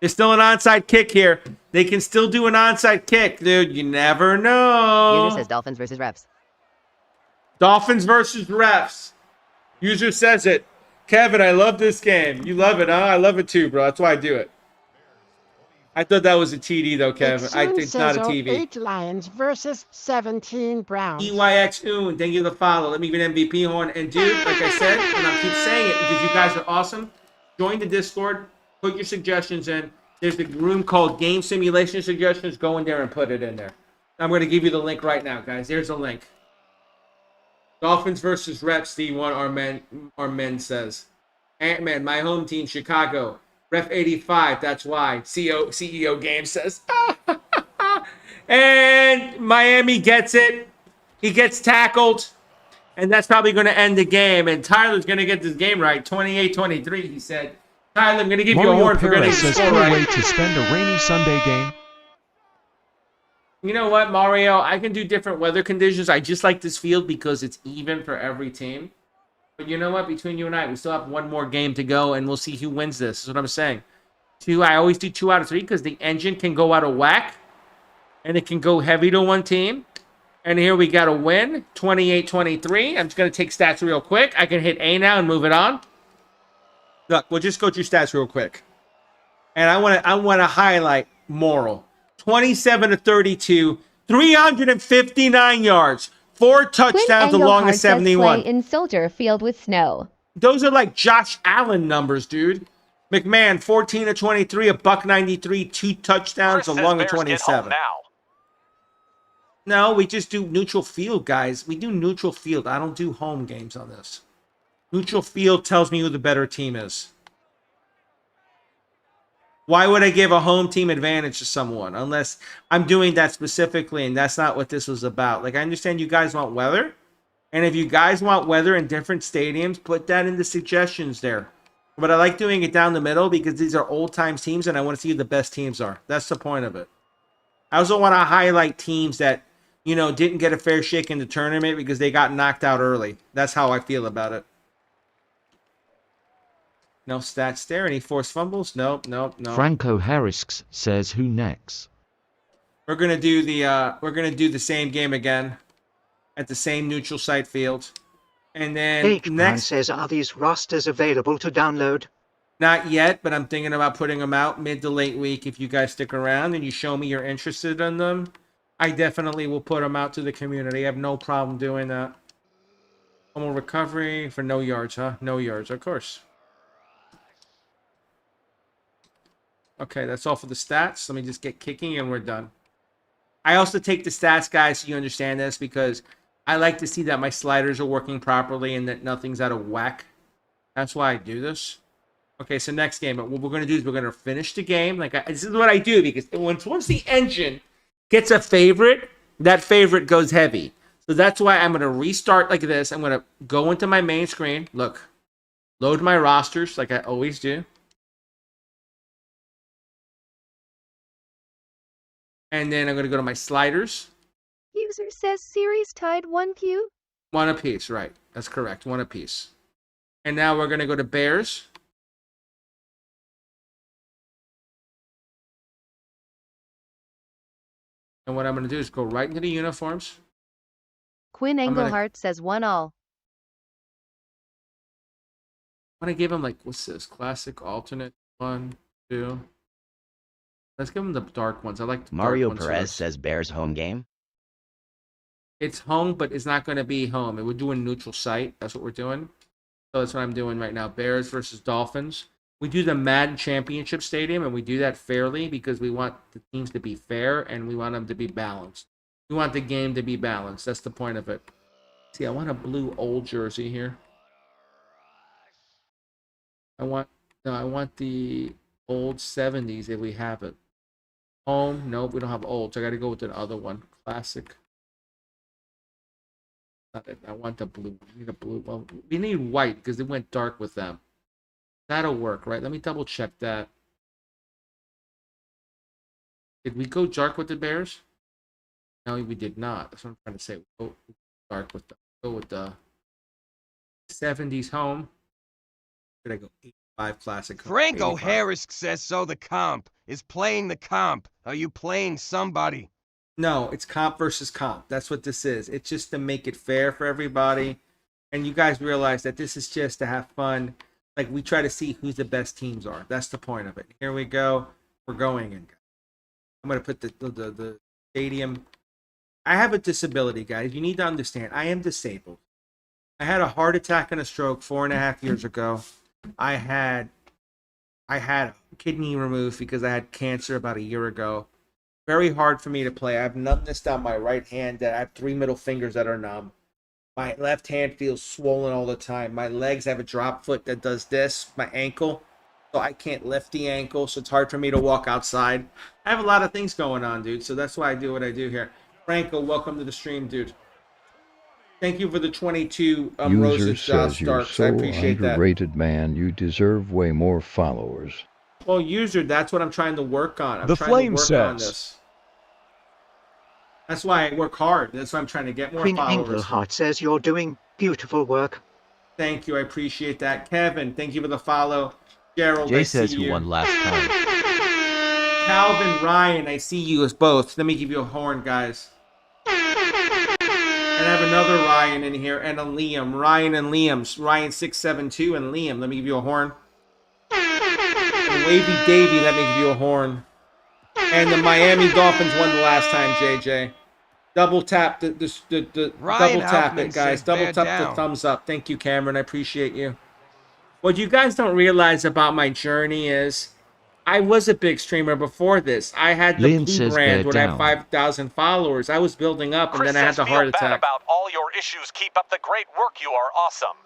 There's still an onside kick here. They can still do an onside kick, dude. You never know. User says Dolphins versus refs. Dolphins versus refs. User says it. Kevin, I love this game. You love it, huh? I love it too, bro. That's why I do it. I thought that was a TD, though, Kevin. It's not a TV. 8 Lions versus 17 Browns. EYX thank you for the follow. Let me give an MVP horn. And dude, like I said, and I'll keep saying it because you guys are awesome. Join the Discord. Put your suggestions in. There's the room called Game Simulation Suggestions. Go in there and put it in there. I'm going to give you the link right now, guys. There's the link. Dolphins versus Reps, D1, our men says. Ant-Man, my home team, Chicago. Ref 85, that's why. CEO Game says. And Miami gets it. He gets tackled. And that's probably going to end the game. And Tyler's going to get this game right. 28-23, he said. Tyler, I'm going to give you a horn for getting the score right. Way to spend a rainy Sunday game. You know what, Mario? I can do different weather conditions. I just like this field because it's even for every team. But you know what? Between you and I, we still have one more game to go, and we'll see who wins this. That's what I'm saying. I always do 2 out of 3 because the engine can go out of whack, and it can go heavy to one team. And here we got a win, 28-23. I'm just going to take stats real quick. I can hit A now and move it on. Look, we'll just go through stats real quick. And I want to highlight Morrill. 27-32, 359 yards, 4 touchdowns along the 71. Play in Soldier Field with snow. Those are like Josh Allen numbers, dude. McMahon, 14-23, $193, 2 touchdowns along the 27. No, we just do neutral field, guys. We do neutral field. I don't do home games on this. Neutral field tells me who the better team is. Why would I give a home team advantage to someone unless I'm doing that specifically, and that's not what this was about. Like, I understand you guys want weather, and if you guys want weather in different stadiums, put that in the suggestions there. But I like doing it down the middle because these are old-time teams, and I want to see who the best teams are. That's the point of it. I also want to highlight teams that, you know, didn't get a fair shake in the tournament because they got knocked out early. That's how I feel about it. No stats there. Any forced fumbles? Nope. Franco Harris says, "Who next?" We're gonna do the same game again at the same neutral site field, and then next says, "Are these rosters available to download?" Not yet, but I'm thinking about putting them out mid to late week. If you guys stick around and you show me you're interested in them, I definitely will put them out to the community. I have no problem doing that. Fumble recovery for no yards, huh? No yards, of course. Okay, that's all for the stats. Let me just get kicking and we're done. I also take the stats, guys, so you understand this, because I like to see that my sliders are working properly and that nothing's out of whack. That's why I do this. Okay, so next game, what we're going to do is we're going to finish the game. This is what I do, because once the engine gets a favorite, that favorite goes heavy. So that's why I'm going to restart like this. I'm going to go into my main screen. Look, load my rosters like I always do. And then I'm going to go to my sliders. User says series tied 1 Q. 1 apiece, right. That's correct. 1 apiece. And now we're going to go to Bears. And what I'm going to do is go right into the uniforms. Quinn Engelhart says 1 all. I'm going to give him, like, what's this? Classic, alternate, 1, 2. Let's give them the dark ones. I like the Mario dark ones. Perez says Bears home game. It's home, but it's not going to be home. We're doing neutral site. That's what we're doing. So that's what I'm doing right now. Bears versus Dolphins. We do the Madden Championship Stadium, and we do that fairly because we want the teams to be fair, and we want them to be balanced. We want the game to be balanced. That's the point of it. See, I want a blue old jersey here. I want the old 70s if we have it. Home, nope, we don't have old, so I got to go with the other one. Classic. Not it. I want the blue. We need a blue. Well, we need white because it went dark with them. That'll work, right? Let me double check that. Did we go dark with the Bears? No, we did not. That's what I'm trying to say. We go dark with go with the 70s home. Should I go 85 classic? Franco Harris says so. The comp is playing the comp. Are you playing somebody? No, it's comp versus comp. That's what this is. It's just to make it fair for everybody. And you guys realize that this is just to have fun. Like, we try to see who the best teams are. That's the point of it. Here we go. We're going in. I'm going to put the stadium. I have a disability, guys. You need to understand. I am disabled. I had a heart attack and a stroke 4.5 years ago. I had a kidney removed because I had cancer about a year ago. Very hard for me to play. I have numbness down my right hand. That I have 3 middle fingers that are numb. My left hand feels swollen all the time. My legs have a drop foot that does this, my ankle. So I can't lift the ankle, so it's hard for me to walk outside. I have a lot of things going on, dude, so that's why I do what I do here. Franco, welcome to the stream, dude. Thank you for the 22 User roses, says you're Starks. so I appreciate that. underrated, man. You deserve way more followers. Well, user, that's what I'm trying to work on. I'm The trying Flame to work says. on this. That's why I work hard. That's why I'm trying to get more Queen followers. Engelhart says you're doing beautiful work. Thank you. I appreciate that. Kevin, thank you for the follow. Gerald, Jay I says see who you. won last time. Calvin, Ryan, I see you as both. Let me give you a horn, guys. And I have another Ryan in here and a Liam. Ryan and Liam. Ryan 672 and Liam. Let me give you a horn. And Wavy Davy, let me give you a horn. And the Miami Dolphins won the last time, JJ. Double tap the double tap it, guys. Double tap the thumbs up. Thank you, Cameron. I appreciate you. What you guys don't realize about my journey is I was a big streamer before this. I had the Liam Blue says brand bear when I had down. 5,000 followers. I was building up, and Chris then I had says the heart feel bad attack. about all your issues. Keep up the great work. You are awesome.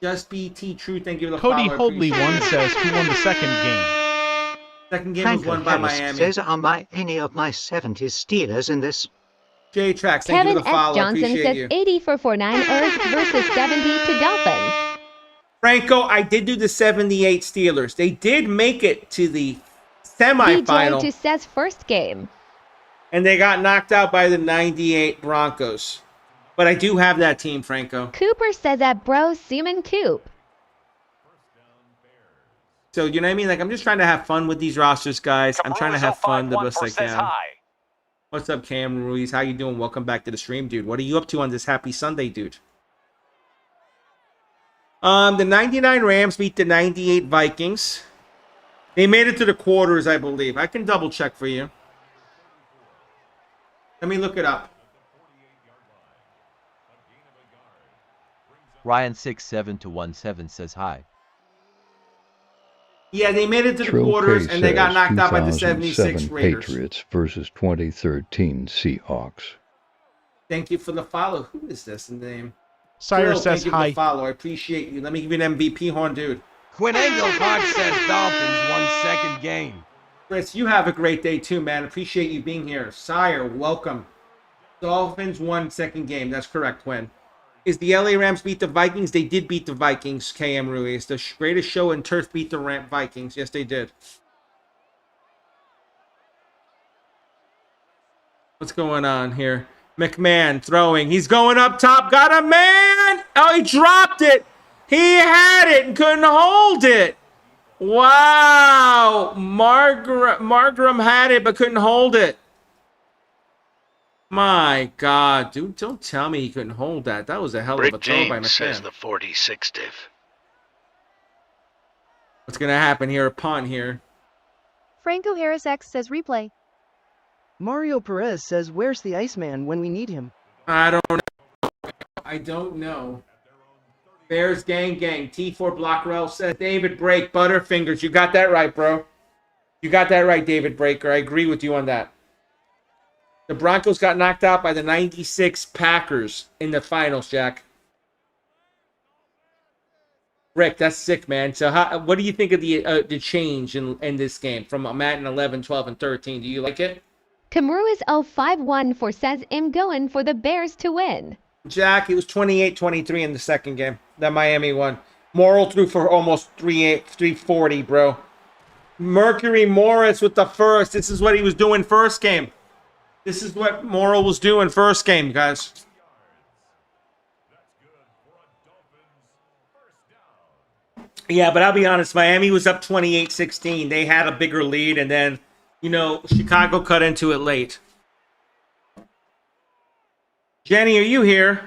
Just BT True, thank you for the Cody follow. Holdley Appreciate 1 it. says who won the second game. Second game was won by Harris Miami. says, are any of my 70s Steelers in this? J-Trax, thank you Kevin for the S. follow. Johnson Appreciate says you. 80 for 49ers versus 70 to Dolphins. Franco, I did do the 78 Steelers. They did make it to the BJ semifinal, to says first game. and they got knocked out by the 98 Broncos. But I do have that team, Franco. Cooper says that bro Seaman Coop. So, you know what I mean? Like, I'm just trying to have fun with these rosters, guys. I'm trying to have fun the best I can. What's up, Cam Ruiz? How you doing? Welcome back to the stream, dude. What are you up to on this happy Sunday, dude? The 99 Rams beat the 98 Vikings. They made it to the quarters, I believe. I can double check for you. Let me look it up. Ryan 67-17 says hi. Yeah, they made it to the Trill quarters, K and they got says knocked out by the 76 2007 Raiders. Patriots versus 2013 Seahawks. Thank you for the follow. Who is this name? Sire Trill, says thank you for hi. the follow. I appreciate you. Let me give you an MVP horn, dude. Quinn Engelhart says Dolphins won second game. Chris, you have a great day too, man. Appreciate you being here. Sire, welcome. Dolphins won second game. That's correct, Quinn. Is the LA Rams beat the Vikings? They did beat the Vikings, KM Ruiz. The greatest show in turf beat the Vikings. Yes, they did. What's going on here? McMahon throwing. He's going up top. Got a man. Oh, he dropped it. He had it and couldn't hold it. Wow. Margram had it but couldn't hold it. My God, dude, don't tell me he couldn't hold that. That was a hell of a Rick throw by James says McMahon. the 46 div. What's going to happen here? A punt here. Franco Harris X says replay. Mario Perez says, where's the Iceman when we need him? I don't know. I don't know. Bears gang gang. T4 Blockrell says David Break Butterfingers. You got that right, bro. You got that right, David Breaker. I agree with you on that. The Broncos got knocked out by the 96 Packers in the finals, Jack. Rick, that's sick, man. So what do you think of the change in this game from Madden 11, 12, and 13? Do you like it? Kamru is 051 for says I'm going for the Bears to win. Jack, it was 28-23 in the second game. That Miami won. Morrill threw for almost 340, bro. Mercury Morris with the first. This is what he was doing first game. This is what Morrill was doing first game, guys. Yeah, but I'll be honest. Miami was up 28-16. They had a bigger lead, and then, you know, Chicago cut into it late. Jenny, are you here?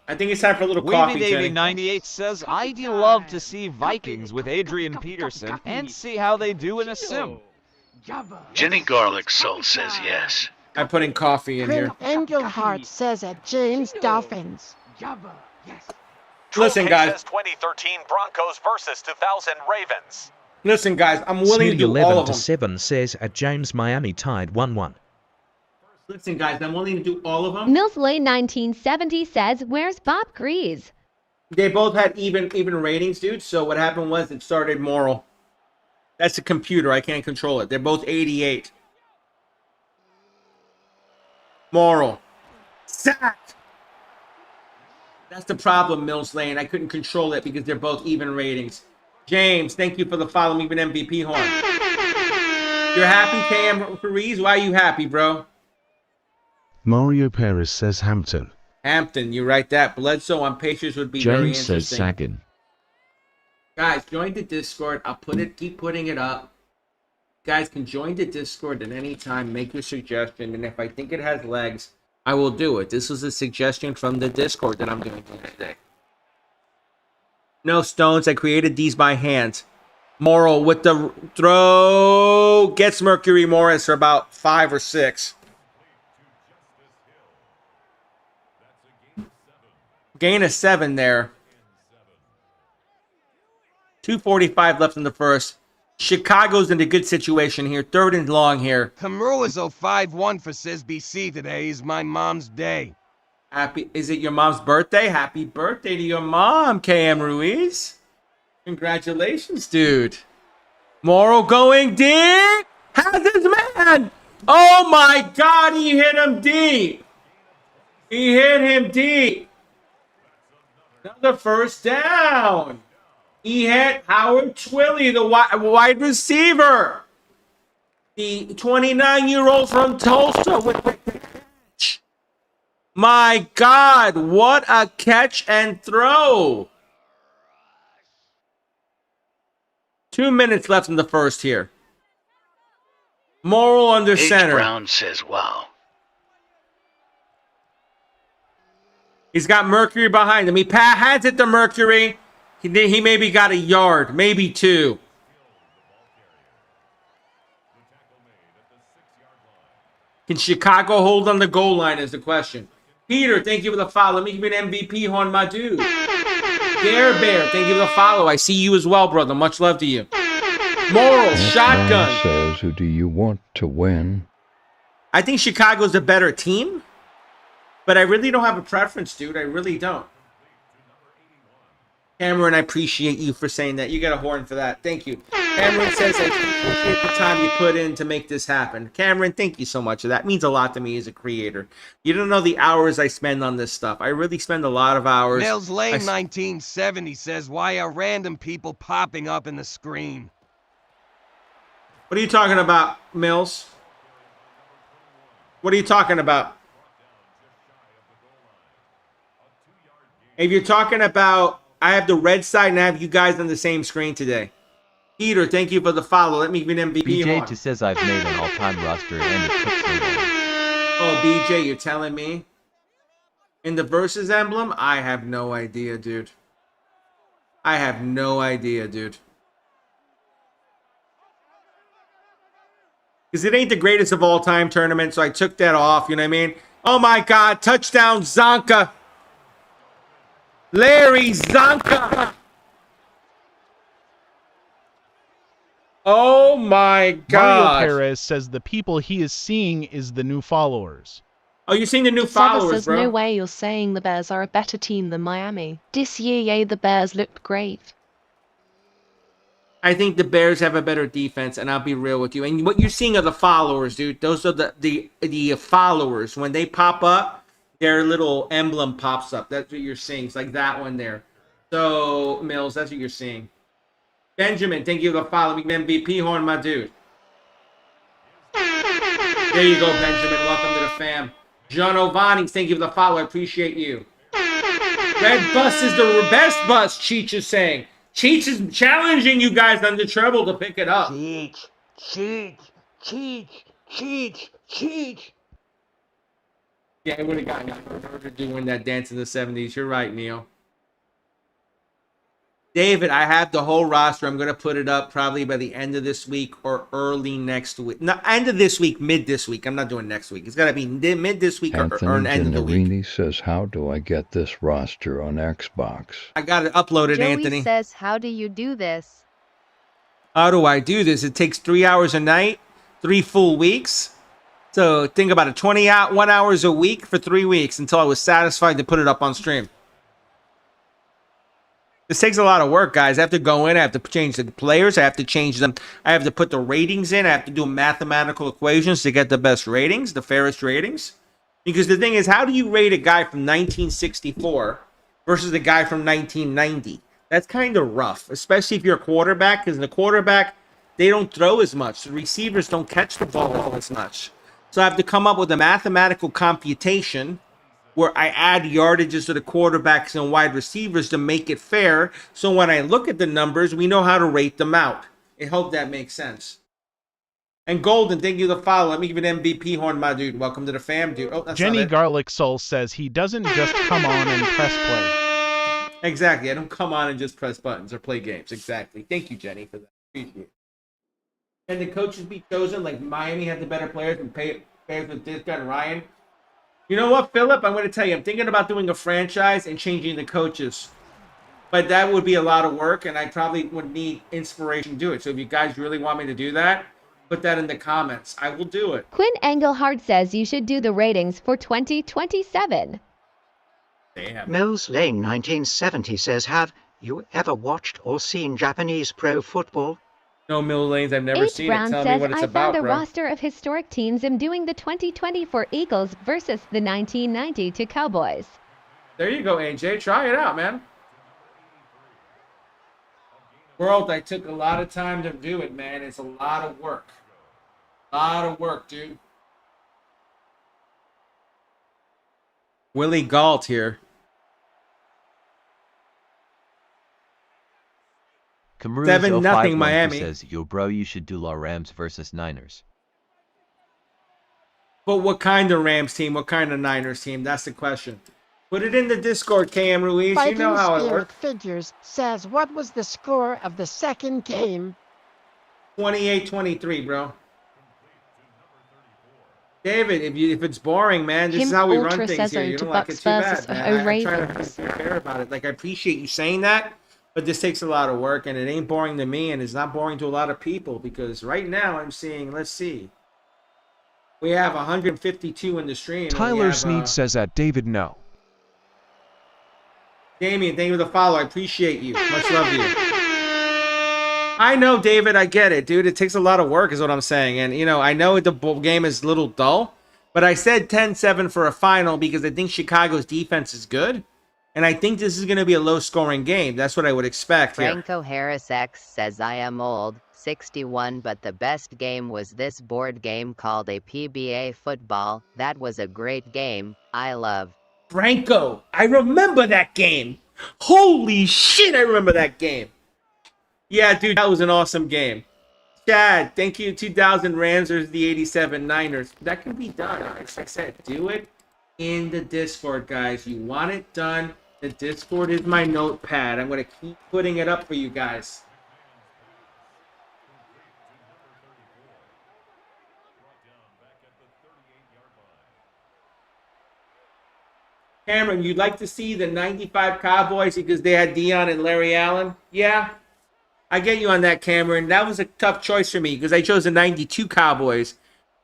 I think it's time for a little coffee, Davey Jenny. 98 says, I'd love to see Vikings with Adrian Peterson and see how they do in a sim. Jenny Garlic Soul says yes. I'm putting coffee in here. Engelhart says at James Dolphins. Listen, guys. Says 2013 Broncos versus 2000 Ravens. Listen, guys. I'm willing to do all of them. 7 says at James Miami tied 1-1. Listen, guys, I'm only going to do all of them. Millsley 1970 says, where's Bob Grease? They both had even ratings, dude. So what happened was it started moral. That's a computer. I can't control it. They're both 88. Moral. Sacked. That's the problem, Mills Lane. I couldn't control it because they're both even ratings. James, thank you for the follow me with MVP horn. You're happy, Cam Ruiz? Why are you happy, bro? Mario Perez says Hampton. Hampton, you write that. Bledsoe on Pacers would be very James interesting. says Sagan. Guys, join the Discord. I'll keep putting it up. Guys can join the Discord at any time. Make your suggestion, and if I think it has legs, I will do it. This was a suggestion from the Discord that I'm doing today. No stones. I created these by hand. Moral with the throw gets Mercury Morris for about 5 or 6. Gain of 7 there. 2:45 left in the first. Chicago's in a good situation here. 3rd and long here. Camru is 051 for says BC today is my mom's day. Happy, is it your mom's birthday? Happy birthday to your mom, KM Ruiz. Congratulations, dude. Morrow going deep. Has his man. Oh my God, he hit him deep. He hit him deep. Another first down. He hit Howard Twilley, the wide receiver. The 29-year-old from Tulsa with the catch. My God, what a catch and throw. 2 minutes left in the first here. Morrill under center. Brown says, wow. He's got Mercury behind him. He hands it to Mercury. He maybe got a yard, maybe 2. Can Chicago hold on the goal line is the question. Peter, thank you for the follow. Let me give you an MVP on my dude. Dare Bear, thank you for the follow. I see you as well, brother. Much love to you. Moral, shotgun. Says, who do you want to win? I think Chicago's a better team, but I really don't have a preference, dude. I really don't. Cameron, I appreciate you for saying that. You got a horn for that. Thank you. Cameron says, I appreciate the time you put in to make this happen. Cameron, thank you so much. That means a lot to me as a creator. You don't know the hours I spend on this stuff. I really spend a lot of hours. Mills Lane 1970 says, why are random people popping up in the screen? What are you talking about, Mills? What are you talking about? If you're talking about, I have the red side and I have you guys on the same screen today. Peter, thank you for the follow. Let me give an MVP. BJ says I've made an all-time roster and it took so long. Oh, BJ, you're telling me? In the Versus emblem? I have no idea, dude. I have no idea, dude. Because it ain't the greatest of all time tournament, so I took that off, you know what I mean? Oh my God, touchdown Csonka. Larry Csonka. Oh my God. Mario Perez says the people he is seeing is the new followers. Oh, you're seeing the new Seba followers, says, bro. no way you're saying the Bears are a better team than Miami. This year, the Bears looked great. I think the Bears have a better defense, and I'll be real with you. And what you're seeing are the followers, dude. Those are the followers. When they pop up, their little emblem pops up. That's what you're seeing. It's like that one there. So, Mills, that's what you're seeing. Benjamin, thank you for the follow. MVP horn, my dude. There you go, Benjamin. Welcome to the fam. John Ovani, thank you for the follow. I appreciate you. Red Bus is the best bus, Cheech is saying. Cheech is challenging you guys on the treble to pick it up. Cheech. Yeah, it would have gotten her doing that dance in the 70s. You're right, Neil. David, I have the whole roster. I'm going to put it up probably by the end of this week or early next week. No, end of this week, mid this week. I'm not doing next week. It's got to be mid this week or end of the week. Anthony says, how do I get this roster on Xbox? I got to upload it, Joey Anthony. says, how do you do this? How do I do this? It takes 3 hours a night, 3 full weeks. So think about it, 21 hours a week for 3 weeks until I was satisfied to put it up on stream. This takes a lot of work, guys. I have to go in, I have to change the players, I have to change them, I have to put the ratings in, I have to do mathematical equations to get the best ratings, the fairest ratings. Because the thing is, how do you rate a guy from 1964 versus the guy from 1990? That's kind of rough, especially if you're a quarterback, because in the quarterback, they don't throw as much. The receivers don't catch the ball as much. So I have to come up with a mathematical computation where I add yardages to the quarterbacks and wide receivers to make it fair. So when I look at the numbers, we know how to rate them out. I hope that makes sense. And Golden, thank you for the follow. Let me give you an MVP horn, my dude. Welcome to the fam, dude. Oh, that's Jenny Garlic Soul says he doesn't just come on and press play. Exactly. I don't come on and just press buttons or play games. Exactly. Thank you, Jenny, for that. Appreciate it. And the coaches be chosen, like Miami had the better players and players with this guy and Ryan. You know what, Philip? I'm going to tell you, I'm thinking about doing a franchise and changing the coaches. But that would be a lot of work, and I probably would need inspiration to do it. So if you guys really want me to do that, put that in the comments. I will do it. Quinn Engelhardt says you should do the ratings for 2027. Damn. Mills Lane 1970 says, have you ever watched or seen Japanese pro football? No, Mill Lanes, I've never seen Brown it. Tell says, me what it's I about, found a bro. roster of historic teams and doing the 2024 Eagles versus the 1992 Cowboys. There you go, AJ. Try it out, man. World, I took a lot of time to do it, man. It's a lot of work. A lot of work, dude. Willie Galt here. Cameroons 7-0 Miami. Says, yo, bro, you should do La Rams versus Niners. But what kind of Rams team? What kind of Niners team? That's the question. Put it in the Discord, KM Ruiz. You know how it works. Figures says, what was the score of the second game? 28-23, bro. David, if it's boring, man, this is how we run things here. You don't like it too bad, man. I'm trying to be fair about it. Like, I appreciate you saying that. But this takes a lot of work, and it ain't boring to me, and it's not boring to a lot of people, because right now I'm seeing, let's see, we have 152 in the stream. Tyler Sneed says that David no. Damien, thank you for the follow. I appreciate you. Much love to you. I know, David. I get it, dude. It takes a lot of work is what I'm saying. And, you know, I know the game is a little dull, but I said 10-7 for a final because I think Chicago's defense is good. And I think this is going to be a low-scoring game. That's what I would expect here. Franco Harris X says, I am old, 61, but the best game was this board game called a PBA football. That was a great game. I love. Franco, I remember that game. Holy shit, I remember that game. Yeah, dude, that was an awesome game. Chad, thank you. 2000 Rams versus the 87 Niners. That can be done. Like I said, do it in the Discord, guys. You want it done. The Discord is my notepad. I'm going to keep putting it up for you guys. Cameron, you'd like to see the 95 Cowboys because they had Dion and Larry Allen? Yeah, I get you on that, Cameron. That was a tough choice for me because I chose the 92 Cowboys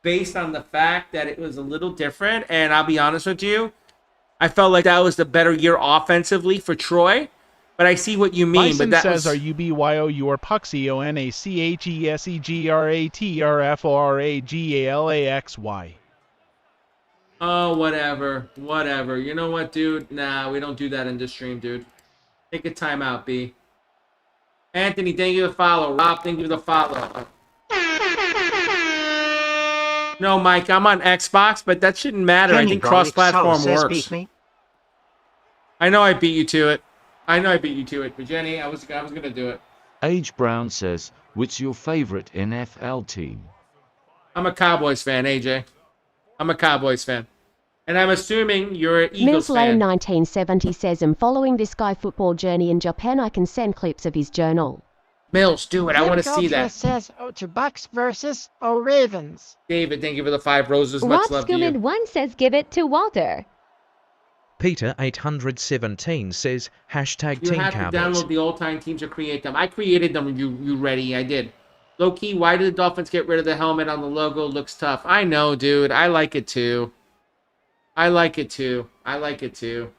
based on the fact that it was a little different. And I'll be honest with you, I felt like that was the better year offensively for Troy. But I see what you mean. Bison but that says, was... are UBYO your Puxy ONACHESEGRATRFORAGALAXY? Oh, whatever. Whatever. You know what, dude? Nah, we don't do that in this stream, dude. Take a time out, B. Anthony, thank you for the follow. Rob, thank you for the follow. No, Mike, I'm on Xbox, but that shouldn't matter. I think cross-platform works. I know I beat you to it. But Jenny, I was gonna do it. Age Brown says, "What's your favorite NFL team?" I'm a Cowboys fan, AJ. I'm a Cowboys fan, and I'm assuming you're an Eagles fan. Mills Lane 1970 says, "I'm following this guy football journey in Japan. I can send clips of his journal." Mills, do it. I want to see that. Says, to Bucks versus Ravens. David, thank you for the 5 roses. Much love to you. Rob 1 says, "Give it to Walter." Peter 817 says, hashtag You Team have Cowboys. to download the all-time teams to create them. I created them. You ready? I did. Low-key, why did the Dolphins get rid of the helmet on the logo? Looks tough. I know, dude. I like it too. I like it too. I like it too.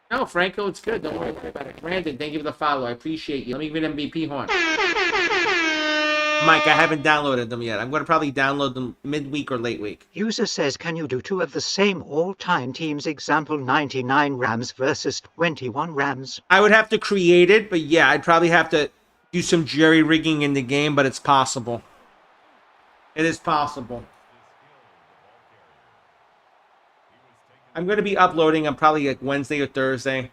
No, Franco, it's good. Don't worry about it. Brandon, thank you for the follow. I appreciate you. Let me give an MVP horn. Mike, I haven't downloaded them yet. I'm going to probably download them midweek or late week. User says, can you do 2 of the same all-time teams? Example, 99 Rams versus 21 Rams. I would have to create it, but yeah, I'd probably have to do some jerry-rigging in the game, but it's possible. It is possible. I'm going to be uploading on probably like Wednesday or Thursday.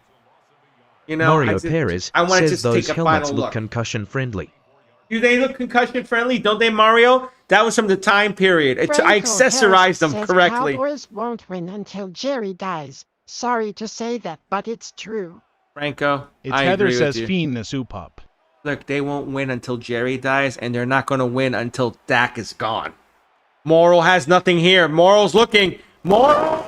You know, Mario Perez I want to says just those take a helmets final look look. concussion-friendly. Do they look concussion-friendly? Don't they, Mario? That was from the time period. I accessorized them correctly. Cowboys won't win until Jerry dies. Sorry to say that, but it's true. Franco, It's I Heather agree says with you. fiend the soup up. Look, they won't win until Jerry dies, and they're not going to win until Dak is gone. Moral has nothing here. Moral's looking. Moral!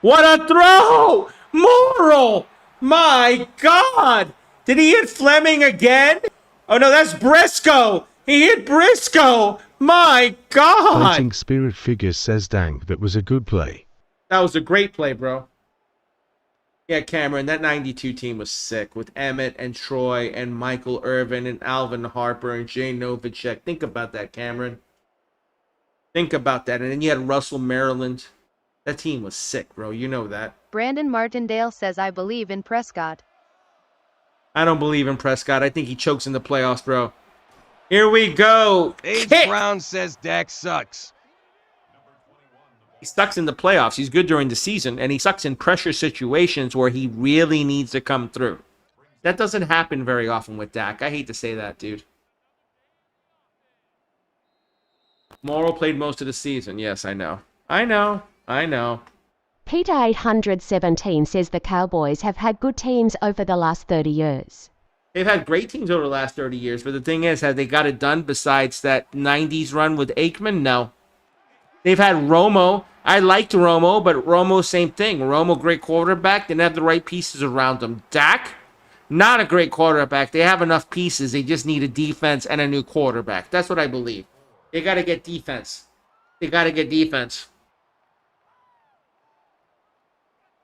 What a throw! Moral! My God! Did he hit Fleming again? Oh, no, that's Briscoe. He hit Briscoe. My God! Fighting Spirit Figures says, dang, that was a good play. That was a great play, bro. Yeah, Cameron, that 92 team was sick with Emmett and Troy and Michael Irvin and Alvin Harper and Jay Novacek. Think about that, Cameron. Think about that. And then you had Russell Maryland. That team was sick, bro. You know that. Brandon Martindale says, I believe in Prescott. I don't believe in Prescott. I think he chokes in the playoffs, bro. Here we go. H. Kick. Brown says Dak sucks. He sucks in the playoffs. He's good during the season, and he sucks in pressure situations where he really needs to come through. That doesn't happen very often with Dak. I hate to say that, dude. Morrow played most of the season. Yes, I know. I know. I know. Peter 817 says the Cowboys have had good teams over the last 30 years. They've had great teams over the last 30 years, but the thing is, have they got it done besides that 90s run with Aikman? No. They've had Romo. I liked Romo, but Romo, same thing. Romo, great quarterback. Didn't have the right pieces around him. Dak, not a great quarterback. They have enough pieces. They just need a defense and a new quarterback. That's what I believe. They got to get defense. They got to get defense.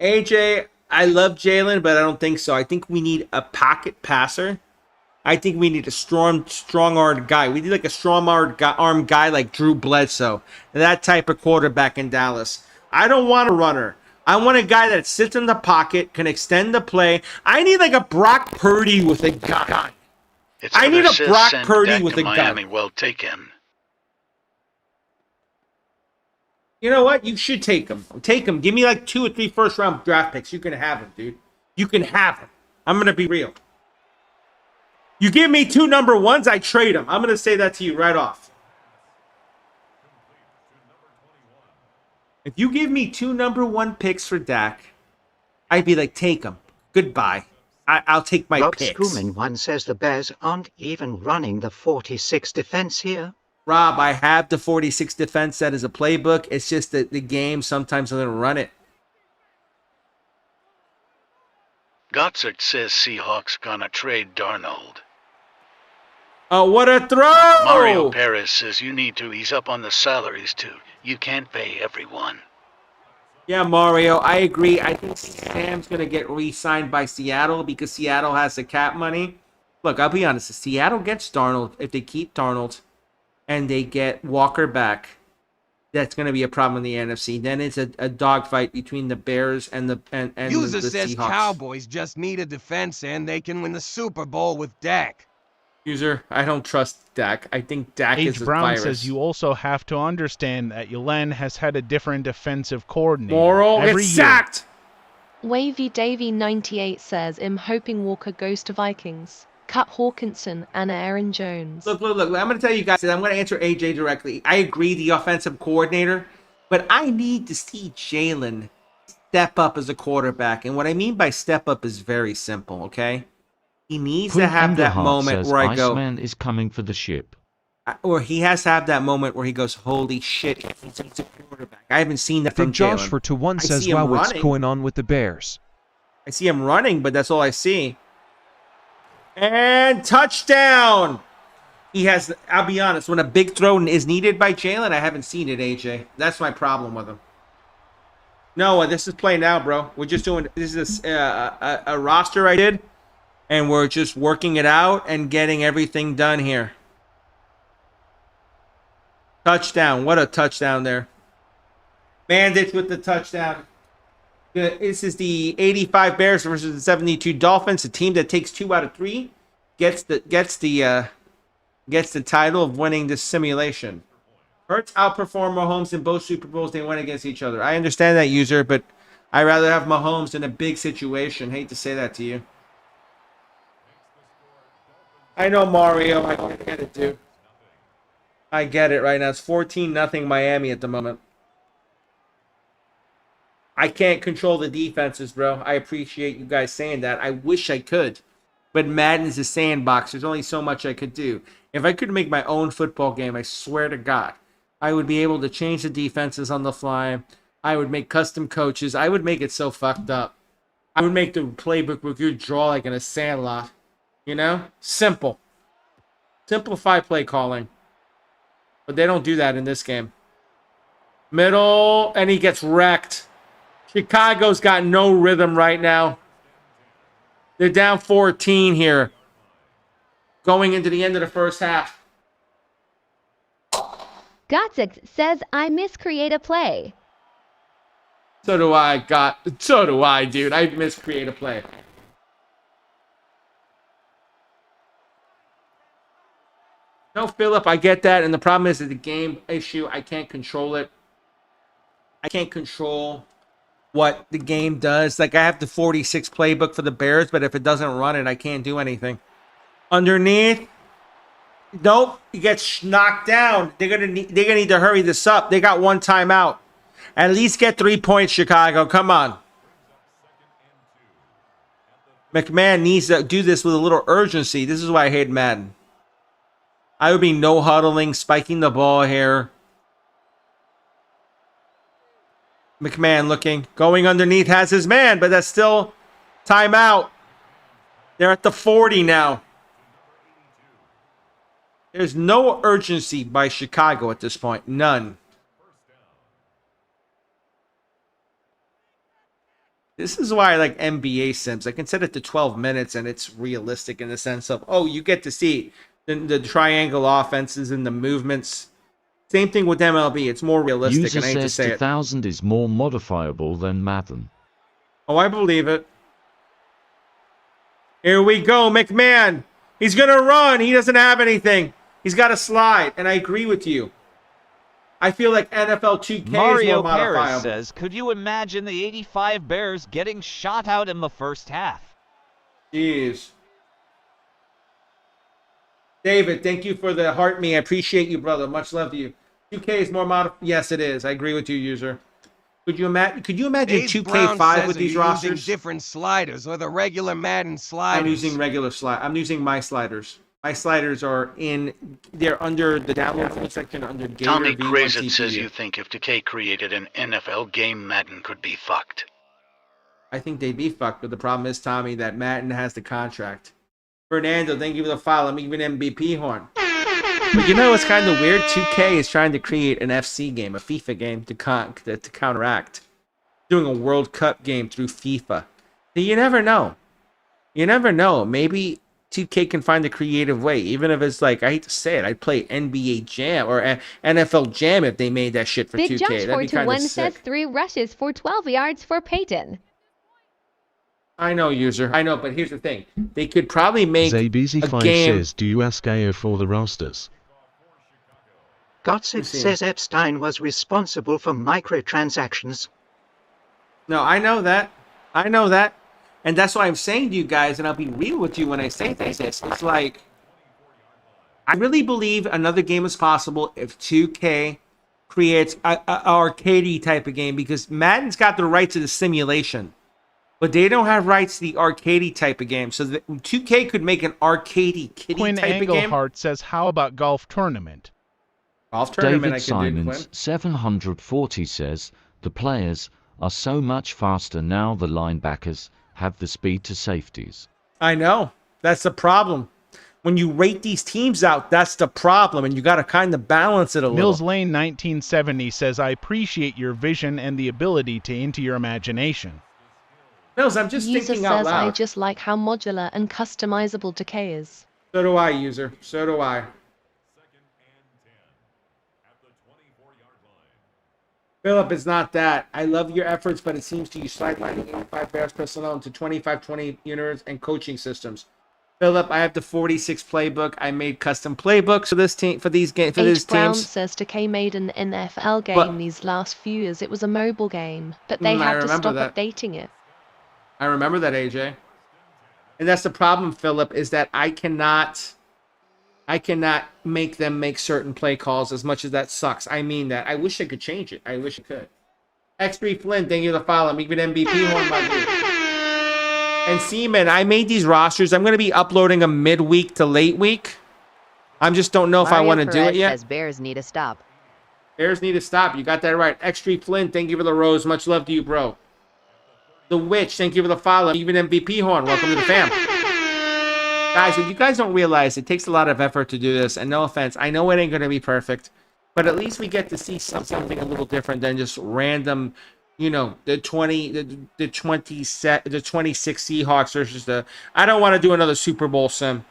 AJ, I love Jalen, but I don't think so. I think we need a pocket passer. I think we need a strong-armed guy. We need like a strong-armed guy like Drew Bledsoe. That type of quarterback in Dallas. I don't want a runner. I want a guy that sits in the pocket, can extend the play. I need like a Brock Purdy with a gun. I need a Brock Purdy with a Miami, gun. well taken. You know what? You should take him. Take him. Give me like 2 or 3 first-round draft picks. You can have him, dude. You can have him. I'm going to be real. You give me 2 number 1s, I trade him. I'm going to say that to you right off. If you give me 2 number 1 picks for Dak, I'd be like, take him. Goodbye. I'll take my Rob picks. Schumann once says the Bears aren't even running the 46 defense here. Rob, I have the 46 defense set as a playbook. It's just that the game sometimes doesn't run it. Gotzert says Seahawks gonna trade Darnold. Oh, what a throw! Mario Perez says you need to ease up on the salaries too. You can't pay everyone. Yeah, Mario, I agree. I think Sam's going to get re-signed by Seattle because Seattle has the cap money. Look, I'll be honest. If Seattle gets Darnold, if they keep Darnold and they get Walker back, that's going to be a problem in the NFC. Then it's a dogfight between the Bears and the User the says Seahawks. Cowboys just need a defense and they can win the Super Bowl with Dak. User, I don't trust Dak. I think Dak is H. a Brown virus. says you also have to understand that Yellen has had a different defensive coordinator. Moral, every it's year. sacked! Wavy Davy 98 says, I'm hoping Walker goes to Vikings. Cut Hawkinson and Aaron Jones. Look. I'm going to tell you guys, I'm going to answer AJ directly. I agree, the offensive coordinator, but I need to see Jalen step up as a quarterback. And what I mean by step up is very simple, okay? He needs to have that moment where I go, Iceman is coming for the ship. or he has to have that moment where he goes, holy shit, he's a quarterback. I haven't seen that from Big Josh Jalen. for 2-1 I says, see him wow, what's running. going on with the Bears? I see him running, but that's all I see. And touchdown! He has, I'll be honest, when a big throw is needed by Jalen, I haven't seen it, AJ. That's my problem with him. No, this is play now, bro. We're just doing, this is a roster I did, and we're just working it out and getting everything done here. Touchdown. What a touchdown there. Bandits with the touchdown. This is the 85 Bears versus the 72 Dolphins. A team that takes 2 out of 3 gets the title of winning this simulation. Hurts outperformed Mahomes in both Super Bowls they went against each other. I understand that, user, but I'd rather have Mahomes in a big situation. Hate to say that to you. I know, Mario. I get it, dude. I get it right now. It's 14-0 Miami at the moment. I can't control the defenses, bro. I appreciate you guys saying that. I wish I could. But Madden's a sandbox. There's only so much I could do. If I could make my own football game, I swear to God, I would be able to change the defenses on the fly. I would make custom coaches. I would make it so fucked up. I would make the playbook where you draw like in a Sandlot. You know? Simple. Simplify play calling. But they don't do that in this game. Middle, and he gets wrecked. Chicago's got no rhythm right now. They're down 14 here. Going into the end of the first half. Gotsix says, I miscreate a play. So do I, dude. I miscreate a play. No, Philip, I get that. And the problem is that the game issue, I can't control it. I can't control what the game does. Like, I have the 46 playbook for the Bears, but if it doesn't run it, I can't do anything. Underneath. Nope. He gets knocked down. They're gonna need to hurry this up. They got one timeout. At least get 3 points, Chicago. Come on. McMahon needs to do this with a little urgency. This is why I hate Madden. I would be no huddling, spiking the ball here. McMahon looking, going underneath, has his man, but that's still timeout. They're at the 40 now. There's no urgency by Chicago at this point. None. This is why I like NBA Sims. I can set it to 12 minutes and it's realistic in the sense of, oh, you get to see the triangle offenses and the movements. Same thing with MLB. It's more realistic. User and I hate to says say 2000 is more modifiable than Madden. Oh, I believe it. Here we go, McMahon. He's going to run. He doesn't have anything. He's got to slide, and I agree with you. I feel like NFL 2K Mario is more modifiable. Perez says, could you imagine the 85 Bears getting shot out in the first half? Jeez. David, thank you for the heart me. I appreciate you, brother. Much love to you. 2K is more modifiable. Yes, it is. I agree with you, user. Could you imagine 2K5 with these rosters? Using different sliders or the regular Madden sliders. I'm using regular slide. I'm using my sliders. My sliders are they're under the download section under Gator Tommy V1 Crazit CPU. says you think if 2K created an NFL game, Madden could be fucked. I think they'd be fucked, but the problem is, Tommy, that Madden has the contract. Fernando, thank you for the follow. I'm even MVP horn. But you know what's kind of weird? 2K is trying to create an FC game, a FIFA game to counteract. Doing a World Cup game through FIFA. So you never know. You never know. Maybe 2K can find a creative way. Even if it's like, I hate to say it, I'd play NBA Jam or NFL Jam if they made that shit for Big 2K. Josh That'd be kind of 421 says 3 rushes for 12 yards for Payton. I know, user. I know, but here's the thing. They could probably make a Zabeezy5 game. says, do you ask AO for the rosters? Gotsip says Epstein was responsible for microtransactions. No, I know that. I know that. And that's why I'm saying to you guys, and I'll be real with you when I say this. It's like, I really believe another game is possible if 2K creates an arcadey type of game, because Madden's got the rights to the simulation. But they don't have rights to the arcadey type of game. So 2K could make an arcadey kitty Quinn type of game. Engelhart says, how about golf tournament? Golf tournament, David I can do, Quinn. Simons 740 says, the players are so much faster now the linebackers have the speed to safeties. I know. That's the problem. when you rate these teams out, that's the problem, and you got to kind of balance it a little. Mills Lane 1970 says, I appreciate your vision and the ability to into your imagination. Mills, I'm just User thinking out says, loud. I just like how modular and customizable Decay is. So do I, user. So do I. Philip, it's not that. I love your efforts, but it seems to you sidelining 85 Bears personnel into 25-20 units and coaching systems. Philip, I have the 46 playbook. I made custom playbooks for this team, for these games, for these Brown teams. says Decay made an NFL game these last few years. It was a mobile game, but they had to stop updating it. I remember that, AJ. And that's the problem, Philip, is that I cannot make them make certain play calls, as much as that sucks. I mean that. I wish I could change it. I wish I could. X3 Flynn, thank you for the follow. I'm even MVP horn, my dude. And Seaman, I made these rosters. I'm going to be uploading them midweek to late week. I just don't know if I want to do it yet. Says Bears need to stop. Bears need to stop. You got that right. X3 Flynn, thank you for the rose. Much love to you, bro. The Witch, thank you for the follow. Even MVP horn, welcome to the fam. Guys, what you guys don't realize, it takes a lot of effort to do this. And no offense, I know it ain't going to be perfect. But at least we get to see something a little different than just random, you know, the 26 Seahawks versus the... I don't want to do another Super Bowl sim.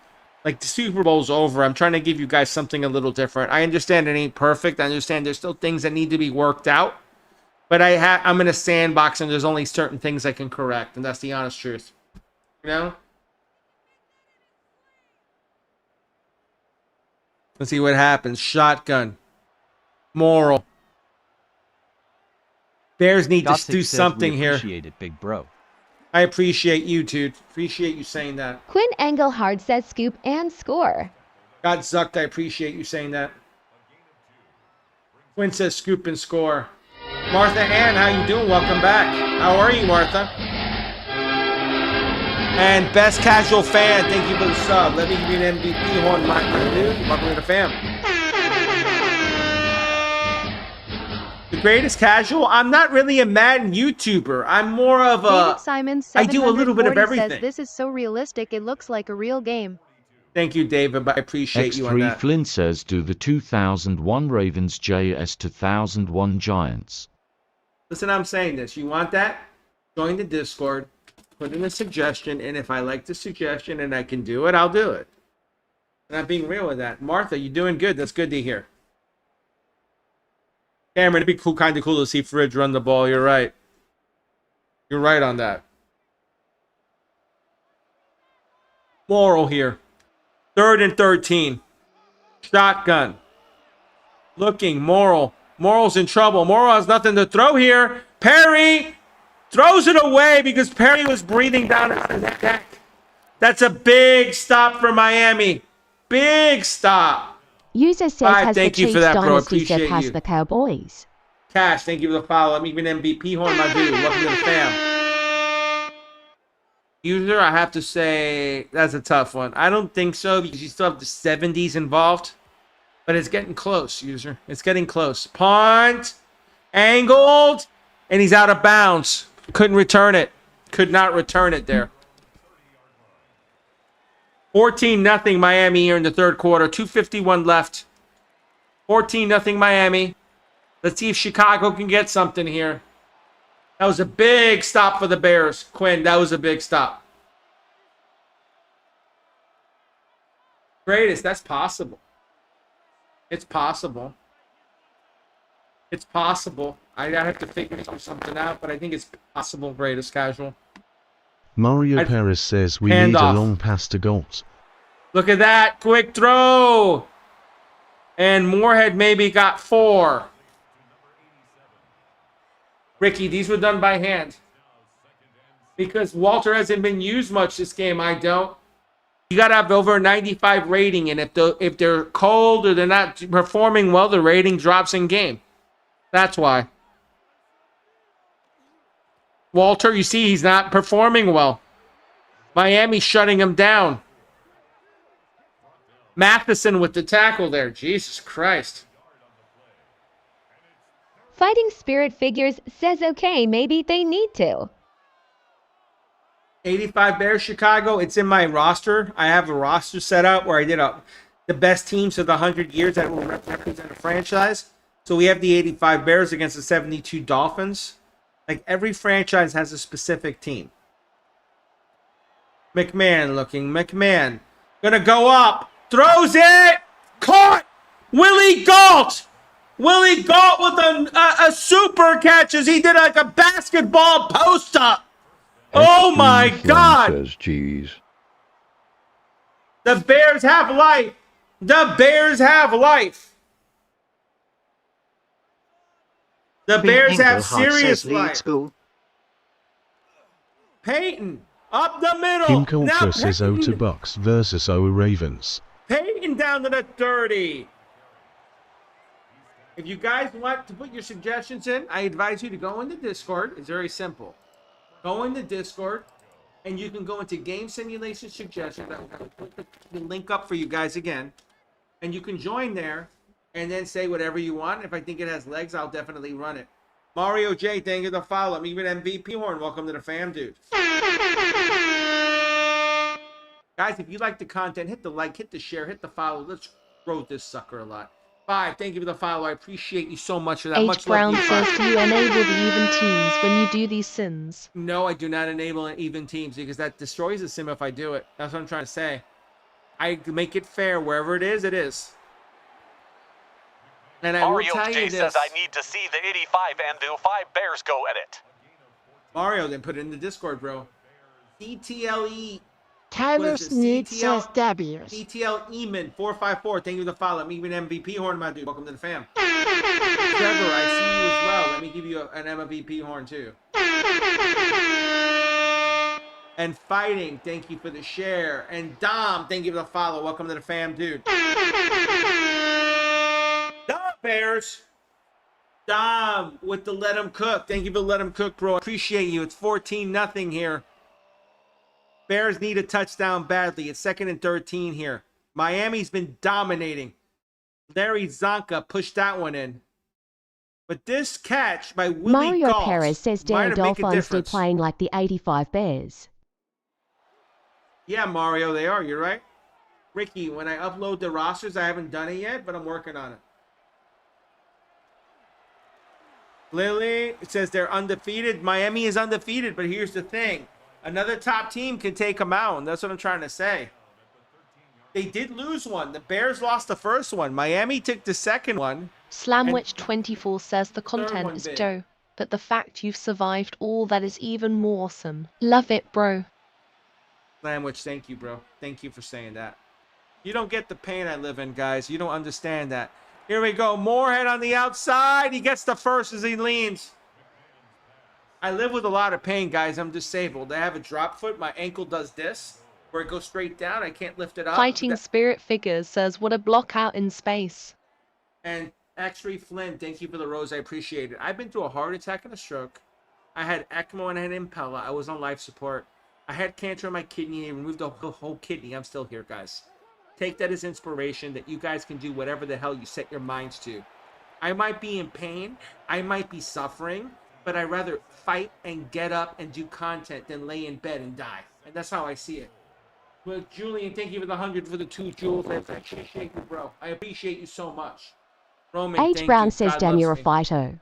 Like, the Super Bowl's over. I'm trying to give you guys something a little different. I understand it ain't perfect. I understand there's still things that need to be worked out. But I'm in a sandbox, and there's only certain things I can correct. And that's the honest truth. You know? Let's see what happens. Shotgun. Moral. Bears need to do something here. Appreciate it, big bro. I appreciate you, dude. Appreciate you saying that. Quinn Engelhard says scoop and score. God zucked, I appreciate you saying that. Quinn says scoop and score. Martha Ann, how you doing? Welcome back. How are you, Martha? And Best Casual Fan, thank you for the sub. Let me give you an MVP horn, my dude. Welcome to the fam. The Greatest Casual? I'm not really a Madden YouTuber. I'm more of a... David Simon I do a little bit of everything. Says, this is so realistic, it looks like a real game. Thank you, David, but I appreciate you on that. X3 Flynn says, do the 2001 Ravens JS 2001 Giants. Listen, I'm saying this. You want that? Join the Discord. Put in a suggestion, and if I like the suggestion and I can do it, I'll do it. And I'm being real with that. Martha, you're doing good. That's good to hear. Cameron, it'd be cool, kind of cool to see Fridge run the ball. You're right. You're right on that. Moral here. 3rd and 13. Shotgun. Looking. Moral. Moral's in trouble. Moral has nothing to throw here. Perry throws it away because Perry was breathing down out of that deck. That's a big stop for Miami. Big stop. User says, has the Chiefs dynasty surpassed the Cowboys? Cash, thank you for the follow. I'm even MVP horn, my dude. Welcome to the fam. User, I have to say, that's a tough one. I don't think so because you still have the 70s involved. But it's getting close, user. It's getting close. Punt. Angled. And he's out of bounds. Couldn't return it. Could not return it there. 14-0 Miami here in the third quarter. 2:51 left. 14-0 Miami. Let's see if Chicago can get something here. That was a big stop for the Bears. Quinn, that was a big stop. Greatest, that's possible. It's possible. It's possible. I have to figure something out, but I think it's possible, Greatest Casual. Mario Perez says we need a long pass to goals. Look at that. Quick throw. And Moorhead maybe got 4. Ricky, these were done by hand. Because Walter hasn't been used much this game. I don't. You got to have over a 95 rating. And if they're cold or they're not performing well, the rating drops in game. That's why. Walter, you see, he's not performing well. Miami's shutting him down. Matheson with the tackle there. Jesus Christ. Fighting Spirit Figures says okay, maybe they need to. 85 Bears, Chicago. It's in my roster. I have a roster set out where I did the best teams of the 100 years that will represent a franchise. So we have the 85 Bears against the 72 Dolphins. Like, every franchise has a specific team. McMahon looking. McMahon. Gonna go up. Throws it. Caught. Willie Gault. Willie Gault with a super catch as he did like a basketball post-up. Oh my God. Says, geez. The Bears have life. The Bears have life. The Bears have serious life. Payton. Up the middle. Kim Culture says 0 to Bucks versus 0 Ravens. Payton down to the 30. If you guys want to put your suggestions in, I advise you to go into Discord. It's very simple. Go into Discord, and you can go into Game Simulation Suggestions. I'm going to put the link up for you guys again. And you can join there and then say whatever you want. If I think it has legs, I'll definitely run it. Mario J, thank you for the follow. Even MVP Horn, welcome to the fam, dude. Guys, if you like the content, hit the like, hit the share, hit the follow. Let's grow this sucker a lot. 5, thank you for the follow. I appreciate you so much for that. H. Much Brown love, says, do you enable the even teams when you do these sins? No, I do not enable even teams because that destroys the sim if I do it. That's what I'm trying to say. I make it fair. Wherever it is, it is. And I will tell you this. says I need to see the 85 and the 5 Bears go at it. Mario, then put it in the Discord, bro. CTLE. Tyler Sneed says Dabiers. CTL Eman 454. Thank you for the follow. I'm even MVP Horn, my dude. Welcome to the fam. Trevor, I see you as well. Let me give you an MVP Horn too. And Fighting, thank you for the share. And Dom, thank you for the follow. Welcome to the fam, dude. Dom Bears. Dom with the Let 'em Cook. Thank you for Let 'em Cook, bro. Appreciate you. It's 14-0 here. Bears need a touchdown badly. It's 2nd and 13 here. Miami's been dominating. Larry Csonka pushed that one in. But this catch by Willie Mario Gault Perez says damn Dolphins do playing like the 85 Bears. Yeah, Mario, they are. You're right. Ricky, when I upload the rosters, I haven't done it yet, but I'm working on it. Lily, it says they're undefeated. Miami is undefeated, but here's the thing. Another top team can take them out, and that's what I'm trying to say. They did lose one. The Bears lost the first one. Miami took the second one. Slamwich24 says the content is dope, but the fact you've survived all that is even more awesome. Love it, bro. Slamwich, thank you, bro. Thank you for saying that. You don't get the pain I live in, guys. You don't understand that. Here we go. Moorhead on the outside. He gets the first as he leans. I live with a lot of pain, guys. I'm disabled. I have a drop foot. My ankle does this, where it goes straight down. I can't lift it up. Fighting Spirit Figures says, what a block out in space. And X-Ray Flynn, thank you for the rose. I appreciate it. I've been through a heart attack and a stroke. I had ECMO and I had Impella. I was on life support. I had cancer in my kidney. They removed the whole kidney. I'm still here, guys. Take that as inspiration that you guys can do whatever the hell you set your minds to. I might be in pain. I might be suffering. But I'd rather fight and get up and do content than lay in bed and die. And that's how I see it. Well, Julian, thank you for the 100 for the 2 jewels. I appreciate you, bro. I appreciate you so much. Roman, H. Brown says, damn, you're a fighter.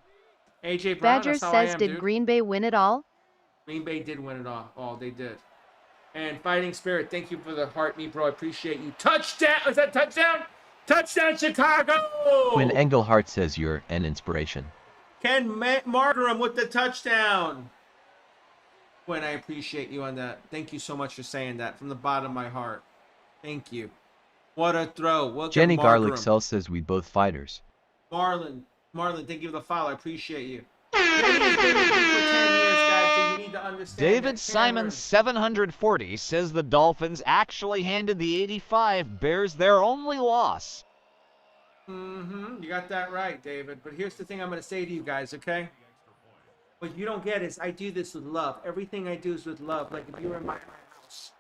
AJ Brown, Badger that's how says, I am, did dude. Green Bay win it all? Green Bay did win it all. Oh, they did. And Fighting Spirit, thank you for the heart, me, bro. I appreciate you. Touchdown! Is that touchdown? Touchdown, Chicago! Quinn Engelhart says you're an inspiration. Ken Margaram with the touchdown. Quinn, I appreciate you on that. Thank you so much for saying that from the bottom of my heart. Thank you. What a throw. Welcome, Jenny Margaram. Garlic Cell says we both fighters. Marlon, thank you for the follow. I appreciate you. Jenny's been with me for 10 years, guys, so you need to understand. David Simon 740 says the Dolphins actually handed the 85 Bears their only loss. You got that right, David. But here's the thing I'm going to say to you guys, okay? What you don't get is I do this with love. Everything I do is with love. Like if you were in my house.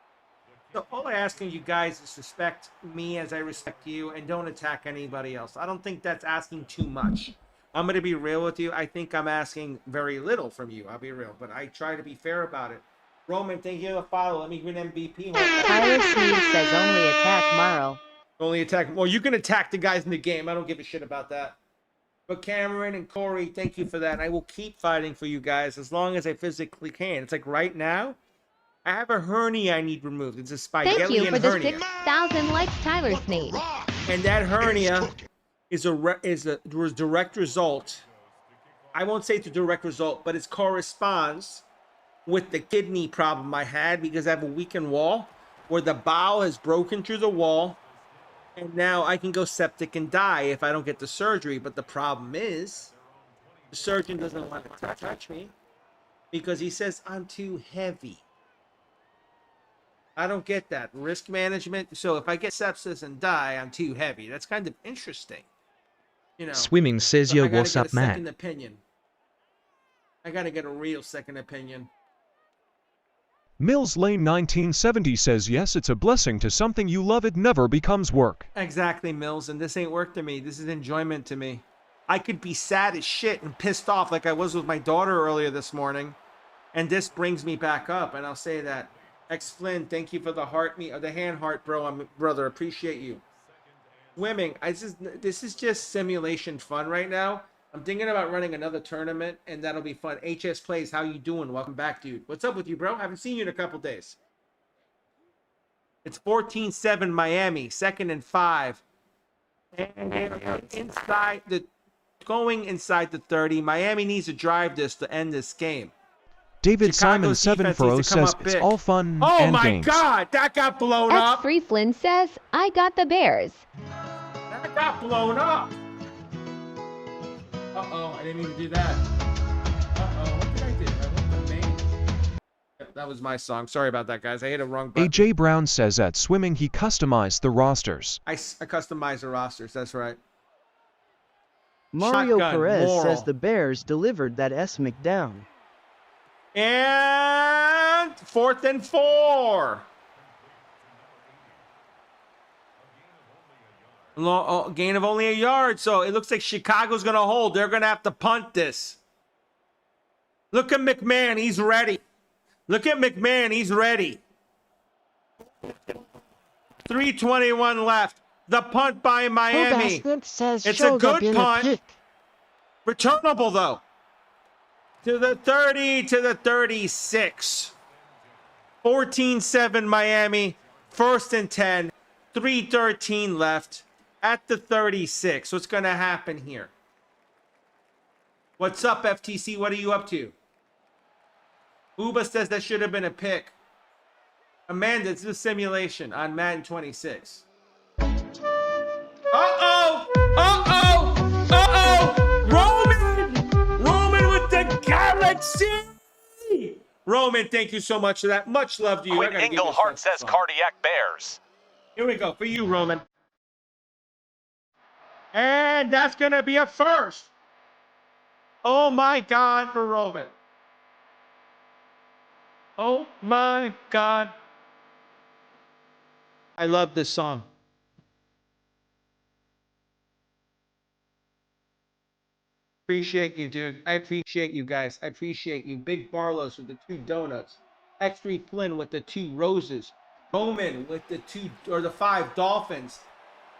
So all I ask of you guys is respect me as I respect you and don't attack anybody else. I don't think that's asking too much. I'm going to be real with you. I think I'm asking very little from you. I'll be real. But I try to be fair about it. Roman, thank you for the follow. Let me win MVP. Tyler Sneed says only attack Marl. Only attack. Well, you can attack the guys in the game. I don't give a shit about that. But Cameron and Corey, thank you for that. And I will keep fighting for you guys as long as I physically can. It's like right now, I have a hernia I need removed. It's a spaghetti Thank you for the hernia. 6,000 likes, Tyler Sneed. And that hernia is a direct result. I won't say it's a direct result, but it corresponds with the kidney problem I had because I have a weakened wall where the bowel has broken through the wall, and now I can go septic and die if I don't get the surgery. But the problem is the surgeon doesn't want to touch me because he says I'm too heavy. I don't get that. Risk management. So if I get sepsis and die, I'm too heavy. That's kind of interesting. You know. Swimming says, yo, what's up, man? Second opinion. I gotta get a real second opinion. Mills Lane 1970 says, yes, it's a blessing to something you love. It never becomes work. Exactly, Mills. And this ain't work to me. This is enjoyment to me. I could be sad as shit and pissed off like I was with my daughter earlier this morning. And this brings me back up. And I'll say that. X Flynn, thank you for the heart, the hand heart, brother. Appreciate you. Swimming. This is just simulation fun right now. I'm thinking about running another tournament, and that'll be fun. HS Plays, how you doing? Welcome back, dude. What's up with you, bro? Haven't seen you in a couple days. It's 14-7 Miami, 2nd and 5. And going inside the 30. Miami needs to drive this to end this game. David Chicago's Simon 740 says, it's all fun and games. Oh my God, that got blown up. X3 Flynn says, I got the Bears. That got blown up. Uh-oh, I didn't mean to do that. Uh-oh, what did I do? I went to main. Yep, that was my song. Sorry about that, guys. I hit a wrong button. AJ Brown says at Swimming he customized the rosters. I customized the rosters, that's right. Mario Shotgun, Perez moral. says the Bears delivered that S-Mic down. And 4th and 4. Gain of only a yard. So it looks like Chicago's going to hold. They're going to have to punt this. Look at McMahon. He's ready. Look at McMahon. He's ready. 3:21 left. The punt by Miami. Says it's a good punt. Returnable, though. To the 30, to the 36. 14-7 Miami. 1st and 10. 3:13 left. At the 36. What's going to happen here? What's up, FTC? What are you up to? Uba says that should have been a pick. Amanda, it's a simulation on Madden 26. Uh-oh! Uh-oh! Uh-oh! Roman with the galaxy! Roman, thank you so much for that. Much love to you. Quinn Englehart says cardiac bears. Here we go. For you, Roman. And that's going to be a first. Oh, my God, for Roman. Oh, my God. I love this song. Appreciate you, dude. I appreciate you guys. I appreciate you. Big Barlow's with the 2 donuts. X3 Flynn with the 2 roses. Bowman with the 2 or the 5 Dolphins.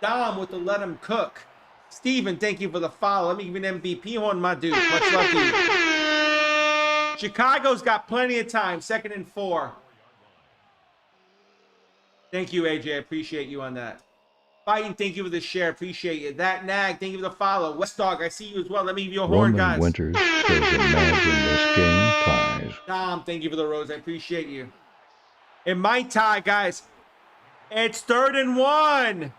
Dom with the let 'em cook. Steven, thank you for the follow. Let me give you an MVP on my dude. Much love to you. Chicago's got plenty of time. 2nd and 4. Thank you, AJ. I appreciate you on that. Payton, thank you for the share. Appreciate you. That Nag, thank you for the follow. West Dog, I see you as well. Let me give you a horn, guys. Winters says imagine this game ties. Tom, thank you for the rose. I appreciate you. It might tie, guys. It's 3rd and 1.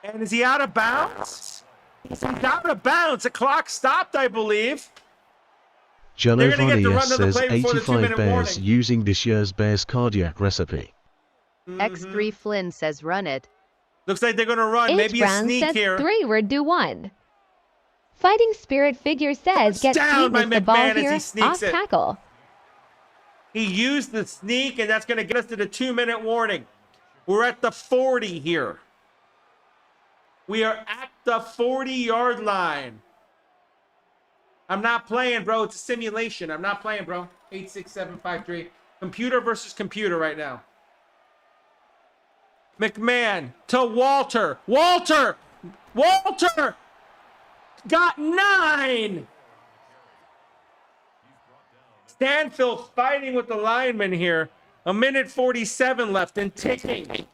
And is he out of bounds? He's out of bounds. The clock stopped, I believe. Jello Vania says 85 Bears using this year's Bears cardiac recipe. X3 Flynn says run it. Looks like they're going to run. Maybe a sneak says here. 3 would do 1. Fighting Spirit Figure says get down by Pete with the ball McMahon as here he sneaks off it. tackle. He used the sneak, and that's going to get us to the 2-minute warning. We're at the 40 here. We are at the 40-yard line. I'm not playing, bro. It's a simulation. I'm not playing, bro. 86753. Computer versus computer right now. McMahon to Walter. Walter got 9. Stanfield fighting with the lineman here. 1:47 left and ticking.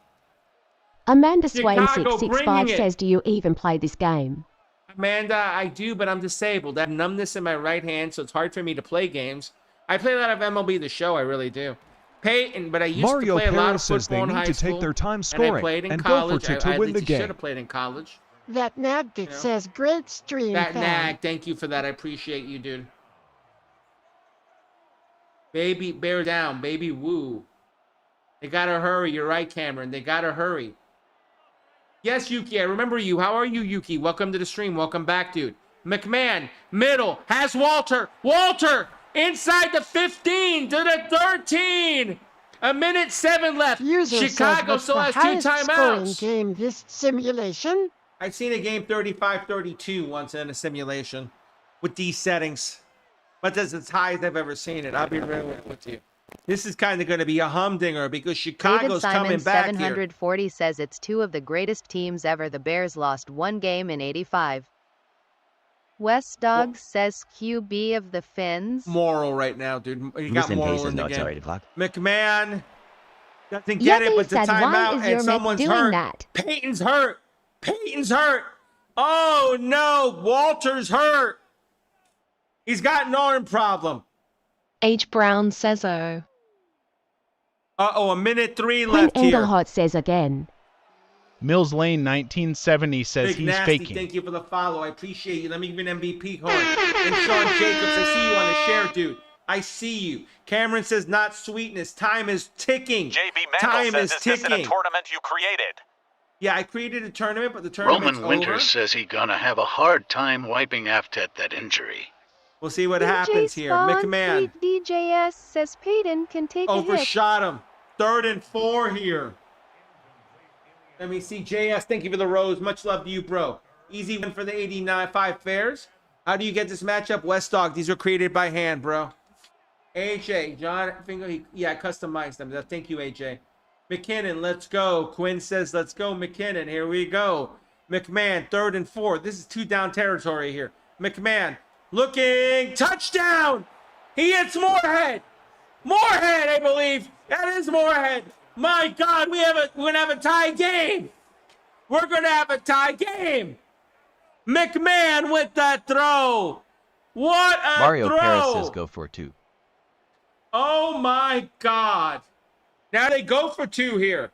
Amanda Swain Chicago 665 bringing it. says, do you even play this game? Amanda, I do, but I'm disabled. I have numbness in my right hand, so it's hard for me to play games. I play a lot of MLB The Show, I really do. Payton, but I used Mario to play a lot Perez of says football they in need high to school. take their time And I scoring played in and go college. for 2 to win the should game. have played in college. That Nagdick says, great stream, That fan. nag, thank you for that. I appreciate you, dude. Baby, bear down. Baby, woo. They gotta hurry. You're right, Cameron. They gotta hurry. Yes, Yuki, I remember you. How are you, Yuki? Welcome to the stream. Welcome back, dude. McMahon, middle, has Walter. Walter, inside the 15 to the 13. 1:07 left. Chicago still has 2 timeouts. Game this simulation. I've seen a game 35-32 once in a simulation with these settings. But that's as high as I've ever seen it. I'll be real with you. This is kind of going to be a humdinger because Chicago's coming back here. 740 says it's 2 of the greatest teams ever. The Bears lost 1 game in 85. West Dog says QB of the Finns. Moral right now, dude. You got moral in the game. McMahon doesn't get it, but the timeout, and someone's hurt. Payton's hurt. Payton's hurt. Oh, no. Walter's hurt. He's got an arm problem. H. Brown says, oh. Uh-oh, 1:03 Quinn left here. Engelhardt says again. Mills Lane 1970 says Big he's Nasty, faking. thank you for the follow. I appreciate you. Let me give you an MVP horn. And Sean Jacobs, I see you on the share, dude. I see you. Cameron says not sweetness. Time is ticking. JB Time Mandel says, is is this in a ticking. tournament you created? Yeah, I created a tournament, but the tournament's Roman Winters over. says he's gonna have a hard time wiping Aftet that injury. We'll see what happens here. McMahon DJS says Payton can take a hit. overshot him. 3rd and 4 here. Let me see. JS, thank you for the rose. Much love to you, bro. Easy win for the 89.5 Fairs. How do you get this matchup? West Dog. These were created by hand, bro. AJ, John Finger. Yeah, I customized them. Thank you, AJ. McKinnon, let's go. Quinn says, let's go, McKinnon. Here we go. McMahon, 3rd and 4. This is 2 down territory here. McMahon, looking. Touchdown. He hits Moorhead. Moorhead, I believe. That is Moorhead. My God, we're gonna have a tie game. We're gonna have a tie game. McMahon with that throw. What a Mario throw. Perez says go for 2. Oh my God. Now they go for 2 here.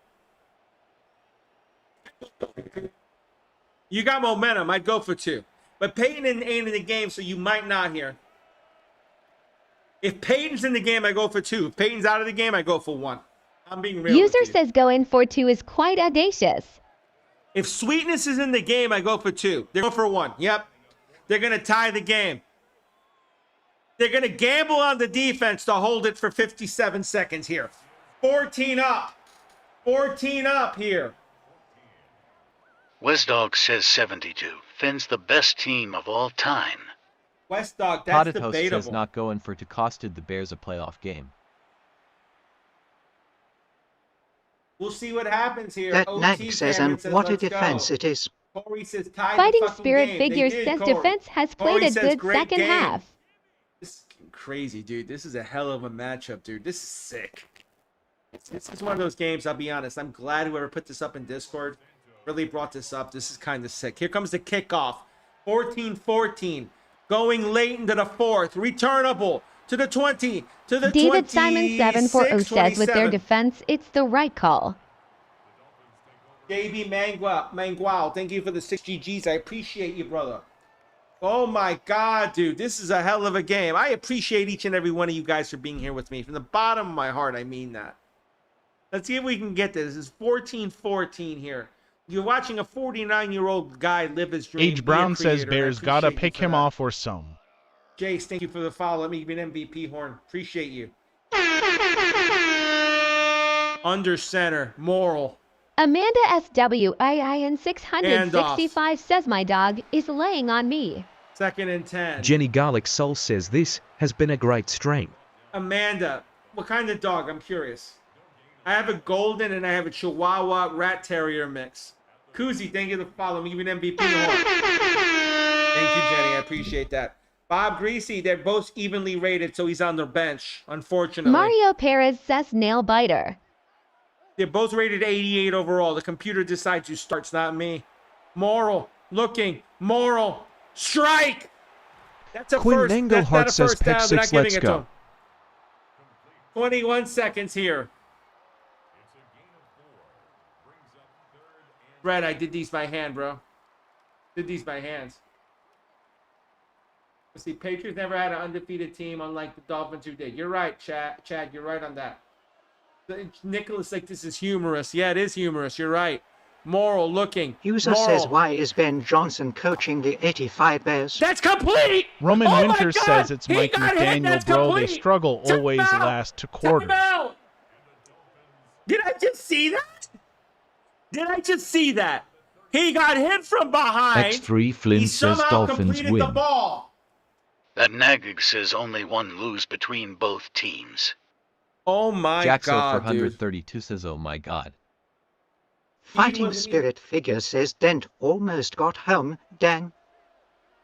You got momentum. I'd go for 2. But Payton ain't in the game, so you might not here. If Payton's in the game, I go for 2. If Payton's out of the game, I go for 1. I'm being real. User says going for 2 is quite audacious. If Sweetness is in the game, I go for 2. They're going for 1. Yep. They're going to tie the game. They're going to gamble on the defense to hold it for 57 seconds here. 14 up. 14 up here. West Dog says 72. Finn's the best team of all time. West Dog, that's Potatos debatable. says not going for 2 costed the Bears a playoff game. We'll see what happens here. That OT Nag says, and says, what a let's defense go. it is. Corey says, tie Fighting the fucking Spirit game. Figures They did, says Corey. defense has Corey played a says, good great second game. half. This is crazy, dude. This is a hell of a matchup, dude. This is sick. This is one of those games, I'll be honest. I'm glad whoever put this up in Discord really brought this up. This is kind of sick. Here comes the kickoff. 14-14. Going late into the 4th. Returnable to the 20. To the David Simon 740 says with their 27. defense, it's the right call. JB Mangual, thank you for the 6 GGs. I appreciate you, brother. Oh my God, dude. This is a hell of a game. I appreciate each and every one of you guys for being here with me. From the bottom of my heart, I mean that. Let's see if we can get this. This is 14-14 here. You're watching a 49-year-old guy live his dream. H. Brown says Bears gotta pick him off or some. Jace, thank you for the follow. Let me give you an MVP horn. Appreciate you. Under center, moral. Amanda SWAIN 665 says my dog is laying on me. 2nd and 10. Jenny Garlic Soul says this has been a great stream. Amanda, what kind of dog? I'm curious. I have a golden and I have a Chihuahua Rat Terrier mix. Koozie, thank you for following me. Even MVP horn. Thank you, Jenny. I appreciate that. Bob Greasy, they're both evenly rated, so he's on their bench, unfortunately. Mario Perez says nail biter. They're both rated 88 overall. The computer decides who starts, not me. Moral, looking, moral, strike! That's a Quinn first, that's not a says first pick down. They're not 6, giving let's it to go. him. 21 seconds here. Brett, I did these by hand, bro. Did these by hands. Let's see, Patriots never had an undefeated team, unlike the Dolphins who did. You're right, Chad, you're right on that. Nicholas, like, this is humorous. Yeah, it is humorous. You're right. Moral, looking. User says, why is Ben Johnson coaching the 85 Bears? That's complete! Roman Oh Winter my God! says it's He Mike got hit! McDaniel, That's bro. complete! They struggle always last to quarters. Out! Did I just see that? Did I just see that? He got hit from behind. X3 Flynn He says somehow Dolphins completed the win. ball. That Nagig says only one lose between both teams. Oh my Jaxo God, for dude. 132 says, oh my God. Fighting Spirit Figure says Dent almost got home. Dang.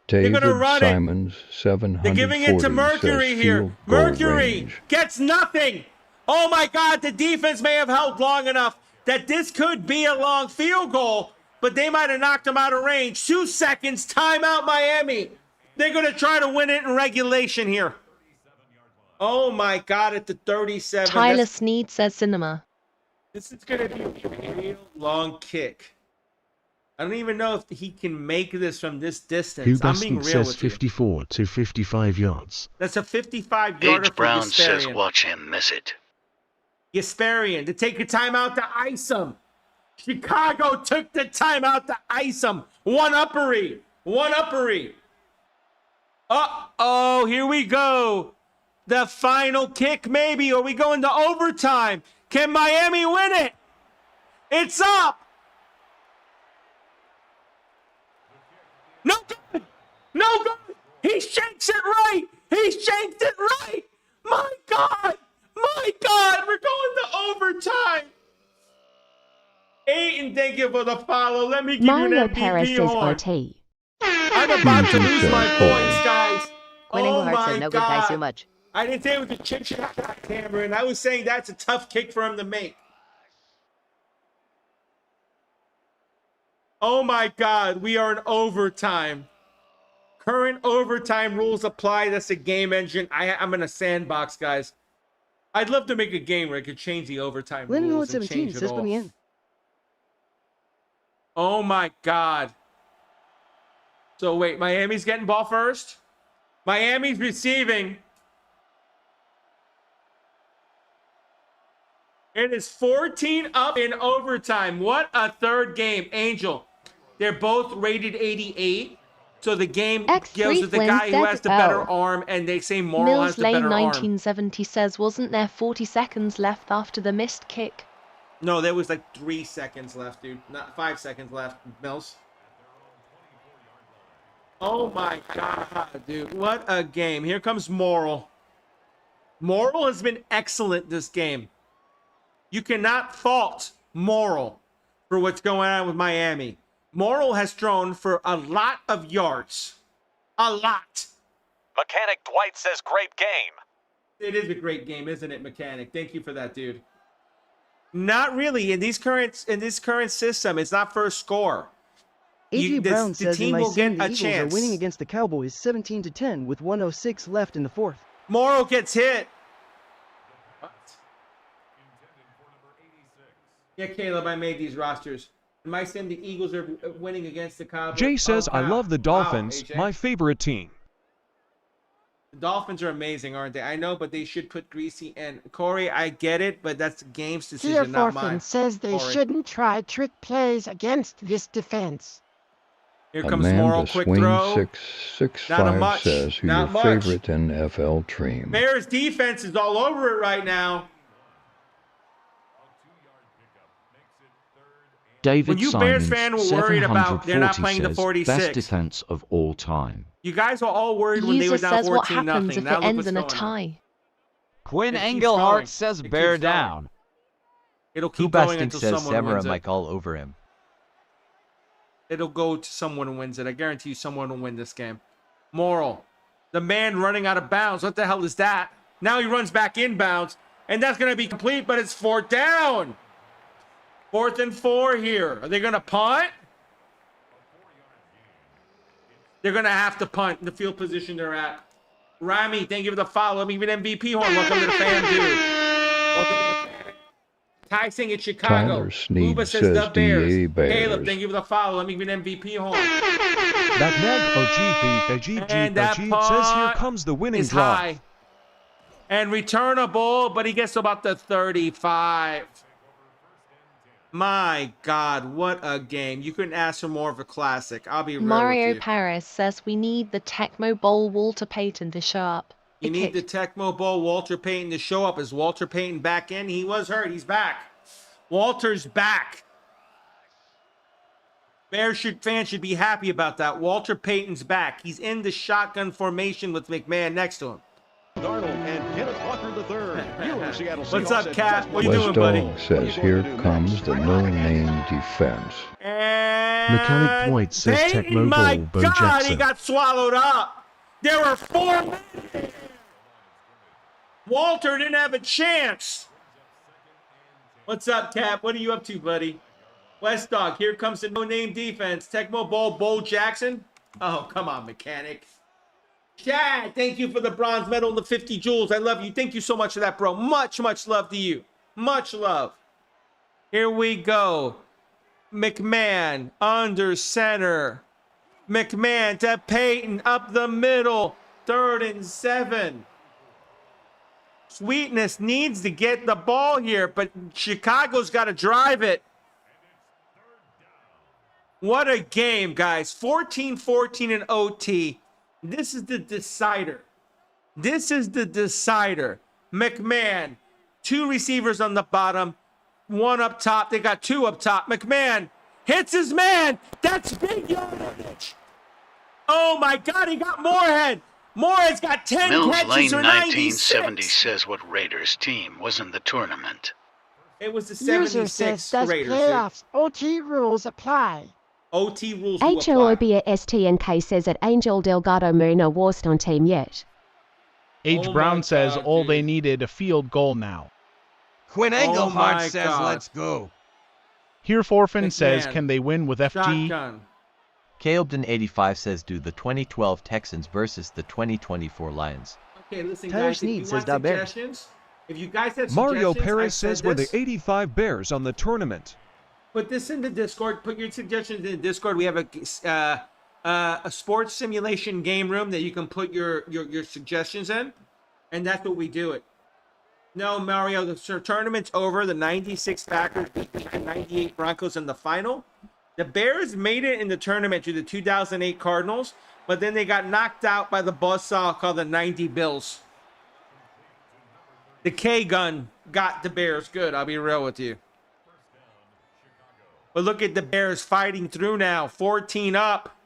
David gonna run it. Simons, 740 They're giving it to Mercury says here. field goal Mercury range. gets nothing. Oh my God, the defense may have held long enough that this could be a long field goal, but they might have knocked him out of range. 2 seconds, timeout Miami. They're going to try to win it in regulation here. Oh my God, at the 37. Tyler Sneed says cinema. This is going to be a real long kick. I don't even know if he can make this from this distance. I'm being Hubaston real says with you. 54 to 55 yards. That's a 55-yarder H. for Brown says Gasparian. watch him miss it. Gasparian to take a timeout to ice him. Chicago took the timeout to ice him. One uppery. Uh-oh, here we go. The final kick, maybe. Are we going to overtime? Can Miami win it? It's up. No good. No good. He shanks it right. He shanked it right. My God. My God. We're going to overtime. Payton, thank you for the follow. Let me give Mario you an Perez MVP says horn. OT. I'm about to lose my points, guys. Quinn Oh Engelhardt my said no good guys too God. much. I didn't say it was a chip shot, Cameron. I was saying that's a tough kick for him to make. Oh my God, we are in overtime. Current overtime rules apply. That's a game engine. I'm in a sandbox, guys. I'd love to make a game where I could change the overtime Lennon rules and 17 change it says put me all. in. Oh my God. So wait, Miami's getting ball first? Miami's receiving. It is 14 up in overtime. What a third game. Angel, they're both rated 88. So the game goes with the guy who has the better arm, and they say Moral has Mills the Lane better arm. 1970 says, wasn't there 40 seconds left after the missed kick? No, there was like 3 seconds left, dude. Not 5 seconds left, Mills. Oh my God, dude. What a game. Here comes Moral. Moral has been excellent this game. You cannot fault Moral for what's going on with Miami. Moral has thrown for a lot of yards. A lot. Mechanic Dwight says great game. It is a great game, isn't it, Mechanic? Thank you for that, dude. Not really. In this current system, it's not for a score. A.J. Brown says team in my will sim, get the a Eagles chance. are winning against the Cowboys 17-10 with 1:06 left in the fourth. Moral gets hit. What? Yeah, Caleb, I made these rosters. In my sim, the Eagles are winning against the Cowboys. Jay says, Oh, I wow. love the Dolphins, Wow, AJ. my favorite team. The Dolphins are amazing, aren't they? I know, but they should put Greasy and Corey. I get it, but that's the game's decision, Kia not mine. Forfin says they Corey. shouldn't try trick plays against this defense. Here comes Amanda Moral, quick Swing throw. 665 much. says who Not your much. favorite NFL team. Bears defense is all over it right now. David When you Bears Simons, fan were worried about they're not 740 playing the says, 46. best defense of all time. You guys were all worried when they User were down says what 14 happens nothing. if Now it look ends what's in a going on. tie. Quinn Engelhart says bear down. It'll keep going until says someone wins Samurai it. Mike all over him. It'll go to someone who wins it. I guarantee you someone will win this game. Moral. The man running out of bounds. What the hell is that? Now he runs back inbounds. And that's going to be complete, but it's 4th down. 4th and 4 here. Are they going to punt? They're going to have to punt in the field position they're at. Rami, thank you for the follow. Let me give an MVP horn. Welcome to the fam, dude. Ty Singh in Chicago. Tyler Sneed Uba says the Bears. DA Bears. Caleb, thank you for the follow. Let me give an MVP horn. That neg says here comes the winning drive. High and returnable, but he gets to about the 35. My God, what a game. You couldn't ask for more of a classic. I'll be real Mario with you. Paris says we need the Tecmo Bowl Walter Payton to show up. You need the Tecmo Bowl Walter Payton to show up. Is Walter Payton back in? He was hurt. He's back. Walter's back. Bears fans should be happy about that. Walter Payton's back. He's in the shotgun formation with McMahon next to him. What's up, Cat? What are you doing, buddy? Westall says, here comes the no-name defense. Mechanic Dwight says Payton, Tecmo my Bowl Bo God, Jackson. he got swallowed up. There were 4 men. Walter didn't have a chance. What's up, Cap? What are you up to, buddy? West Dog, here comes the no-name defense. Tecmo Bowl, Bo Jackson. Oh, come on, Mechanic. Chad, thank you for the bronze medal and the 50 jewels. I love you. Thank you so much for that, bro. Much, much love to you. Much love. Here we go. McMahon under center. McMahon to Payton up the middle. 3rd and 7. Sweetness needs to get the ball here, but Chicago's got to drive it. What a game, guys. 14-14 in OT. This is the decider. This is the decider. McMahon, 2 receivers on the bottom, 1 up top. They got 2 up top. McMahon hits his man. That's big yardage. Oh, my God, he got Moorhead. Moorhead's got 10 Mills catches Lane for 1970 96. says what Raiders team was in the tournament. It was the User 76 says, does Raiders. playoffs OT rules apply? OT rules will apply. HLOBA STNK says that Angel Delgado Marino wasn't on team yet. H. Brown says all they needed a field goal now. Quinn Engelhart my says God. let's go. Here Forfin says, McMahon. can they win with FG? Shotgun. Calebden85 says do the 2012 Texans versus the 2024 Lions. Okay, listen, Tyler guys, if you Sneed says want Da Bears. suggestions, if you guys have Mario suggestions, Perez I said says we're the this. 85 Bears on the tournament. Put this in the Discord. Put your suggestions in the Discord. We have a sports simulation game room that you can put your suggestions in, and that's what we do it. No, Mario, the tournament's over. The 96 Packers beat the 98 Broncos in the final. The Bears made it in the tournament to the 2008 Cardinals, but then they got knocked out by the buzzsaw called the 90 Bills. The K-gun got the Bears good. I'll be real with you. But look at the Bears fighting through now. 14 up.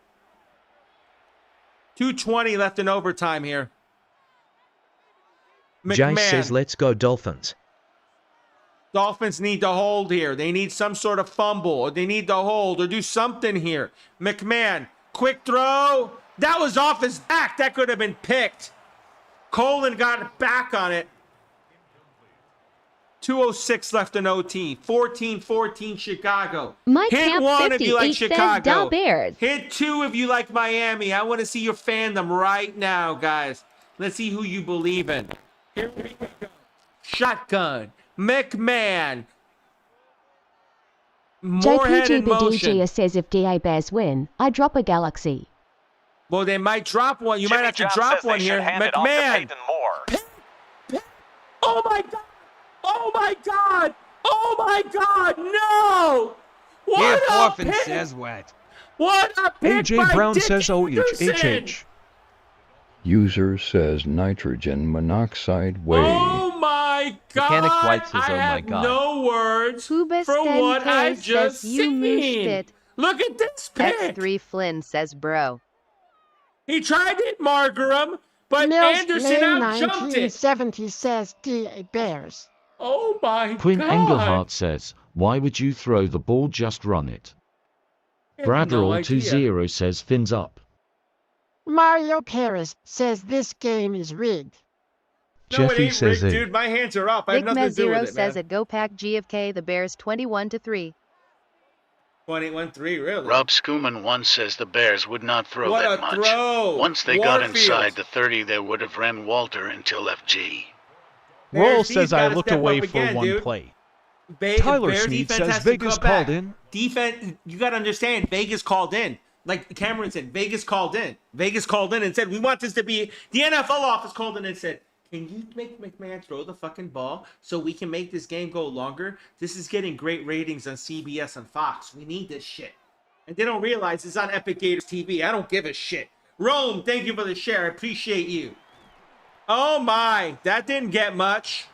2:20 left in overtime here. Jay says, let's go Dolphins. Dolphins need to hold here. They need some sort of fumble, or they need to hold or do something here. McMahon, quick throw. That was off his back. That could have been picked. Colin got back on it. 2:06 left in OT. 14-14 Chicago. Mike Hit Camp 1 if 50 you like says Chicago. Da Bears. Hit 2 if you like Miami. I want to see your fandom right now, guys. Let's see who you believe in. Here we go. Shotgun. McMahon. Moorhead in motion. JPGBDG says if DA Bears win, I drop a Galaxy. Well, they might drop one. You might have to drop one here. McMahon. Oh my God. Oh my God. Oh my God. No. Here What a Forfin pick. says what? What a pick AJ by Brown Dick says Anderson. OHH. User says nitrogen monoxide wave. Oh my God. Mechanic White says, I oh my have God. no words Hubis for what 10K I've just says you mooshed seen. it. Look at this pick. X3 Flynn says bro. He tried to hit Margaram. But Mills Anderson Lane out-jumped it. 1970 says DA Bears. Oh my Quinn God. Engelhardt says, why would you throw the ball, just run it? Bradroll20 says, fins up. Mario Perez says this game is rigged. No, Jeffy it ain't says rigged, A. dude. My hands are up. I have Big nothing to do Zero with it, says man. at Go Pack GFK the Bears 21-3. 21-3, really? Rob Schumann once says the Bears would not throw What that a much. throw! Once they Warfield. got inside the 30, they would have ran Walter until FG. Roll says I gotta looked step away up for again, one dude. play. Tyler Bears Sneed defense says has to Vegas come back. called in. Defense, you got to understand, Vegas called in. Like Cameron said, Vegas called in. Vegas called in and said, we want this to be... The NFL office called in and said, can you make McMahon throw the fucking ball so we can make this game go longer? This is getting great ratings on CBS and Fox. We need this shit. And they don't realize it's on Epic Gators TV. I don't give a shit. Rome, thank you for the share. I appreciate you. Oh my, that didn't get much.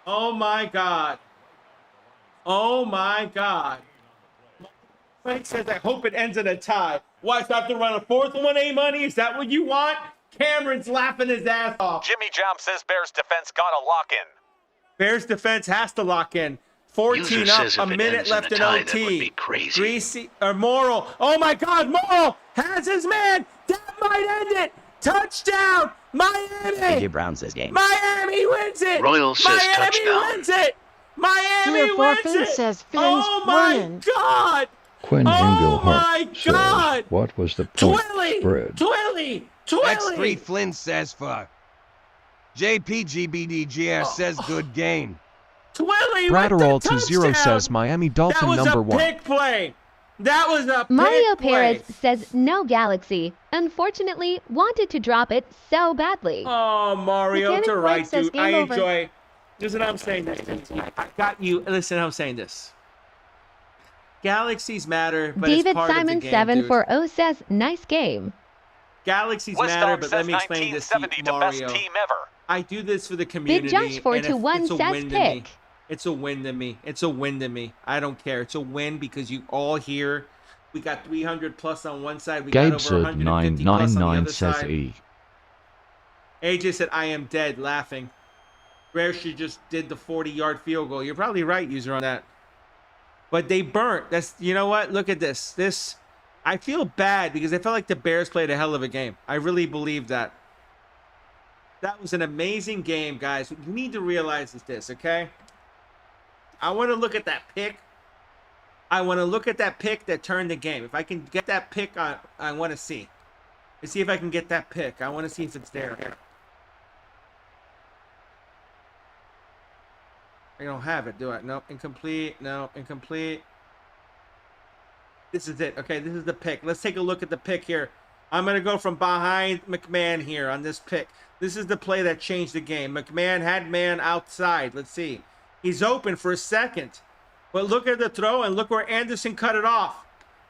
Oh my God. Oh my God. Frank says, I hope it ends in a tie. Why, so I have to run a fourth one, A-Money? Is that what you want? Cameron's laughing his ass off. Jimmy Jam says Bears defense gotta lock in. Bears defense has to lock in. 14 User up, says a if it minute ends left in a in tie, OT. that would be crazy. Greasy, or Morrill. Oh my God, Morrill has his man. That might end it. Touchdown, Miami. AJ Brown says game. Miami wins it. Royal says Miami touchdown. wins it. Miami Here wins Finn it. says Finn's Oh my winning. God. Quinn Oh Engelhardt my God. says, what was the point Twilly, spread? Twilly, X3 Twilly. Flynn says fuck. JPGBDGR says good game. Twilly Bradderall with the 20 touchdown. says Miami Dolphin That was number a 1. pick play. That was a pick Mario play. Perez says no Galaxy. Unfortunately, wanted to drop it so badly. Oh, Mario, Mechanic it's all Mike right, says dude. game I over. enjoy. Listen, I'm saying this. I got you. Listen, I'm saying this. Galaxies matter, but David it's part Simon of the game, 7 dude. for O says nice game. Galaxies West matter, Dog but says let me explain this to 1970 you, to best Mario. team ever. I do this for the community. Big Josh and if 421 it's a says win to me. pick. It's a win to me. It's a win to me. I don't care. It's a win because you all here. We got 300 plus on one side. We got over 150 plus on the other Gabe999 says side. E. AJ said, I am dead, laughing. She just did the 40-yard field goal. You're probably right, user, on that. But they burnt. That's, you know what? Look at this. I feel bad because I felt like the Bears played a hell of a game. I really believe that. That was an amazing game, guys. What you need to realize is this, okay? I want to look at that pick. I want to look at that pick that turned the game. If I can get that pick, I want to see. Let's see if I can get that pick. I want to see if it's there. I don't have it, do I? Nope, incomplete. No, incomplete. This is it. Okay, this is the pick. Let's take a look at the pick here. I'm going to go from behind McMahon here on this pick. This is the play that changed the game. McMahon had man outside. Let's see. He's open for a second. But look at the throw and look where Anderson cut it off.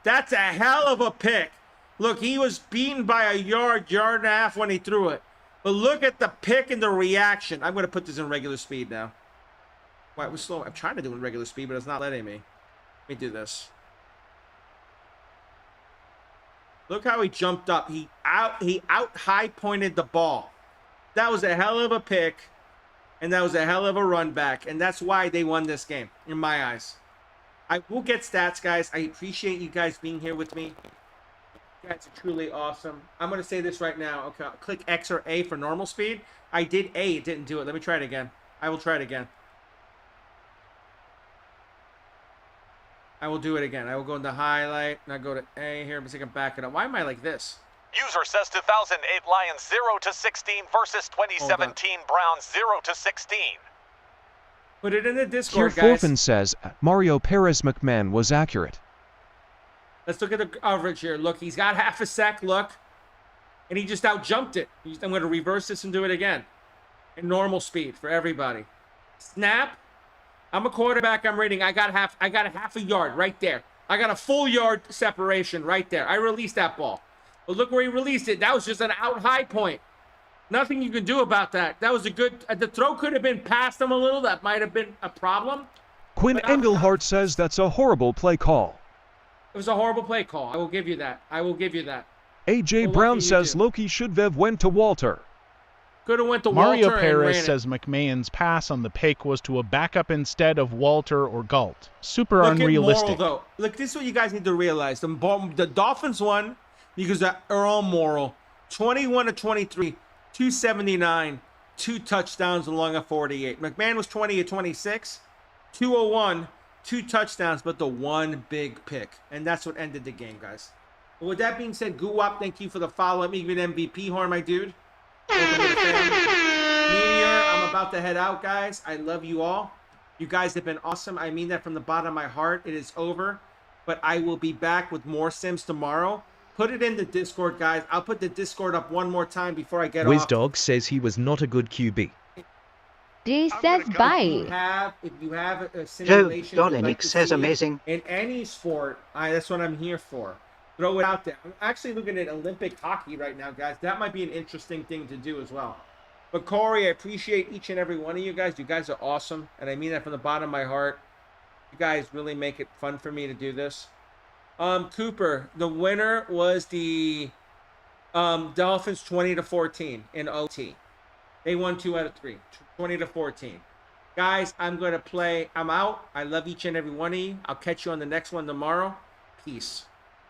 That's a hell of a pick. Look, he was beaten by a yard and a half when he threw it. But look at the pick and the reaction. I'm going to put this in regular speed now. Why, it was slow. I'm trying to do it in regular speed, but it's not letting me. Let me do this. Look how he jumped up. He out high pointed the ball. That was a hell of a pick. And that was a hell of a run back. And that's why they won this game, in my eyes. I will get stats, guys. I appreciate you guys being here with me. You guys are truly awesome. I'm going to say this right now. Okay, I'll click X or A for normal speed. I did A. It didn't do it. Let me try it again. I will try it again. I will do it again. I will go into highlight. And I go to A here. But I can back it up. Why am I like this? User says 2008 Lions 0-16 versus 2017 Browns 0-16. Put it in the Here Discord, guys. Forfin says Mario Perez McMahon was accurate. Let's look at the coverage here. Look, he's got half a sec. Look. And he just out-jumped it. I'm going to reverse this and do it again. In normal speed for everybody. Snap. I'm a quarterback. I'm reading. I got a half a yard right there. I got a full yard separation right there. I released that ball. But look where he released it. That was just an out high point. Nothing you can do about that. That was a good... the throw could have been past him a little. That might have been a problem. Quinn Engelhardt says that's a horrible play call. It was a horrible play call. I will give you that. I will give you that. AJ Well, Brown what can you says do? Loki should have went to Walter. Could have went to Mario Walter Perez and ran says McMahon's pass on the pick was to a backup instead of Walter or Galt. Super Look unrealistic. At Morrill, though. Look, this is what you guys need to realize. The Dolphins won because of Earl Morrill. 21-23, 279, 2 touchdowns along a 48. McMahon was 20-26, 201, 2 touchdowns, but the one big pick. And that's what ended the game, guys. But with that being said, Guwap, thank you for the follow. Let me give you an MVP horn, my dude. Welcome to the family. Meteor, I'm about to head out, guys. I love you all. You guys have been awesome. I mean that from the bottom of my heart. It is over, but I will be back with more Sims tomorrow. Put it in the Discord, guys. I'll put the Discord up one more time before I get off. WizDog says he was not a good QB. D says bye. If you have a simulation, Joe Dominic says amazing. In any sport, that's what I'm here for. Throw it out there. I'm actually looking at Olympic hockey right now, guys. That might be an interesting thing to do as well. But Corey, I appreciate each and every one of you guys. You guys are awesome, and I mean that from the bottom of my heart. You guys really make it fun for me to do this. Cooper, the winner was the Dolphins 20-14 in OT. They won 2 out of 3, 20-14. Guys, I'm going to play. I'm out. I love each and every one of you. I'll catch you on the next one tomorrow. Peace.